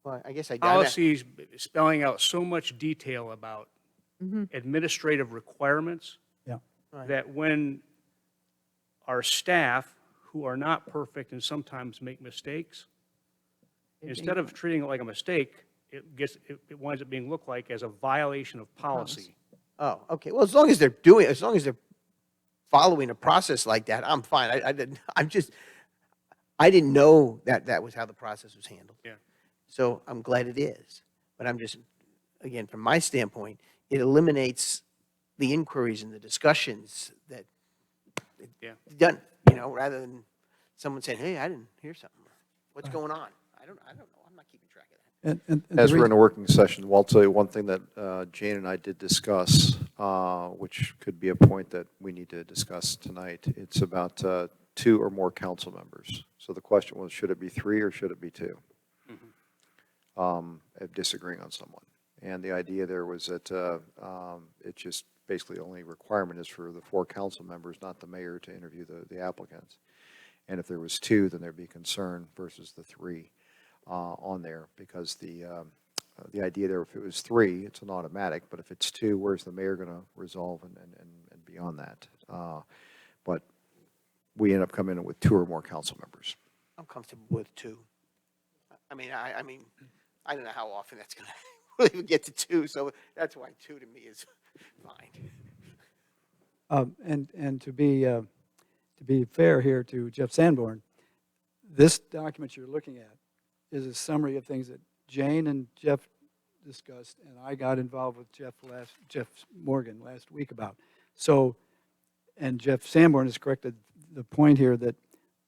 well, I guess I policies spelling out so much detail about administrative requirements Yeah. Right. that when our staff, who are not perfect and sometimes make mistakes, instead of treating it like a mistake, it winds up being looked like as a violation of policy. Oh, okay. Well, as long as they're following a process like that, I'm fine. I didn't know that that was how the process was handled. Yeah. So I'm glad it is. But I'm just, again, from my standpoint, it eliminates the inquiries and the discussions that Yeah. done, rather than someone saying, hey, I didn't hear something. What's going on? I don't know. I'm not keeping track of that. And As we're in a working session, well, I'll tell you one thing that Jane and I did discuss, which could be a point that we need to discuss tonight. It's about 2 or more council members. So the question was, should it be 3 or should it be 2? Of disagreeing on someone. And the idea there was that it just basically only requirement is for the 4 council members, not the mayor, to interview the applicants. And if there was 2, then there'd be concern versus the 3 on there, because the idea there, if it was 3, it's an automatic, but if it's 2, where's the mayor going to resolve and beyond that? But we end up coming in with 2 or more council members. I'm comfortable with 2. I mean, I don't know how often that's going to really get to 2, so that's why 2 to me is fine. And to be fair here to Jeff Sanborn, this document you're looking at is a summary of things that Jane and Jeff discussed, and I got involved with Jeff Morgan last week about. So, and Jeff Sanborn has corrected the point here that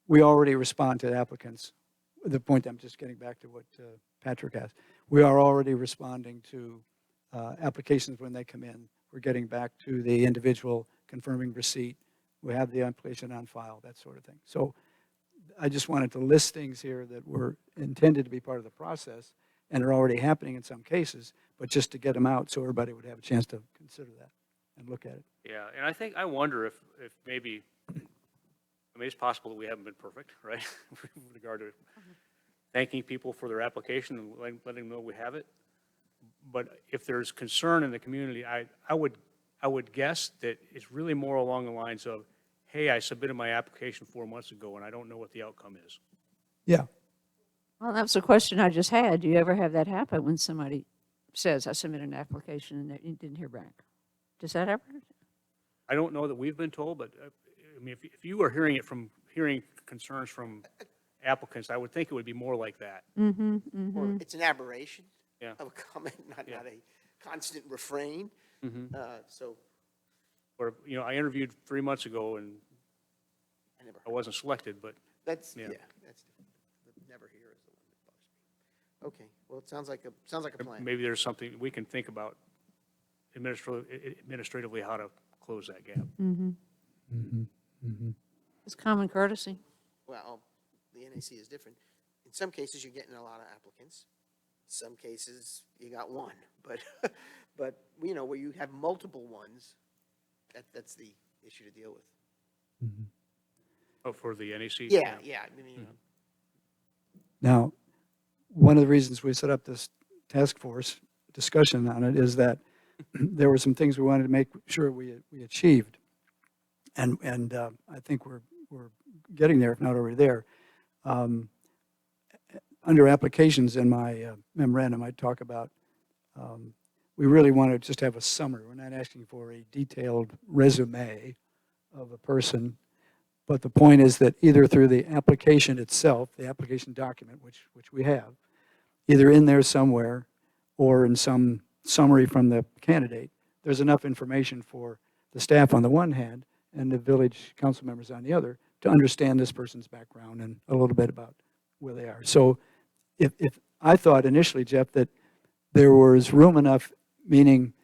we already respond to applicants. The point I'm just getting back to what Patrick asked. We are already responding to applications when they come in. We're getting back to the individual, confirming receipt. We have the application on file, that sort of thing. So I just wanted to list things here that were intended to be part of the process and are already happening in some cases, but just to get them out so everybody would have a chance to consider that and look at it. Yeah, and I wonder if maybe, it's possible that we haven't been perfect, right? With regard to thanking people for their application and letting them know we have it. But if there's concern in the community, I would guess that it's really more along the lines of, hey, I submitted my application 4 months ago and I don't know what the outcome is. Yeah. Well, that was a question I just had. Do you ever have that happen when somebody says, I submitted an application and you didn't hear back? Does that ever? I don't know that we've been told, but if you are hearing concerns from applicants, I would think it would be more like that. Or it's an aberration Yeah. of a comment, not Yeah. a constant refrain. So Or, I interviewed 3 months ago and I never I wasn't selected, but That's, Yeah. that's, the never here is the one that bugs me. Okay, well, it sounds like a plan. maybe there's something we can think about administratively how to close that gap. It's common courtesy. Well, the NAC is different. In some cases, you're getting a lot of applicants. Some cases, you got one. But, where you have multiple ones, that's the issue to deal with. Oh, for the NEC? Yeah. I mean, Now, one of the reasons we set up this task force discussion on it is that there were some things we wanted to make sure we achieved. And I think we're getting there, if not already there. Under applications in my memorandum, I talk about we really want to just have a summary. We're not asking for a detailed resume of a person, but the point is that either through the application itself, the application document, which we have, either in there somewhere or in some summary from the candidate, there's enough information for the staff on the one hand and the village council members on the other to understand this person's background and a little bit about where they are. So if I thought initially, Jeff, that there was room enough, meaning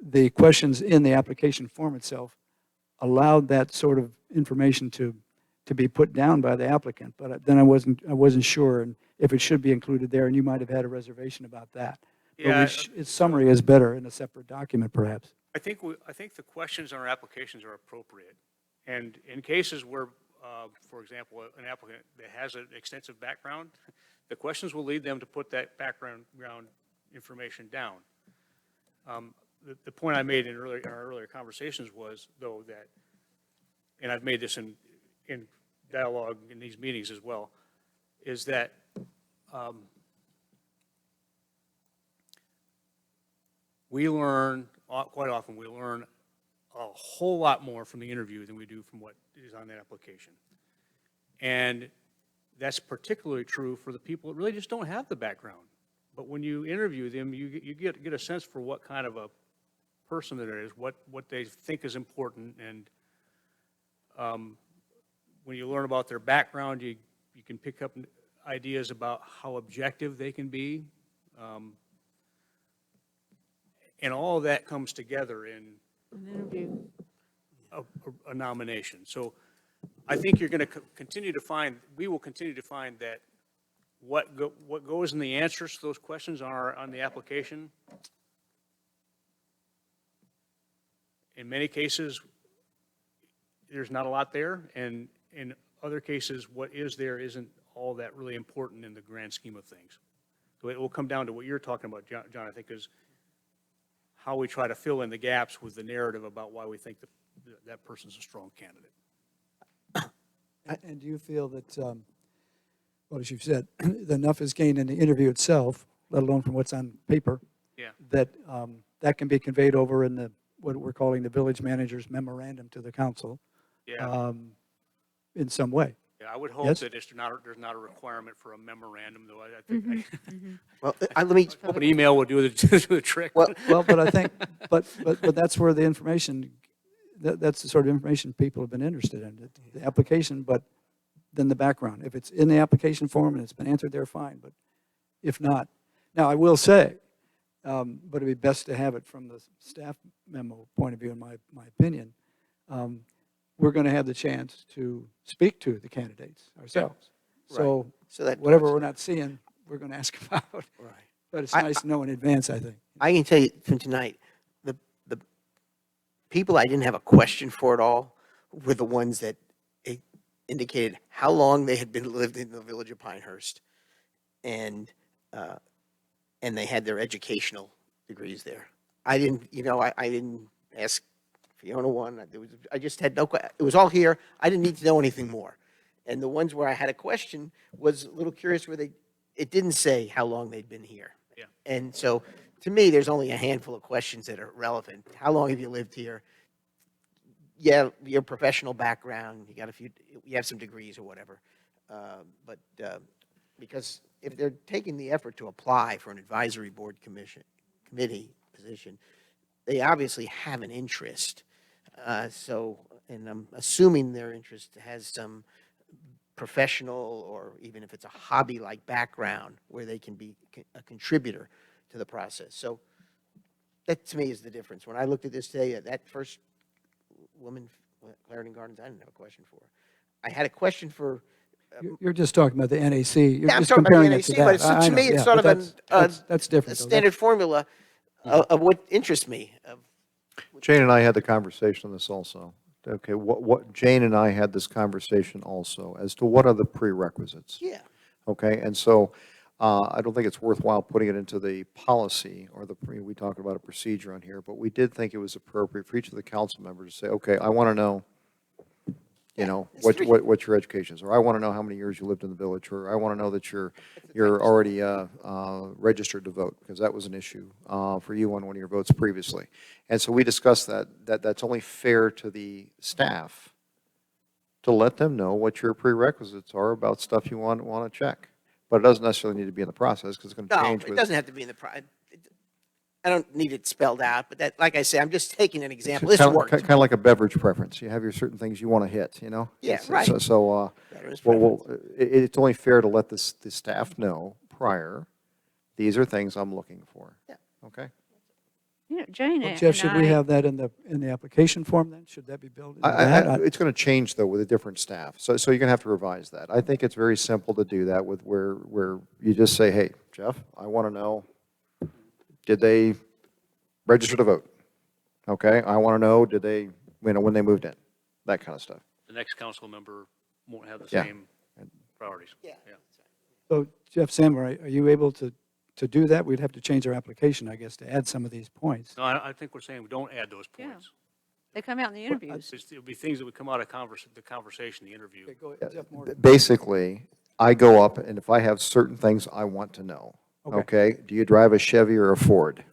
the questions in the application form itself allowed that sort of information to be put down by the applicant, but then I wasn't sure and if it should be included there, and you might have had a reservation about that. Yeah, But its summary is better in a separate document, perhaps. I think the questions on our applications are appropriate. And in cases where, for example, an applicant that has an extensive background, the questions will lead them to put that background information down. The point I made in our earlier conversations was, though, that, and I've made this in dialogue in these meetings as well, is that we learn, quite often we learn a whole lot more from the interview than we do from what is on that application. And that's particularly true for the people that really just don't have the background. But when you interview them, you get a sense for what kind of a person that it is, what they think is important, and when you learn about their background, you can pick up ideas about how objective they can be. And all of that comes together in a nomination. So I think you're going to continue to find, we will continue to find that what goes in the answers to those questions on the application, in many cases, there's not a lot there, and in other cases, what is there isn't all that really important in the grand scheme of things. So it will come down to what you're talking about, John, I think, is how we try to fill in the gaps with the narrative about why we think that person's a strong candidate. And do you feel that, well, as you've said, that enough is gained in the interview itself, let alone from what's on paper, Yeah. that that can be conveyed over in the, what we're calling the village manager's memorandum to the council Yeah, in some way? yeah, I would hope Yes? that there's not a requirement for a memorandum, though. I think, Well, let me, I hope an email would do the trick. well, Well, but I think, but that's where the information, that's the sort of information people have been interested in, the application, but then the background. If it's in the application form and it's been answered there, fine, but if not. Now, I will say, but it'd be best to have it from the staff memo point of view, in my opinion. We're going to have the chance to speak to the candidates ourselves. So so that. whatever we're not seeing, we're going to ask about. Right. But it's I- nice to know in advance, I think. I can tell you from tonight, the people I didn't have a question for at all were the ones that indicated how long they had been lived in the village of Pinehurst, and they had their educational degrees there. I didn't, I didn't ask Fiona one. I just had no. It was all here. I didn't need to know anything more. And the ones where I had a question was a little curious where it didn't say how long they'd been here. Yeah. And so, to me, there's only a handful of questions that are relevant. How long have you lived here? Yeah, your professional background, you have some degrees or whatever. But because if they're taking the effort to apply for an advisory board committee position, they obviously have an interest. And I'm assuming their interest has some professional, or even if it's a hobby-like background, where they can be a contributor to the process. So that, to me, is the difference. When I looked at this today, that first woman, Clarendon Gardens, I didn't have a question for her. I had a question for, You're just talking about the NAC. You're yeah, I'm just talking about the comparing it NAC, to that. but it's, I to know, me, it's yeah, sort of but that's a different. though. standard formula of what interests me. Jane and I had the conversation on this also. Okay, what Jane and I had this conversation also as to what are the prerequisites. Yeah. Okay, and so I don't think it's worthwhile putting it into the policy or we talked about a procedure on here, but we did think it was appropriate for each of the council members to say, okay, I want to know, it's what your education is, or I want to know how many years you lived in the village, or I want to know that you're already registered to vote, because that was an issue for you on one of your votes previously. And so we discussed that's only fair to the staff to let them know what your prerequisites are about stuff you want to check. But it doesn't necessarily need to be in the process, because it's going to No, change it with. doesn't have to be in the, I don't need it spelled out, but that, like I say, I'm just taking an example. This worked. Kind of like a beverage preference. You have your certain things you want to hit, Yeah, So- right. So, Veterans it's only fair to let the staff know prior, these are things I'm looking for. Yeah. Okay? Jane Well, and Jeff, should we I- have that in the application form then? Should that be built into that? It's going to change, though, with a different staff. So you're going to have to revise that. I think it's very simple to do that with where you just say, hey, Jeff, I want to know, did they register to vote? Okay, I want to know, did they, when they moved in? That kind of stuff. The next council member won't have the Yeah. same priorities. Yeah. So Jeff Sammer, are you able to do that? We'd have to change our application, I guess, to add some of these points. No, I think we're saying we don't add those Yeah. points. They come out in the interviews. It'll be things that would come out of the conversation, the interview. Okay, go ahead, Jeff Morgan. Basically, I go up, and if I have certain things I want to know, Okay. okay? Do you drive a Chevy or a Ford?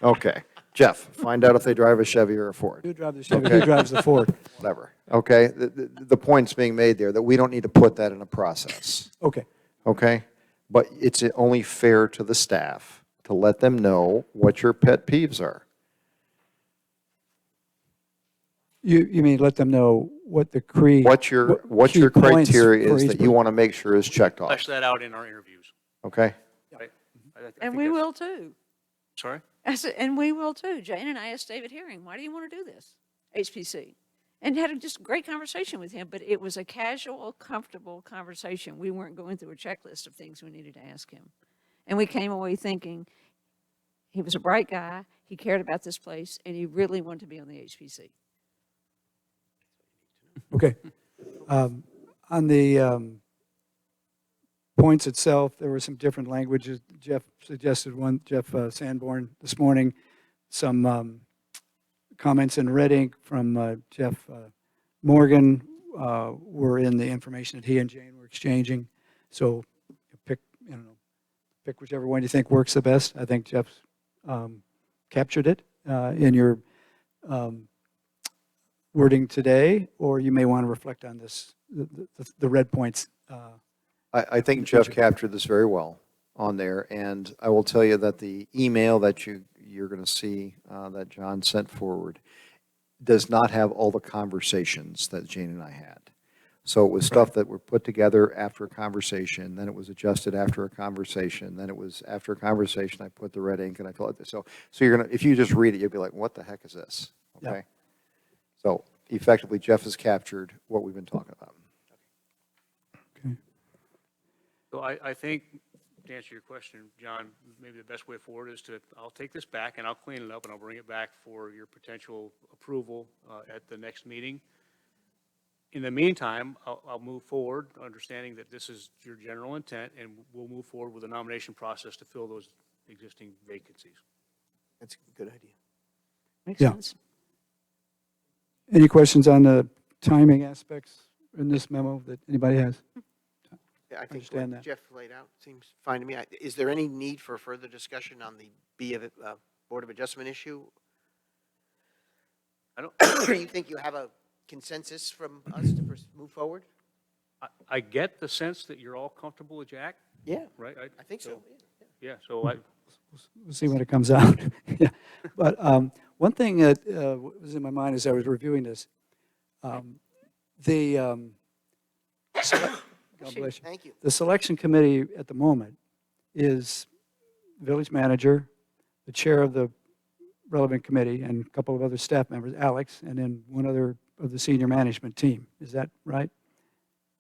Okay. Jeff, find out if they drive a Chevy or a Ford. Who drives the Chevy, who drives the Ford? Whatever. Okay? The point's being made there that we don't need to put that in a process. Okay, Okay? But it's only fair to the staff to let them know what your pet peeves are. you mean let them know what the key What your key points criteria for is each that you want to make sure is checked Flesh off. that out in our interviews. Okay? Right? I And think we that's- will too. Sorry? I said, and we will too. Jane and I asked David Herring, why do you want to do this? HPC. And had a just great conversation with him, but it was a casual, comfortable conversation. We weren't going through a checklist of things we needed to ask him. And we came away thinking he was a bright guy, he cared about this place, and he really wanted to be on the HPC. Okay. On the points itself, there were some different languages. Jeff suggested one, Jeff Sanborn this morning, some comments in red ink from Jeff Morgan were in the information that he and Jane were exchanging. So pick, pick whichever one you think works the best. I think Jeff's captured it in your wording today, or you may want to reflect on this, the red points. I think Jeff captured this very well on there, and I will tell you that the email that you're going to see that John sent forward does not have all the conversations that Jane and I had. So it was stuff that were put together after a conversation, then it was adjusted after a conversation, then it was after a conversation, I put the red ink and I called it. So you're going to, if you just read it, you'll be like, what the heck is this? Yeah. Okay? So effectively, Jeff has captured what we've been talking about. So I think, to answer your question, John, maybe the best way forward is I'll take this back and I'll clean it up and I'll bring it back for your potential approval at the next meeting. In the meantime, I'll move forward, understanding that this is your general intent, and we'll move forward with a nomination process to fill those existing vacancies. That's a good idea. Makes Yeah. sense? Any questions on the timing aspects in this memo that anybody has? Yeah, I think Understand what that. Jeff laid out seems fine to me. Is there any need for further discussion on the Board of Adjustment issue? I don't, Do you think you have a consensus from us to move forward? I get the sense that you're all comfortable with Jack, Yeah, right? I think so. Yeah, so We'll see when it comes out. Yeah. But one thing that was in my mind as I was reviewing this, the God bless you. Thank you. The selection committee at the moment is village manager, the chair of the relevant committee, and a couple of other staff members, Alex, and then one other of the senior management team. Is that right?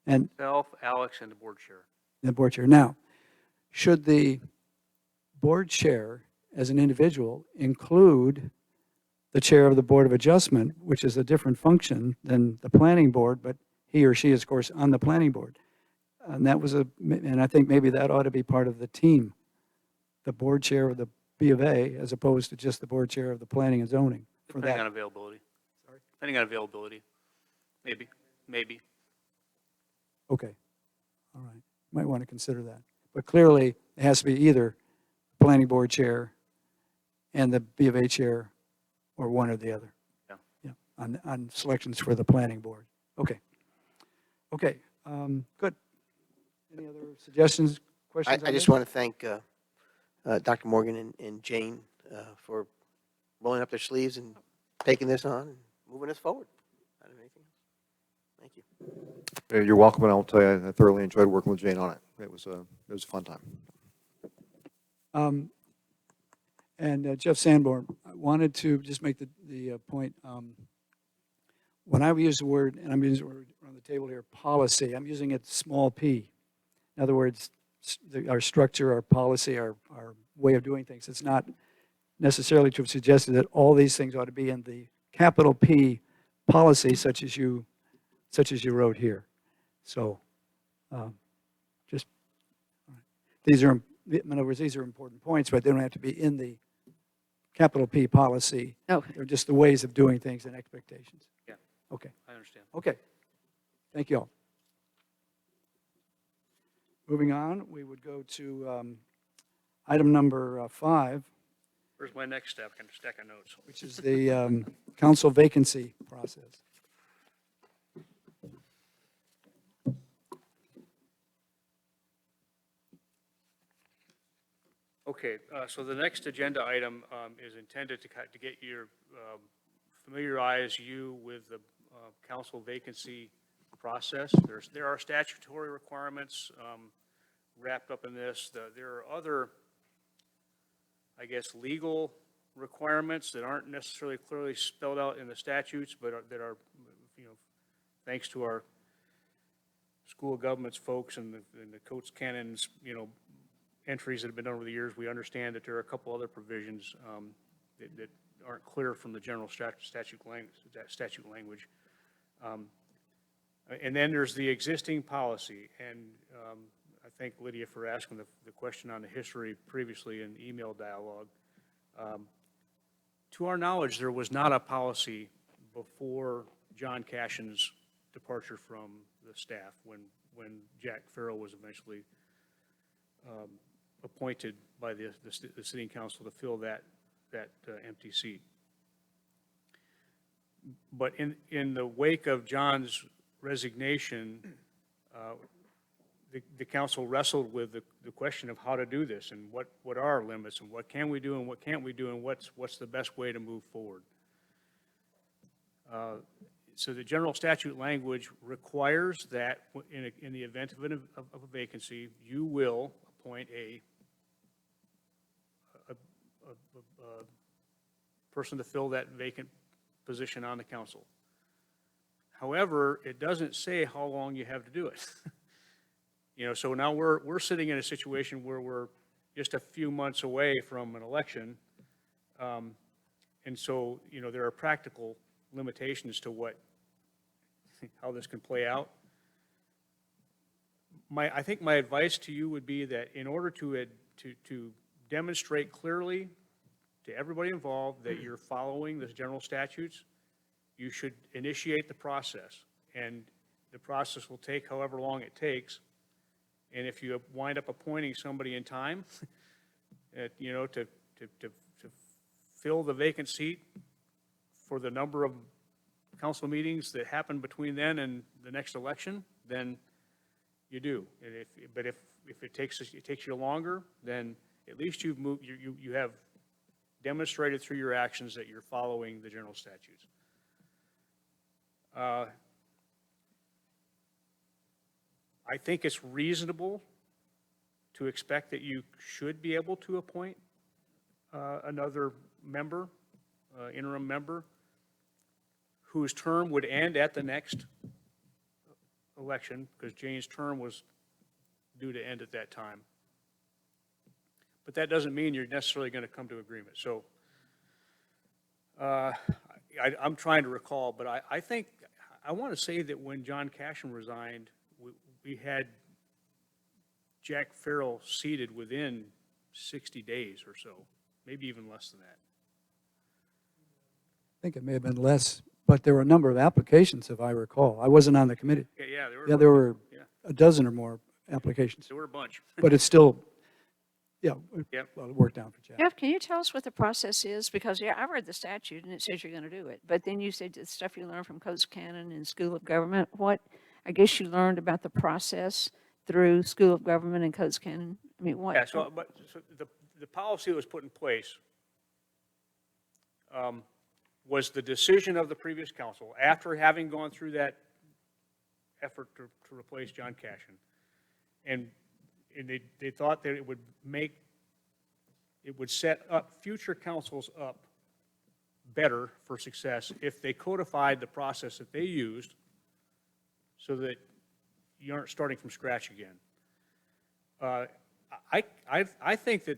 And myself, Alex, and the board chair. the board chair. Now, should the board chair, as an individual, include the chair of the Board of Adjustment, which is a different function than the planning board, but he or she is, of course, on the planning board? And that was and I think maybe that ought to be part of the team, the board chair of the B of A, as opposed to just the board chair of the planning and zoning for Depending that. on availability. Sorry? Depending on availability. Maybe. Okay, all right, might want to consider that. But clearly, it has to be either the planning board chair and the B of A chair, or one or the other. Yeah. Yeah, on selections for the planning board. Okay. Okay, good. Any other suggestions, questions? I just want to thank Dr. Morgan and Jane for rolling up their sleeves and taking this on and moving us forward. I don't have anything else. Thank you. You're welcome, and I'll tell you, I thoroughly enjoyed working with Jane on it. It was a fun time. And Jeff Sanborn, I wanted to just make the point, when I use the word, and I'm using the word on the table here, policy, I'm using it small p. In other words, our structure, our policy, our way of doing things. It's not necessarily to have suggested that all these things ought to be in the capital P policy, such as you wrote here. So, just, these are, in other words, these are important points, but they don't have to be in the capital P policy. Okay. They're just the ways of doing things and expectations. Yeah. Okay, I understand. okay. Thank you all. Moving on, we would go to item number 5, Where's my next step? I can stack of notes. which is the council vacancy process. Okay, so the next agenda item is intended to get familiarize you with the council vacancy process. There are statutory requirements wrapped up in this. There are other, I guess, legal requirements that aren't necessarily clearly spelled out in the statutes, but that are, thanks to our school of governments folks and the Coates Cannons, entries that have been done over the years, we understand that there are a couple other provisions that aren't clear from the general statute language. And then there's the existing policy, and I thank Lydia for asking the question on the history previously in email dialogue. To our knowledge, there was not a policy before John Cashin's departure from the staff when Jack Farrell was eventually appointed by the sitting council to fill that empty seat. But in the wake of John's resignation, the council wrestled with the question of how to do this and what are our limits and what can we do and what can't we do and what's the best way to move forward. So the general statute language requires that in the event of a vacancy, you will appoint a person to fill that vacant position on the council. However, it doesn't say how long you have to do it. So now we're sitting in a situation where we're just a few months away from an election. And so, there are practical limitations to how this can play out. I think my advice to you would be that in order to demonstrate clearly to everybody involved that you're following the general statutes, you should initiate the process. And the process will take however long it takes. And if you wind up appointing somebody in time, to fill the vacant seat for the number of council meetings that happen between then and the next election, then you do. And if it takes you longer, then at least you've moved. You have demonstrated through your actions that you're following the general statutes. I think it's reasonable to expect that you should be able to appoint another member, interim member, whose term would end at the next election, because Jane's term was due to end at that time. But that doesn't mean you're necessarily going to come to agreement. So I'm trying to recall, but I think, I want to say that when John Cashin resigned, we had Jack Farrell seated within 60 days or so, maybe even less than that. I think it may have been less, but there were a number of applications, if I recall. I wasn't on the committee. Yeah, There were yeah. a dozen or more applications, There were a bunch. but it's still, Yep. well, it worked out for Jack. Jeff, can you tell us what the process is? Because, I read the statute and it says you're going to do it. But then you said the stuff you learned from Coates Cannon and School of Government. What, I guess you learned about the process through School of Government and Coates Cannon? I mean, what? Yeah, so the policy that was put in place was the decision of the previous council after having gone through that effort to replace John Cashin. And they thought that it would set up future councils up better for success if they codified the process that they used so that you aren't starting from scratch again. I think that,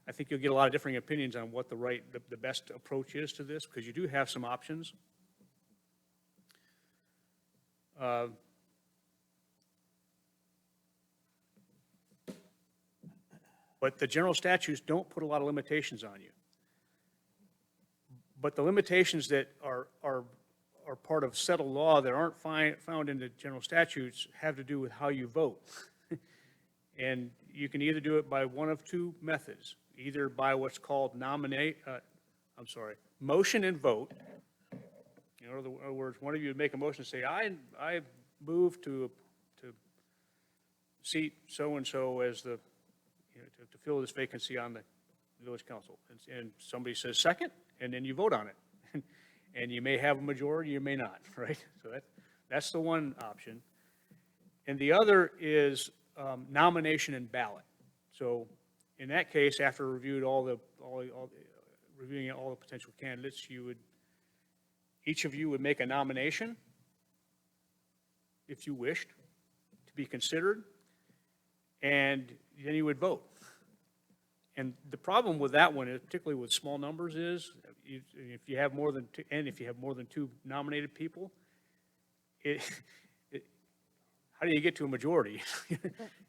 I think you'll get a lot of differing opinions on what the best approach is to this, because you do have some options. But the general statutes don't put a lot of limitations on you. But the limitations that are part of settled law that aren't found in the general statutes have to do with how you vote. And, you can either do it by one of two methods, either by what's called motion and vote. In other words, one of you would make a motion and say, I move to seat so-and-so as the, to fill this vacancy on the village council. And somebody says second, and then you vote on it. And you may have a majority, you may not, right? So that's the one option. And the other is nomination and ballot. So in that case, after reviewing all the potential candidates, each of you would make a nomination, if you wished, to be considered, and then you would vote. And the problem with that one, particularly with small numbers, is if you have more than two, and if you have more than two nominated people, how do you get to a majority?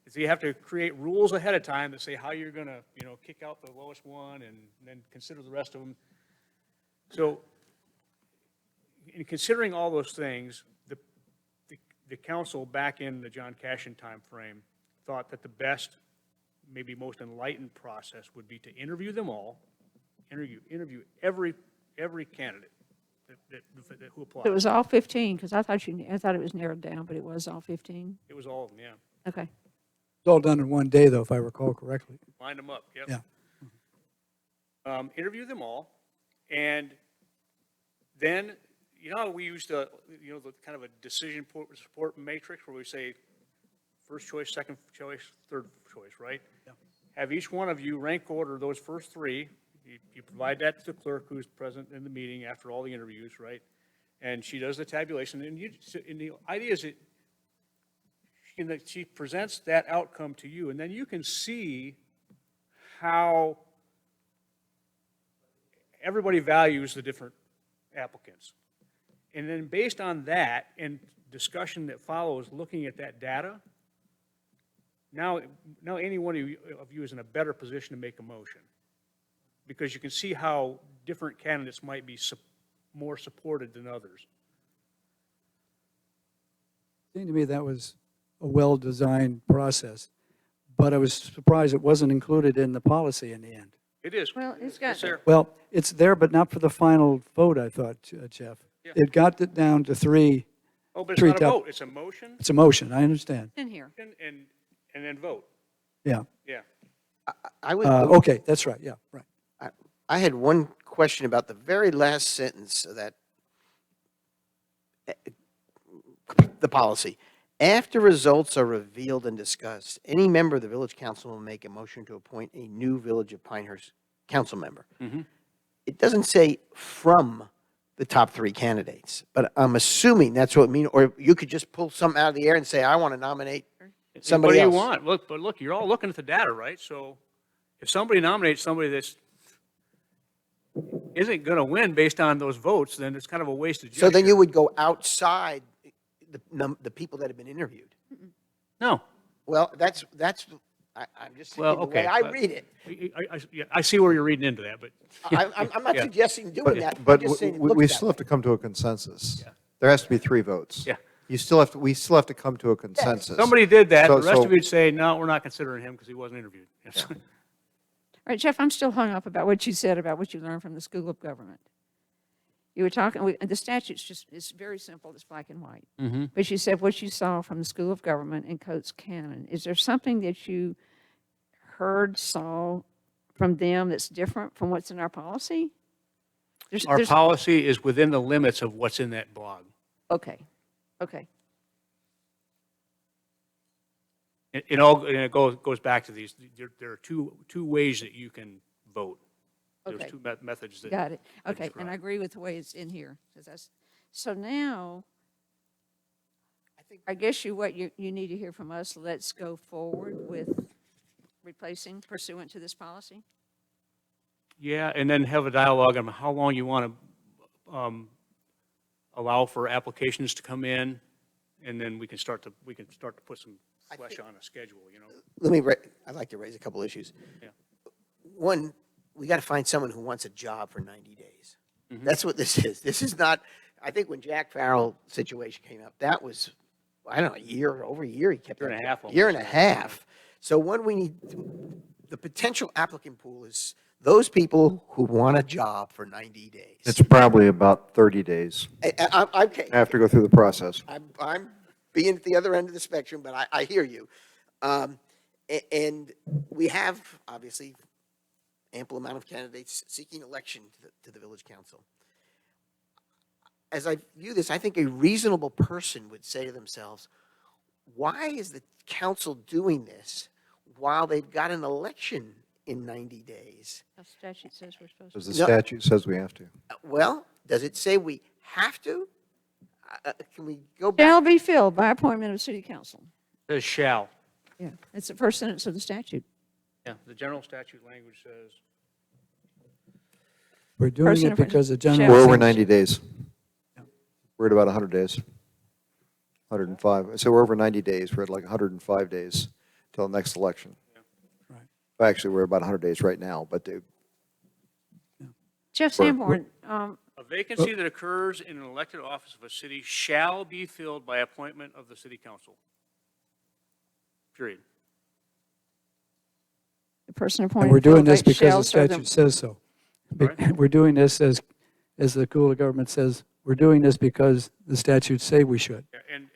So you have to create rules ahead of time that say how you're going to, kick out the lowest one and then consider the rest of them. So in considering all those things, the council back in the John Cashin timeframe thought that the best, maybe most enlightened process would be to interview them all, interview every candidate who applied. It was all 15, because I thought it was narrowed down, but it was all 15? It was all of them, yeah. Okay. It's all done in one day, though, if I recall correctly. Lined them up, yep. Yeah. Interview them all, and then, we used the kind of a decision support matrix where we say first choice, second choice, third choice, right? Yeah. Have each one of you rank order those first three. You provide that to the clerk who's present in the meeting after all the interviews, right? And she does the tabulation, and the idea is that she presents that outcome to you, and then you can see how everybody values the different applicants. And then based on that and discussion that follows looking at that data, now any one of you is in a better position to make a motion, because you can see how different candidates might be more supported than others. Seemed to me that was a well-designed process, but I was surprised it wasn't included in the policy in the end. It is. Well, it's got- there. Well, it's there, but not for the final vote, I thought, Jeff. Yeah. It got it down to three. Oh, but it's Three not a top- vote. It's a motion It's a motion, I understand. In here. and then vote. Yeah. Yeah. I would, Okay, that's right, yeah, right. I had one question about the very last sentence of that, the policy. After results are revealed and discussed, any member of the village council will make a motion to appoint a new Village of Pinehurst council member. Mhm. It doesn't say from the top three candidates, but I'm assuming that's what it means, or you could just pull something out of the air and say, I want to nominate somebody Anybody else. you want. Look, you're all looking at the data, right? So if somebody nominates somebody that's isn't going to win based on those votes, then it's kind of a wasted gesture. So then you would go outside the people that have been interviewed. No. Well, I'm just Well, saying, the way okay, I but- read it. Yeah, I see where you're reading into that, but I'm not Yeah. suggesting doing that. I'm But just saying, we look we at that still way. have to come to a consensus. Yeah. There has to be 3 votes. Yeah. We still have to come to a consensus. somebody did that. So- The rest so- of you'd say, no, we're not considering him because he wasn't interviewed. Yes. All right, Jeff, I'm still hung up about what you said about what you learned from the School of Government. You were talking, the statute's it's very simple, it's black and white. But you said what you saw from the School of Government and Coates Cannon. Is there something that you heard, saw from them that's different from what's in our policy? Our policy is within the limits of what's in that blog. Okay, And it goes back to these, there are two ways that you can vote. There's Okay. two methods that. got it. I Okay, and described. I agree with the way it's in here. 'Cause so now, I guess what you need to hear from us, let's go forward with replacing pursuant to this policy? Yeah, and then have a dialogue on how long you want to allow for applications to come in, and then we can start to put some flesh on a schedule, I'd like to raise a couple issues. Yeah. One, we got to find someone who wants a job for 90 days. Mm-hmm. That's what this is. This is not, I think when Jack Farrell situation came up, that was, I don't know, over a year he kept. Year and that a half job. Year and a almost. half. So one we need, the potential applicant pool is those people who want a job for 90 days. It's probably about 30 days Okay. after go through the process. I'm being at the other end of the spectrum, but I hear you. And we have, obviously, ample amount of candidates seeking election to the village council. As I view this, I think a reasonable person would say to themselves, why is the council doing this while they've got an election in 90 days? The statute says we're supposed Because to. the No. statute says we have to. Well, does it say we have to? Can we go back? Shall be filled by appointment of city council. Says shall. Yeah, it's the first sentence of the statute. Yeah, the general statute language says, We're doing Person it of- because the shall- general. We're over Assembly- 90 days. We're at about 100 days. 105. So we're over 90 days. We're at like 105 days till the next election. Right. Well, actually, we're about 100 days right now, but Jeff Right. Sanborn, a vacancy that occurs in an elected office of a city shall be filled by appointment of the city council. Period. the person And appointed. we're doing filled this by because shall the serve statute says so. Sorry? We're doing this as the School of Government says, we're doing this because the statutes say we should. Yeah, and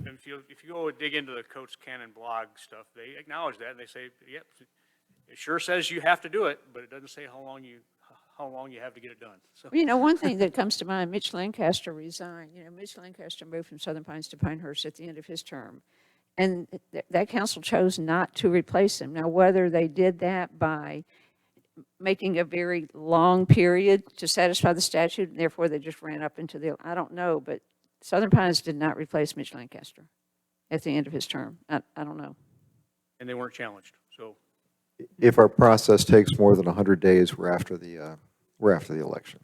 if you go dig into the Coates Cannon blog stuff, they acknowledge that, and they say, yep, it sure says you have to do it, but it doesn't say how long you have to get it done, so. You know, one thing that comes to mind, Mitch Lancaster resigned. You know, Mitch Lancaster moved from Southern Pines to Pinehurst at the end of his term. And that council chose not to replace him. Now, whether they did that by making a very long period to satisfy the statute, and therefore they just ran up into the, I don't know, but Southern Pines did not replace Mitch Lancaster at the end of his term. I don't know. And they weren't challenged, so. if our process takes more than 100 days, we're after the election.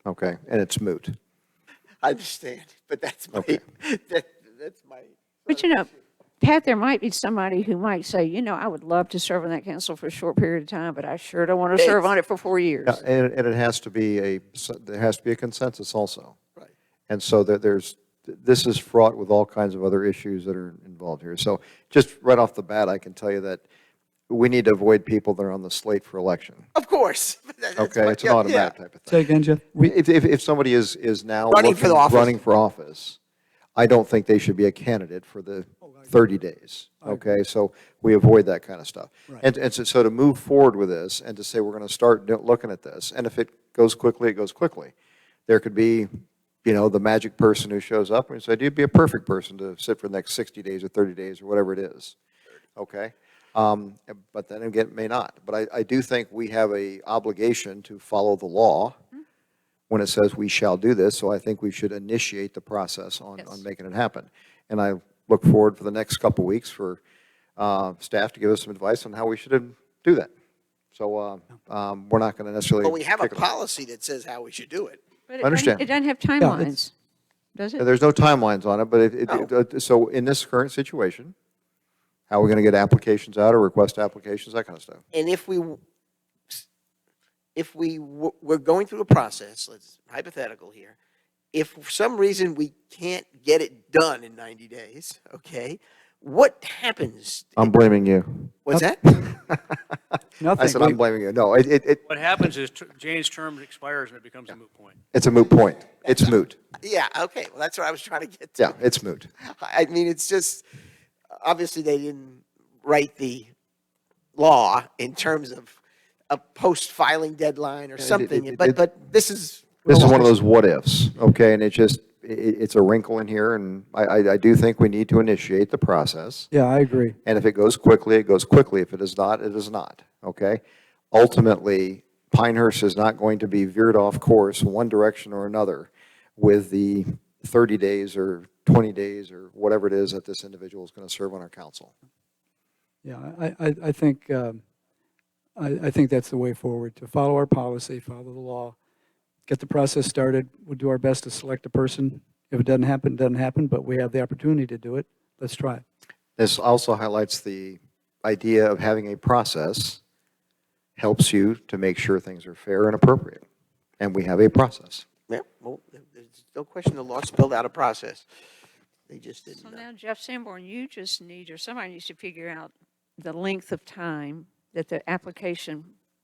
Okay? And it's moot. I understand, but that's my, Okay. that's my. But you know, Pat, there might be somebody who might say, you know, I would love to serve on that council for a short period of time, but I sure don't want to serve on it for 4 years. Yeah, and it has to be there has to be a consensus also. Right. And so this is fraught with all kinds of other issues that are involved here. So just right off the bat, I can tell you that we need to avoid people that are on the slate for election. Of course. That's Okay? what- It's an yeah, automatic yeah. type of Say thing. again, Jeff? If somebody is now Running for the office. running for office, I don't think they should be a candidate for the 30 days. Okay, so we avoid that kind of stuff. Right. And so to move forward with this and to say we're going to start looking at this, and if it goes quickly, it goes quickly. There could be, you know, the magic person who shows up and say, you'd be a perfect person to sit for the next 60 days or 30 days or whatever it is. Okay? But then again, it may not. But I do think we have a obligation to follow the law when it says we shall do this, so I think we should initiate the process on Yes. making it happen. And I look forward for the next couple of weeks for staff to give us some advice on how we should do that. So we're not going to necessarily. But we have a kick it off. policy that says how we should do it. But Understand. It doesn't have it's- timelines, does it? There's no timelines on it, but so in this current situation, how are we going to get applications out or request applications, that kind of stuff? And we're going through a process, let's hypothetical here. If for some reason we can't get it done in 90 days, okay, what happens? I'm blaming you. What's that? Nothing. I said I'm blaming you. No, What happens is Jane's term expires and it becomes a moot point. it's a moot point. It's moot. Yeah, okay, well, that's what I was trying to get to. Yeah, it's moot. I mean, it's just, obviously, they didn't write the law in terms of a post-filing deadline or something, but this is. This is one of those what ifs, okay? And it's a wrinkle in here, and I do think we need to initiate the process. Yeah, I agree. And if it goes quickly, it goes quickly. If it is not, it is not, okay? Ultimately, Pinehurst is not going to be veered off course one direction or another with the 30 days or 20 days or whatever it is that this individual is going to serve on our council. Yeah, I think, I think that's the way forward, to follow our policy, follow the law, get the process started. We'll do our best to select a person. If it doesn't happen, it doesn't happen, but we have the opportunity to do it. Let's try it. This also highlights the idea of having a process helps you to make sure things are fair and appropriate. And we have a process. Yeah, well, there's no question the law spelled out a process. They just So didn't. now, Jeff Sanborn, you just need, or somebody needs to figure out the length of time that the application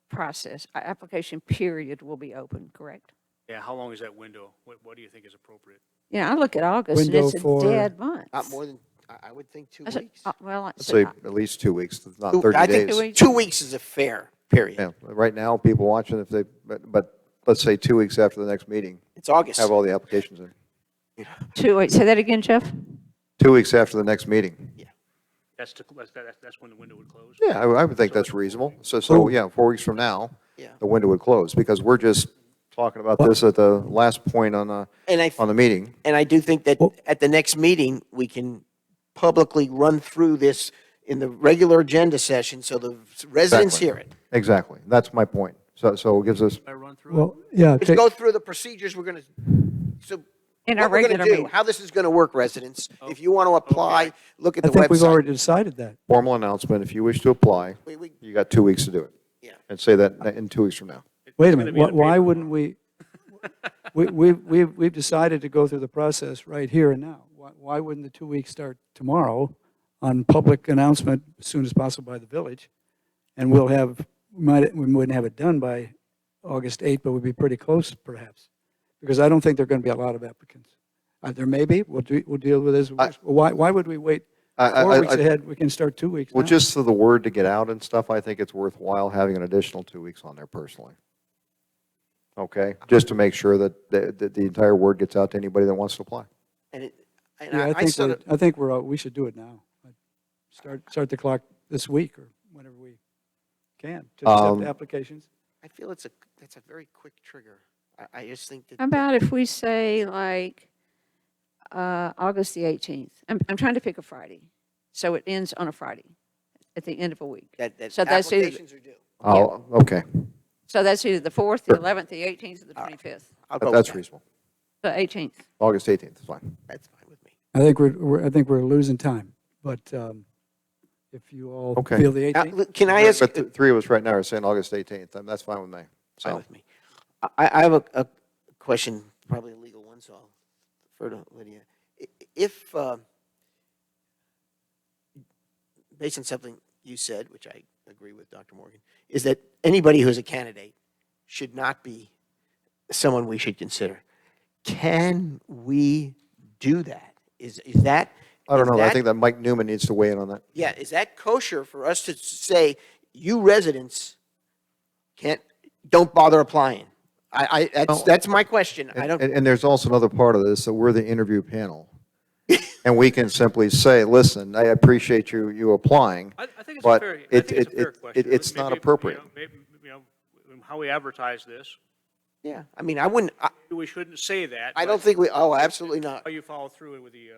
process, application period will be open, correct? Yeah, how long is that window? What do you think is appropriate? Yeah, I look at August and Window it's a for- dead month. Not more than, I would think 2 I said, weeks. Well, Let's say at least 2 weeks, not 30 I think days. 2 weeks is a fair period. Yeah, right now, people watching, if they, but let's say 2 weeks after the next meeting, It's August. have all the applications in. wait, say that again, Jeff? 2 weeks after the next meeting. That's when the window would close? Yeah, I would think that's reasonable. So, yeah, 4 weeks from now, Yeah. the window would close, because we're just talking about this at the last point on the meeting. And I do think that Well- at the next meeting, we can publicly run through this in the regular agenda session so the residents Exactly. hear it. Exactly, that's my point. So it gives us, I run through it? Well, yeah, Let's go through the procedures we're going to, so In our what we're going regular to do, meeting. how this is going to work, residents. If you want to apply, look at I the think we've website. already decided that. formal announcement, if you wish to apply, We- you got 2 weeks to do it. Yeah. And say that in 2 weeks from now. Wait a It's minute, gonna be in the why paper. wouldn't we've decided to go through the process right here and now. Why wouldn't the 2 weeks start tomorrow on public announcement as soon as possible by the village? And we wouldn't have it done by August 8th, but we'd be pretty close perhaps. Because I don't think there are going to be a lot of applicants. There may be, we'll deal with this. Why would we wait 4 weeks ahead? We can start 2 weeks Well, now. just for the word to get out and stuff, I think it's worthwhile having an additional 2 weeks on there personally. Okay, just to make sure that the entire word gets out to anybody that wants to apply. And Yeah, I think we should do it now. Start the clock this week or whenever we can to accept applications. I feel that's a very quick trigger. I just think that. How about if we say like August the 18th? I'm trying to pick a Friday, so it ends on a Friday at the end of a week. That So that's either- applications are due. Oh, okay, So that's either the 4th, the 11th, the 18th, or the 25th. I'll go with that's that. reasonable. The 18th. August 18th is fine. That's fine with me. I think we're losing time, but if you all Okay. feel the Now, 18th. can I ask, But the three of us right now are saying August 18th, and that's fine with me. fine So, with me. I have a question, probably a legal one, so I'll defer to Lydia. If, based on something you said, which I agree with Dr. Morgan, is that anybody who's a candidate should not be someone we should consider. Can we do that? Is that? I don't is know, I that- think that Mike Newman needs to weigh in on that. Yeah, is that kosher for us to say, you residents don't bother applying? That's my question. I don't, And there's also another part of this, that we're the interview panel. And we can simply say, listen, I appreciate you applying, I think it's a but fair, I think it's a fair it- question. it's not Maybe, appropriate. maybe, how we advertise this, yeah, I mean, I wouldn't, we shouldn't say that. I don't but think absolutely not. How you follow through with the,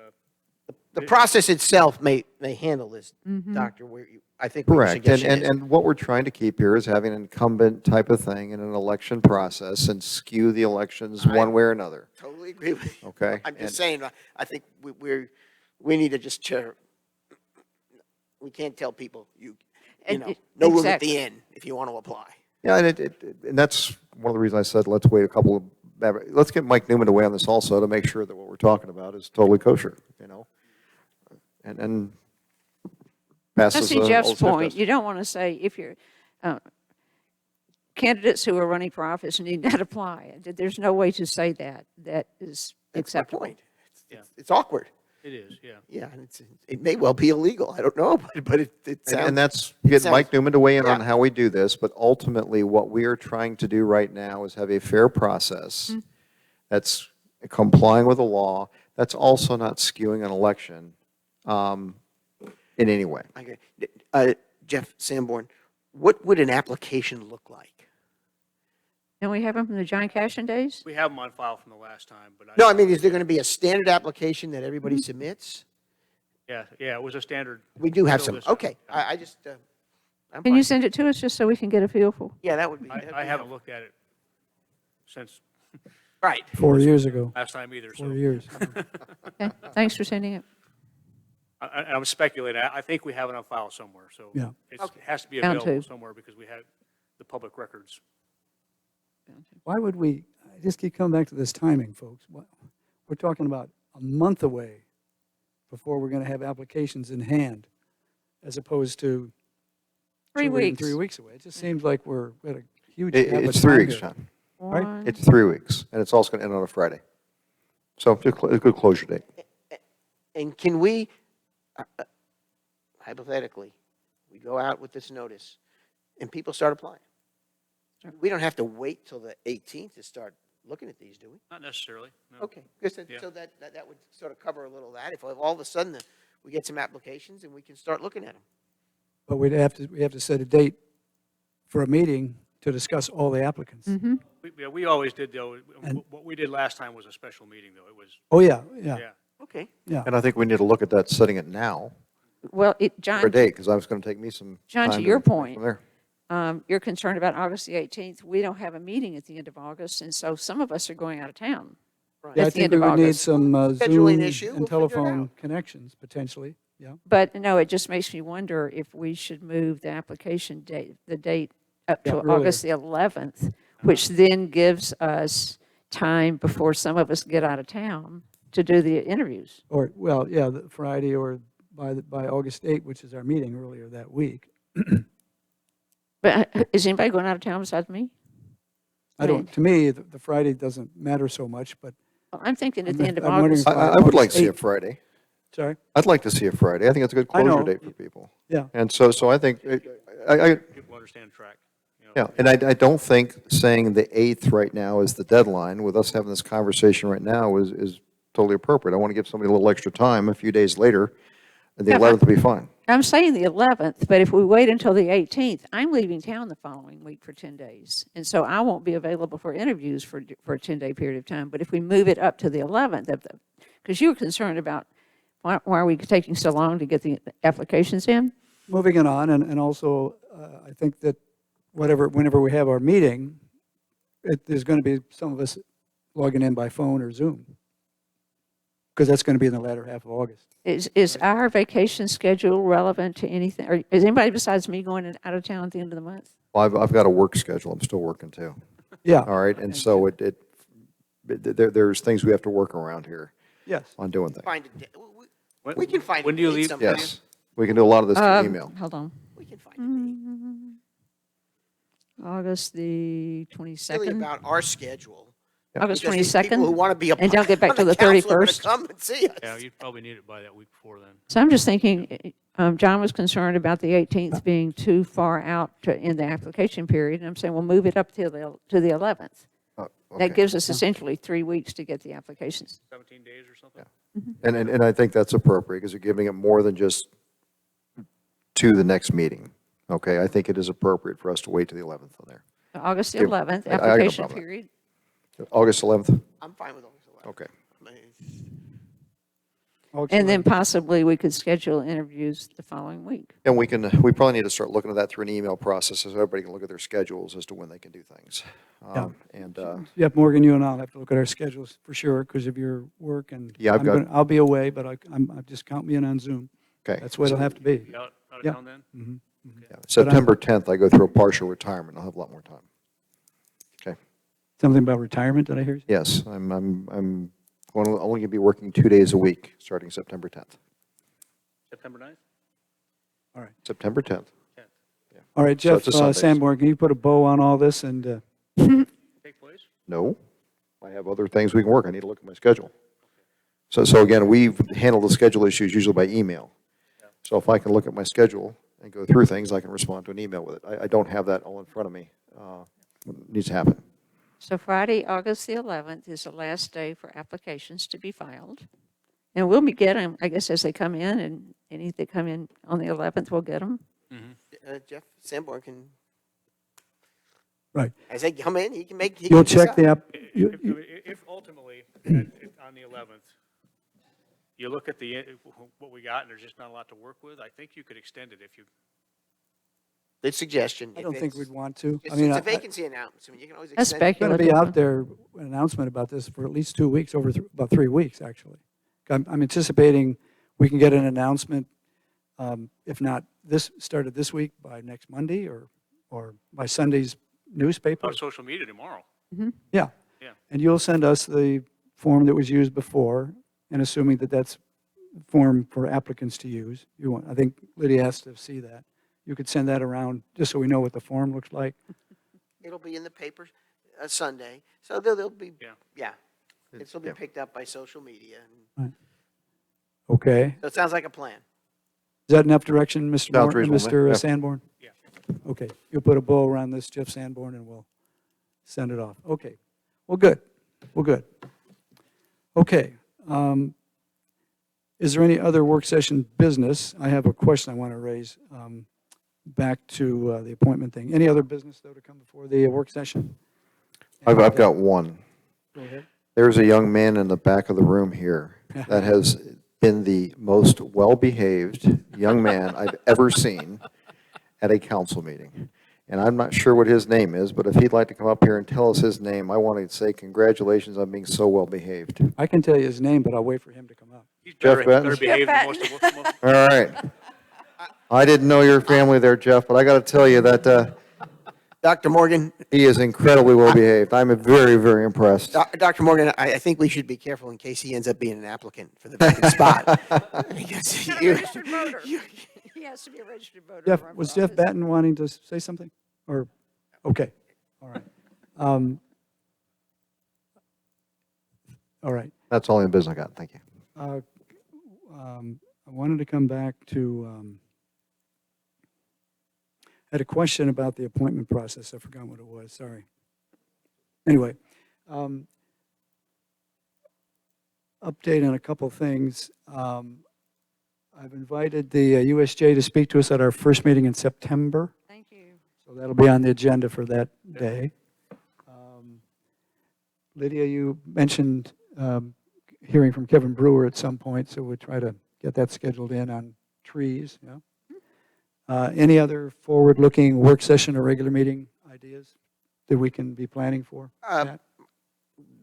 The process itself may handle this, Doctor, I think what your Correct, suggestion is. and what we're trying to keep here is having an incumbent type of thing in an election process and skew the elections one way or another, Totally agree with you. okay? I'm just And- saying, I think we need to just, we can't tell people, And no room at exactly. the inn if you want to apply. Yeah, and that's one of the reasons I said, let's wait a couple of, let's get Mike Newman to weigh on this also to make sure that what we're talking about is totally kosher, And I passes. see the Jeff's old sniff point. test. You don't want to say if you're, candidates who are running for office need not apply. There's no way to say that is That's my acceptable. point. Yeah. It's awkward. it is, yeah. Yeah, and it may well be illegal. I don't know, but it sounds. And that's, get sounds- Mike Newman to weigh in on yeah. how we do this, but ultimately, what we are trying to do right now is have a fair process that's complying with the law, that's also not skewing an election in any way. Okay. Jeff Sanborn, what would an application look like? And we have them from the John Cashin days? We have them on file from the last time, but No, I mean, is there going to be a standard application that everybody submits? yeah, it was a standard. We do have Until some. this time. Okay, I just, I'm Can you fine. send it to us just so we can get a feel for? Yeah, that would be. that'd I be haven't helpful. looked at it since Right. 4 years ago, last time either, so. 4 years. Okay, thanks for sending it. I'm speculating. I think we have it on file somewhere, so. Yeah. It has to be Bound available to. somewhere because we had the public records. Why would we, I just keep coming back to this timing, folks. We're talking about a month away before we're going to have applications in hand, as opposed to 3 or even 3 weeks. weeks away. It just seems like we're at a huge It- gap of It's 3 time weeks, here. John. Right. One- It's 3 weeks, and it's also going to end on a Friday. So just a good closure date. And can we, hypothetically, we go out with this notice and people start applying? We don't have to wait till the 18th to start looking at these, do we? Not necessarily, no. Okay, good. Yeah. So that would sort of cover a little of that. If all of a sudden we get some applications and we can start looking at them. But we have to set a date for a meeting to discuss all the applicants. Yeah, we always did, though. And- What we did last time was a special meeting, though. It was, Oh, yeah, yeah, yeah. Okay. yeah. And I think we need to look at that, setting it now Well, for a John, date, because I was going to take me some John, time to your from point, there. you're concerned about August the 18th. We don't have a meeting at the end of August, and so some of us are going out of town. Right. Yeah, I At the think end we of would need August. some Scheduling Zoom issue, we'll and figure it telephone out. connections, potentially, yeah. But no, it just makes me wonder if we should move the application date, the date up Yeah, to earlier. August the 11th, which then gives us time before some of us get out of town to do the interviews. Or, well, yeah, the Friday or by August 8th, which is our meeting earlier that week. But is anybody going out of town besides me? I don't, to me, the Friday doesn't matter so much, but, I'm thinking at the end of I'm wondering August. if I would like to see a August 8th. Friday. sorry, I'd like to see a Friday. I think it's a good I know. closure date for people. yeah. And so I think, I, People understand track. You know. yeah, and I don't think saying the 8th right now is the deadline, with us having this conversation right now, is totally appropriate. I want to give somebody a little extra time, a few days later, and the Yeah, 11th will be fine. I'm saying the 11th, but if we wait until the 18th, I'm leaving town the following week for 10 days. And so I won't be available for interviews for a 10-day period of time. But if we move it up to the 11th, because you were concerned about why are we taking so long to get the applications in? Moving it on, and also, I think that whenever we have our meeting, there's going to be some of us logging in by phone or Zoom, because that's going to be in the latter half of August. Is our vacation schedule relevant to anything? Or is anybody besides me going out of town at the end of the month? Well, I've got a work schedule. I'm still working too. Yeah, All right, and so there's things we have to work around here yes. on doing things. Find a da- When- we can find a When do you date leave? sometime. Yes, we can do a lot of this through email. Hold on. We can find a date. August the Really 22nd? about our schedule. August Because these people who 22nd? want to be a And don't get back on till the council are gonna 31st? Come and see us. Yeah, you'd probably need it by that week before then. So I'm just thinking, John was concerned about the 18th being too far out in the application period, and I'm saying, well, move it up to the 11th. Okay. That gives us essentially 3 weeks to get the applications. 17 days or something? And I think that's appropriate, because you're giving it more than just to the next meeting. Okay, I think it is appropriate for us to wait to the 11th on there. August the Okay, 11th, I got no application problem with that. period. August 11th? I'm fine with August 11th. Okay. I mean, And then possibly we could schedule interviews the following week. And we probably need to start looking at that through an email process, so everybody can look at their schedules as to when they can do things. And, Yep, Morgan, you and I'll have to look at our schedules for sure, because of your work, and Yeah, I'll be away, but I'm just count me in on Zoom. okay. That's what it'll have to be. You out of Yeah. town then? Yeah, September 10th, I go through a partial retirement. I'll have a lot more time. Okay. Something about retirement, did I hear? Yes, I'm only going to be working 2 days a week, starting September 10th. September 9th? September 10th. All right, So Jeff it's a Sunday. Sanborn, can you put a bow on all this, and Take place? No, I have other things we can work. I need to look at my schedule. So again, we handle the schedule issues usually by email. So if I can look at my schedule and go through things, I can respond to an email with it. I don't have that all in front of me. It needs to happen. So Friday, August the 11th is the last day for applications to be filed. And we'll get them, I guess, as they come in, and any that come in on the 11th, we'll get them. Jeff Sanborn can, right. as they come in, he can make. he You'll can check the decide. app, If ultimately, on the 11th, you look at what we got and there's just not a lot to work with, I think you could extend it if you, Good suggestion. I If don't think it's- we'd want to. It's I mean, it's a I- vacancy announcement. You can always That's extend it. going to be speculative. out there, an announcement about this for at least 2 weeks, about 3 weeks, actually. I'm anticipating we can get an announcement, if not started this week, by next Monday, or by Sunday's newspaper. on social media tomorrow. Yeah. Yeah. And you'll send us the form that was used before, and assuming that that's the form for applicants to use. I think Lydia has to see that. you could send that around, just so we know what the form looks like. It'll be in the paper Sunday, so they'll be, Yeah. yeah. It'll be yeah. picked up by social media. And Okay. so it sounds like a plan. Is that enough direction, Mr. Sounds Moore, reasonable, Mr. yeah. Sanborn? Yeah. Okay, you'll put a bow around this, Jeff Sanborn, and we'll send it off. Okay, well, good, well, good. Okay, is there any other work session business? I have a question I want to raise back to the appointment thing. Any other business, though, to come before the work session? I've got one. Go ahead. There's a young man in the back of the room here that has been the most well-behaved young man I've ever seen at a council meeting. And I'm not sure what his name is, but if he'd like to come up here and tell us his name, I want to say congratulations on being so well-behaved. I can tell you his name, but I'll wait for him to come up. He's Jeff better, Benton? better behaved than most of us. All right. I didn't know your family there, Jeff, but I got to tell you that Dr. Morgan, he is incredibly well-behaved. I'm very, very impressed. Dr. Morgan, I think we should be careful in case he ends up being an applicant for the vacant spot. Because you- He has to be a registered voter. Jeff, to run was for Jeff office. Batten wanting to say something? Or, okay, all right. All right. That's all the business I got. Thank you. I wanted to come back to, I had a question about the appointment process. I forgot what it was, sorry. Anyway, update on a couple things. I've invited the USJ to speak to us at our first meeting in September, Thank you. so that'll be on the agenda for that day. Lydia, you mentioned hearing from Kevin Brewer at some point, so we'll try to get that scheduled in on trees, yeah. Any other forward-looking work session or regular meeting ideas that we can be planning for? Pat?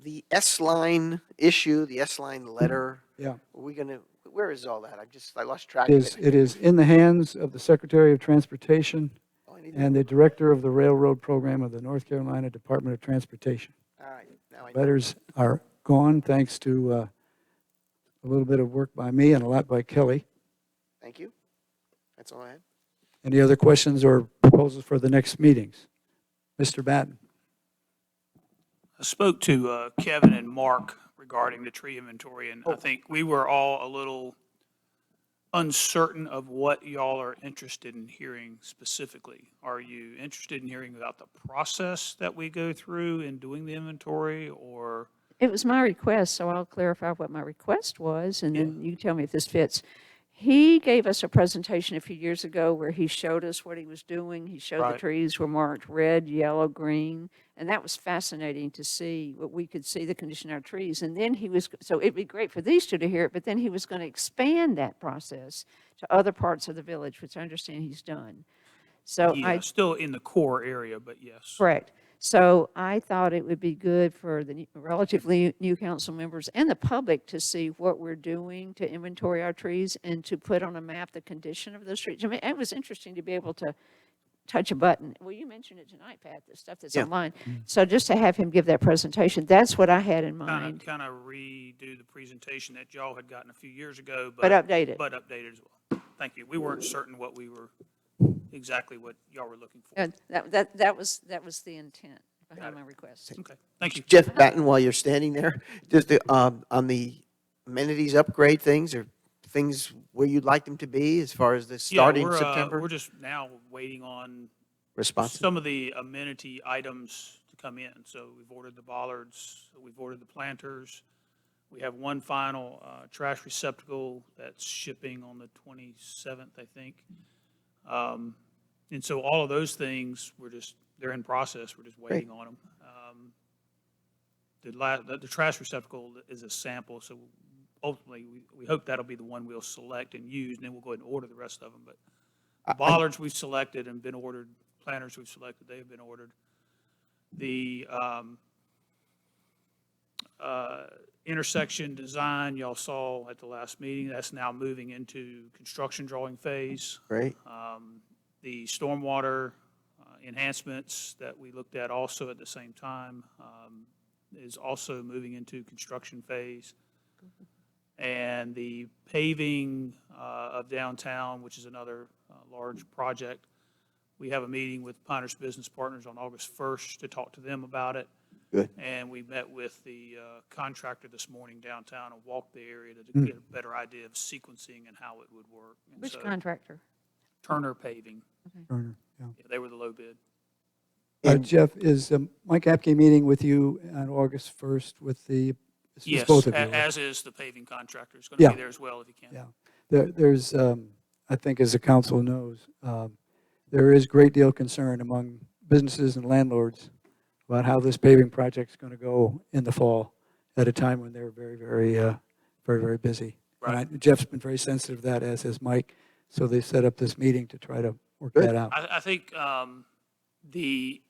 The S-line issue, the S-line letter, Yeah, where is all that? I lost track of it. it is in the hands of the Secretary of Transportation Oh, I need to- and the Director of the Railroad Program of the North Carolina Department of Transportation. All right, now I, Letters are gone, thanks to a little bit of work by me and a lot by Kelly. thank you. That's all I had. Any other questions or proposals for the next meetings? Mr. Batten? I spoke to Kevin and Mark regarding the tree inventory, and I think we were all a little uncertain of what y'all are interested in hearing specifically. Are you interested in hearing about the process that we go through in doing the inventory, or? It was my request, so I'll clarify what my request was, and then you tell me if this fits. He gave us a presentation a few years ago where he showed us what he was doing. He showed the Right. trees were marked red, yellow, green, and that was fascinating to see what we could see the condition of our trees. And then so it'd be great for these two to hear it, but then he was going to expand that process to other parts of the village, which I understand he's done. So Yeah, still in the core area, but yes. Correct. So I thought it would be good for the relatively new council members and the public to see what we're doing to inventory our trees and to put on a map the condition of those trees. I mean, it was interesting to be able to touch a button. Well, you mentioned it tonight, Pat, the stuff that's Yeah. online. So just to have him give that presentation, that's what I had in mind, Kind of redo the presentation that y'all had gotten a few years ago, but updated. but updated as well. Thank you. We weren't certain exactly what y'all were looking for. And that was the intent behind my request. Okay, thank you. Jeff Batten, while you're standing there, just on the amenities upgrade things, or things where you'd like them to be as far as the starting We're September just now waiting on response? some of the amenity items to come in. So we've ordered the bollards, we've ordered the planters. We have one final trash receptacle that's shipping on the 27th, I think. And so all of those things, they're in process, we're just waiting on them. The trash receptacle is a sample, so ultimately, we hope that'll be the one we'll select and use, and then we'll go ahead and order the rest of them. But the bollards we've selected and been ordered, planters we've selected, they have been ordered. The intersection design y'all saw at the last meeting, that's now moving into construction drawing phase. Great. The stormwater enhancements that we looked at also at the same time is also moving into construction phase. And the paving of downtown, which is another large project, We have a meeting with Pinehurst Business Partners on August 1st to talk to them about it. Good. And we met with the contractor this morning downtown and walked the area to get a better idea of sequencing and how it would work. And Which so contractor? Turner Paving, Turner, yeah. yeah, they were the low bid. Jeff, is Mike Apke meeting with you on August 1st with the, it's Yes, both of you? right? as is the paving contractor. He's going to Yeah. be there as well if he can. Yeah. There's, I think as the council knows, there is great deal of concern among businesses and landlords about how this paving project's going to go in the fall at a time when they're very busy. And Right. Jeff's been very sensitive to that, as has Mike, so they set up this meeting to try to work that out. I think the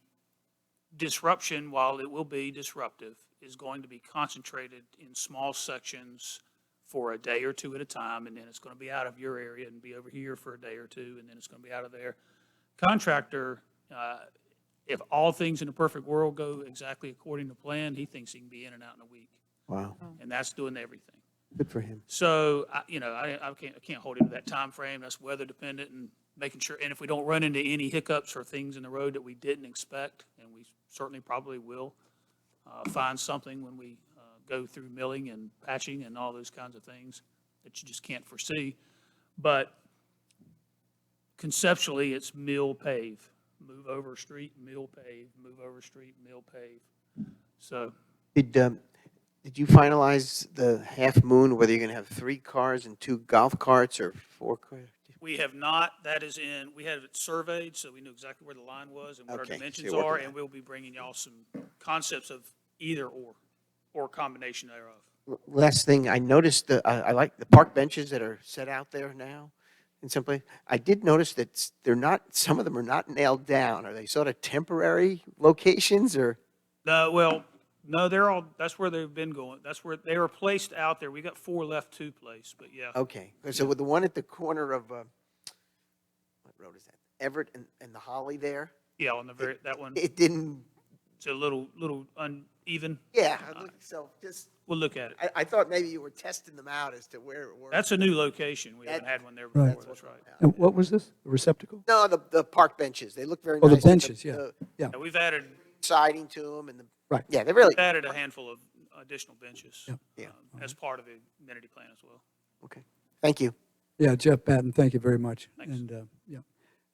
disruption, while it will be disruptive, is going to be concentrated in small sections for a day or two at a time, and then it's going to be out of your area and be over here for a day or two, and then it's going to be out of there. Contractor, if all things in a perfect world go exactly according to plan, he thinks he can be in and out in a week, Wow, and that's doing everything. good for him. So, I can't hold him to that time frame. That's weather dependent and making sure, and if we don't run into any hiccups or things in the road that we didn't expect, and we certainly probably will, find something when we go through milling and patching and all those kinds of things that you just can't foresee. But conceptually, it's mill pave, move over street, mill pave, move over street, mill pave. So, Did you finalize the Half Moon, whether you're going to have 3 cars and 2 golf carts or 4 cars? we have not, that is in, we had it surveyed, so we knew exactly where the line was and what our Okay, so dimensions you're working are, on and we'll be bringing y'all some concepts of either or combination thereof. Last thing, I noticed I like the park benches that are set out there now in some place. I did notice that they're not, some of them are not nailed down. Are they sort of temporary locations or? No, well, no, they're all, that's where they've been going. That's where they were placed out there. We got 4 left to place, but yeah. Okay, so with the one at the corner of, what road is that? Everett and the Holly there? Yeah, on the very, that one, It didn't, it's a little uneven. yeah, so just, We'll look at it. I thought maybe you were testing them out as to where it worked. That's a new location. We haven't had one there Right. before, that's right. And what was this, the receptacle? No, the park benches, they look very Oh, nice. the with benches, yeah. the Yeah, Yeah, we've added Siding to them and the. Right. Yeah, they really, added a handful of additional benches Yeah. as part of the amenity plan as well. okay, thank you. yeah, Jeff Patton, thank you very much. Thanks. And, yeah.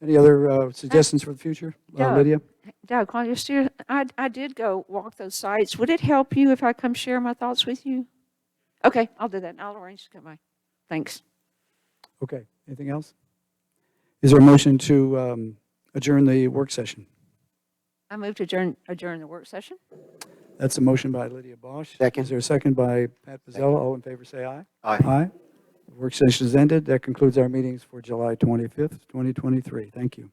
Any other suggestions for the future? Doug. Lydia? Doug, while you're still, I did go walk those sites. Would it help you if I come share my thoughts with you? Okay, I'll do that. I'll arrange to come by. Thanks. Okay, anything else? Is there a motion to adjourn the work session? I move to adjourn the work session. That's a motion by Lydia Bosch. Second. Is there a second by Pat Pizzella? All in favor, say aye. Aye. Aye. The work session is ended. That concludes our meetings for July 25th, 2023. Thank you.